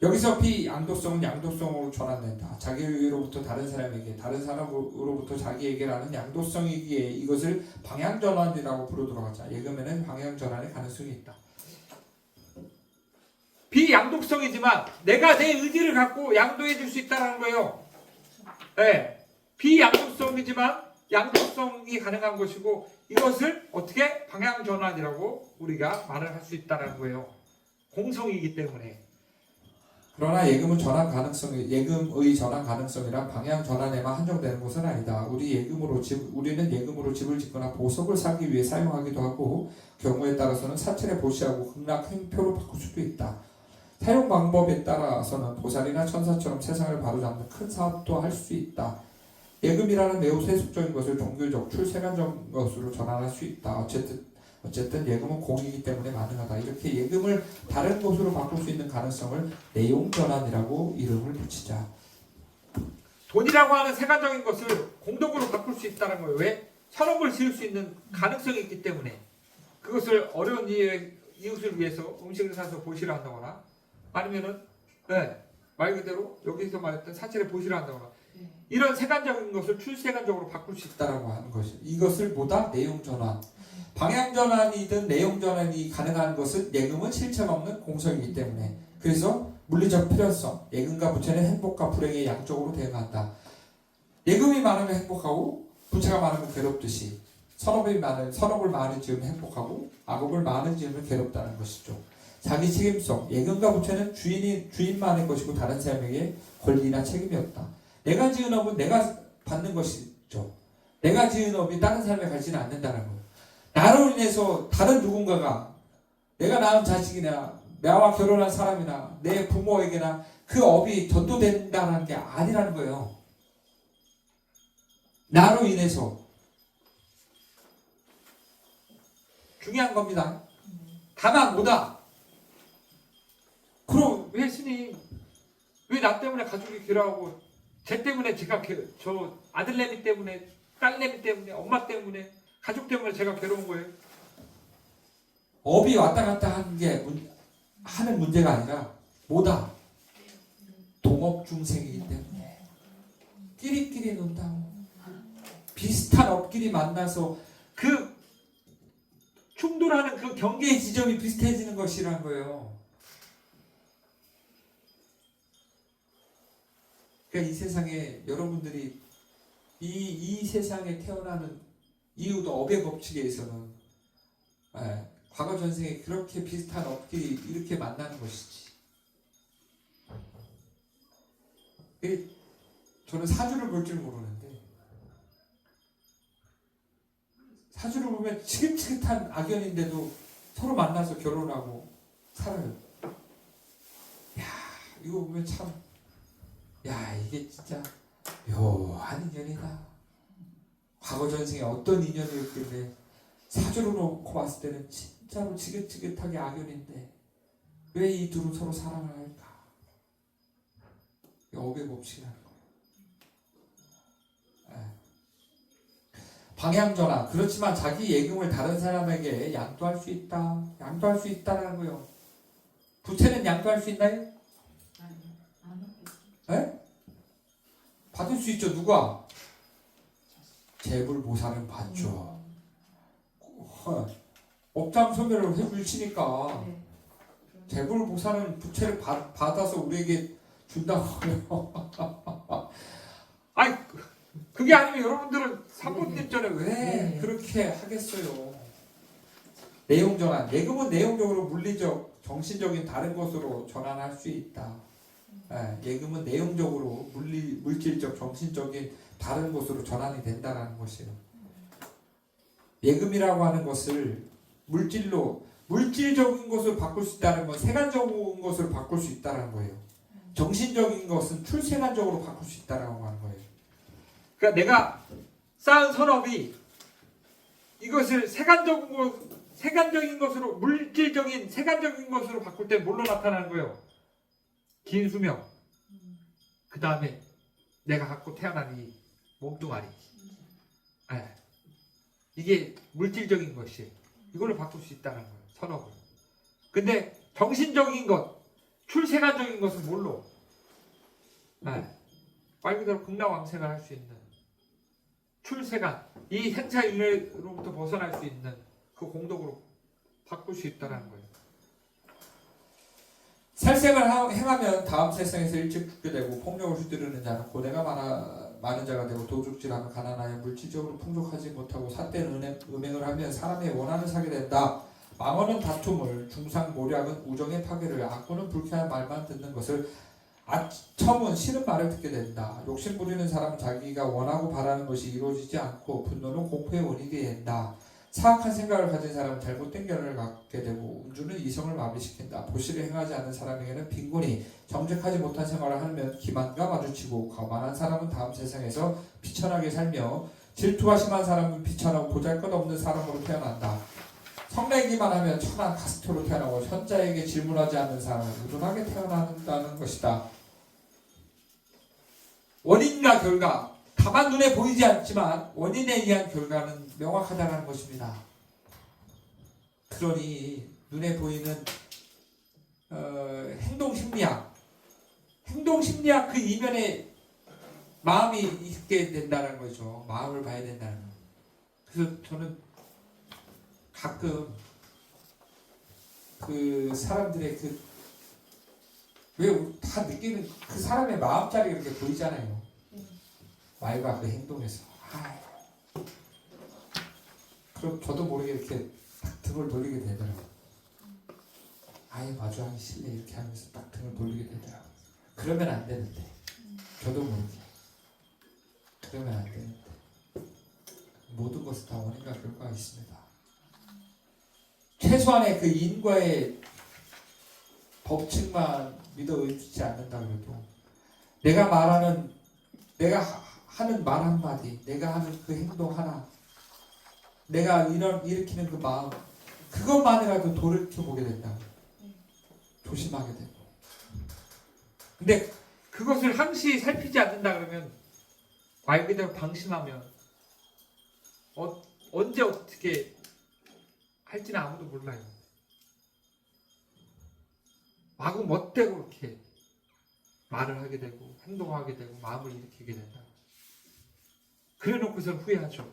여기서 비양도성은 양도성으로 전환된다. 자기로부터 다른 사람에게, 다른 사람으로부터 자기에게라는 양도성이기에 이것을 방향전환이라고 부르도록 하자. 예금에는 방향전환의 가능성이 있다. 비양도성이지만 내가 내 의지를 갖고 양도해 줄 수 있다는 거예요. 네. 비양도성이지만 양도성이 가능한 것이고 이것을 어떻게 방향전환이라고 우리가 말을 할 수 있다는 거예요. 공성이기 때문에. 그러나 예금의 전환 가능성이란 방향 전환에만 한정되는 것은 아니다. 우리는 예금으로 집을 짓거나 보석을 사기 위해 사용하기도 하고 경우에 따라서는 사채를 보시하고 극락 행표로 바꿀 수도 있다. 사용 방법에 따라서는 보살이나 천사처럼 세상을 바로잡는 큰 사업도 할 수 있다. 예금이라는 매우 세속적인 것을 종교적, 출세관적 것으로 전환할 수 있다. 어쨌든 예금은 공이기 때문에 가능하다. 이렇게 예금을 다른 것으로 바꿀 수 있는 가능성을 내용전환이라고 이름을 붙이자. 돈이라고 하는 세간적인 것을 공덕으로 바꿀 수 있다는 거예요. 왜? 산업을 지을 수 있는 가능성이 있기 때문에. 그것을 어려운 이웃을 위해서 음식을 사서 보시를 한다거나 아니면은 말 그대로 여기서 말했던 사찰에 보시를 한다거나 이런 세간적인 것을 출세간적으로 바꿀 수 있다라고 하는 것이. 이것을 보다 내용전환. 방향전환이든 내용전환이 가능한 것은 예금은 실체가 없는 공성이기 때문에. 그래서 물리적 필요성, 예금과 부채는 행복과 불행의 양쪽으로 대응한다. 예금이 많으면 행복하고 부채가 많으면 괴롭듯이 선업을 많이 지으면 행복하고 악업을 많이 지으면 괴롭다는 것이죠. 자기 책임성, 예금과 부채는 주인만의 것이고 다른 사람에게 권리나 책임이 없다. 내가 지은 업은 내가 받는 것이죠. 내가 지은 업이 다른 사람에 가지는 않는다는 거예요. 나로 인해서 다른 누군가가 내가 낳은 자식이나 나와 결혼한 사람이나 내 부모에게나 그 업이 전도된다는 게 아니라는 거예요. 나로 인해서. 중요한 겁니다. 다만 뭐다? 그럼 왜 스님 왜 나 때문에 가족이 괴로워하고 쟤 때문에 제가 저 아들내미 때문에 딸내미 때문에 엄마 때문에 가족 때문에 제가 괴로운 거예요? 업이 왔다 갔다 하는 문제가 아니라 뭐다? 동업중생이기 때문에 끼리끼리 논다고 비슷한 업끼리 만나서 그 충돌하는 그 경계의 지점이 비슷해지는 것이란 거예요. 그러니까 이 세상에 여러분들이 이 세상에 태어나는 이유도 업의 법칙에 있어서는 과거 전생에 그렇게 비슷한 업끼리 이렇게 만나는 것이지. 저는 사주를 볼 줄 모르는데 사주를 보면 지긋지긋한 악연인데도 서로 만나서 결혼하고 살아요. 야, 이거 보면 참, 야, 이게 진짜 묘한 인연이다. 과거 전생에 어떤 인연이었길래 사주로 놓고 봤을 때는 진짜로 지긋지긋하게 악연인데 왜 이 둘은 서로 사랑을 할까? 업의 법칙이라는 거예요. 방향전환. 그렇지만 자기 예금을 다른 사람에게 양도할 수 있다. 양도할 수 있다라는 거예요. 부채는 양도할 수 있나요? 네? 받을 수 있죠. 누가? 재불보살은 받죠. 업장 소멸을 해주시니까 재불보살은 부채를 받아서 우리에게 준다고요. 아니 그게 아니면 여러분들은 사모님 전에 왜 그렇게 하겠어요? 내용전환. 예금은 내용적으로 물리적, 정신적인 다른 것으로 전환할 수 있다. 예금은 내용적으로 물질적, 정신적인 다른 것으로 전환이 된다는 것이에요. 예금이라고 하는 것을 물질적인 것을 바꿀 수 있다는 건 세간적인 것을 바꿀 수 있다는 거예요. 정신적인 것은 출세간적으로 바꿀 수 있다라고 하는 거예요. 그러니까 내가 쌓은 선업이 이것을 세간적인 것으로 물질적인 세간적인 것으로 바꿀 때 뭘로 나타나는 거예요? 긴 수명. 그 다음에 내가 갖고 태어난 이 몸뚱아리. 이게 물질적인 것이 이걸로 바꿀 수 있다는 거예요. 선업을. 근데 정신적인 것, 출세관적인 것은 뭘로? 네. 말 그대로 극락왕생을 할 수 있는 출세관, 이 생사윤회로부터 벗어날 수 있는 그 공덕으로 바꿀 수 있다는 거예요. 살생을 행하면 다음 세상에서 일찍 죽게 되고 폭력을 휘두르는 자는 고뇌가 많은 자가 되고 도둑질하며 가난하여 물질적으로 풍족하지 못하고 삿된 음행을 하면 사람의 원하는 사게 된다. 망언은 다툼을, 중상모략은 우정의 파괴를, 악구는 불쾌한 말만 듣는 것을, 아첨은 싫은 말을 듣게 된다. 욕심 부리는 사람은 자기가 원하고 바라는 것이 이루어지지 않고 분노는 공포의 원인이 된다. 사악한 생각을 가진 사람은 잘못된 결론을 갖게 되고 음주는 이성을 마비시킨다. 보시를 행하지 않는 사람에게는 빈곤이, 정직하지 못한 생활을 하면 기만과 마주치고, 거만한 사람은 다음 세상에서 비천하게 살며 질투가 심한 사람은 비천하고 보잘것없는 사람으로 태어난다. 성내기만 하면 천한 카스토로 태어나고 현자에게 질문하지 않는 사람은 우둔하게 태어난다는 것이다. 원인과 결과, 다만 눈에 보이지 않지만 원인에 의한 결과는 명확하다는 것입니다. 그러니 눈에 보이는 행동심리학 그 이면에 마음이 있게 된다는 거죠. 마음을 봐야 된다는 거. 그래서 저는 가끔 그 사람들의 왜 다 느끼는 그 사람의 마음자리가 이렇게 보이잖아요. 말과 그 행동에서. 그럼 저도 모르게 이렇게 딱 등을 돌리게 되더라고요. 아예 마주하기 싫네 이렇게 하면서 딱 등을 돌리게 되더라고요. 그러면 안 되는데. 저도 모르게. 그러면 안 되는데. 모든 것은 다 원인과 결과가 있습니다. 최소한의 그 인과의 법칙만 믿어 의지지 않는다 그래도 내가 하는 말 한마디, 내가 하는 그 행동 하나, 내가 일으키는 그 마음, 그것만이라도 돌이켜보게 된다. 조심하게 되고. 근데 그것을 항시 살피지 않는다 그러면 말 그대로 방심하면 언제 어떻게 할지는 아무도 몰라요. 마구 멋대고 이렇게 말을 하게 되고 행동하게 되고 마음을 일으키게 된다. 그래놓고선 후회하죠.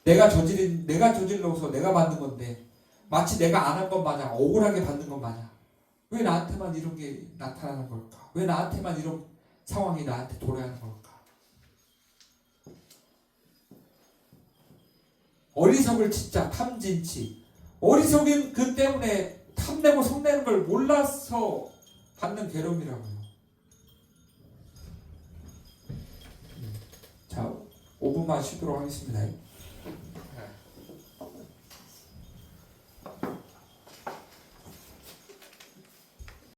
내가 저질러서 내가 받는 건데 마치 내가 안 한 것 마냥 억울하게 받는 것 마냥 왜 나한테만 이런 게 나타나는 걸까? 왜 나한테만 이런 상황이 나한테 도래하는 걸까? 어리석을 진짜 탐진치 어리석인 그 때문에 탐내고 성내는 걸 몰라서 받는 괴로움이라고요. 자, 5분만 쉬도록 하겠습니다.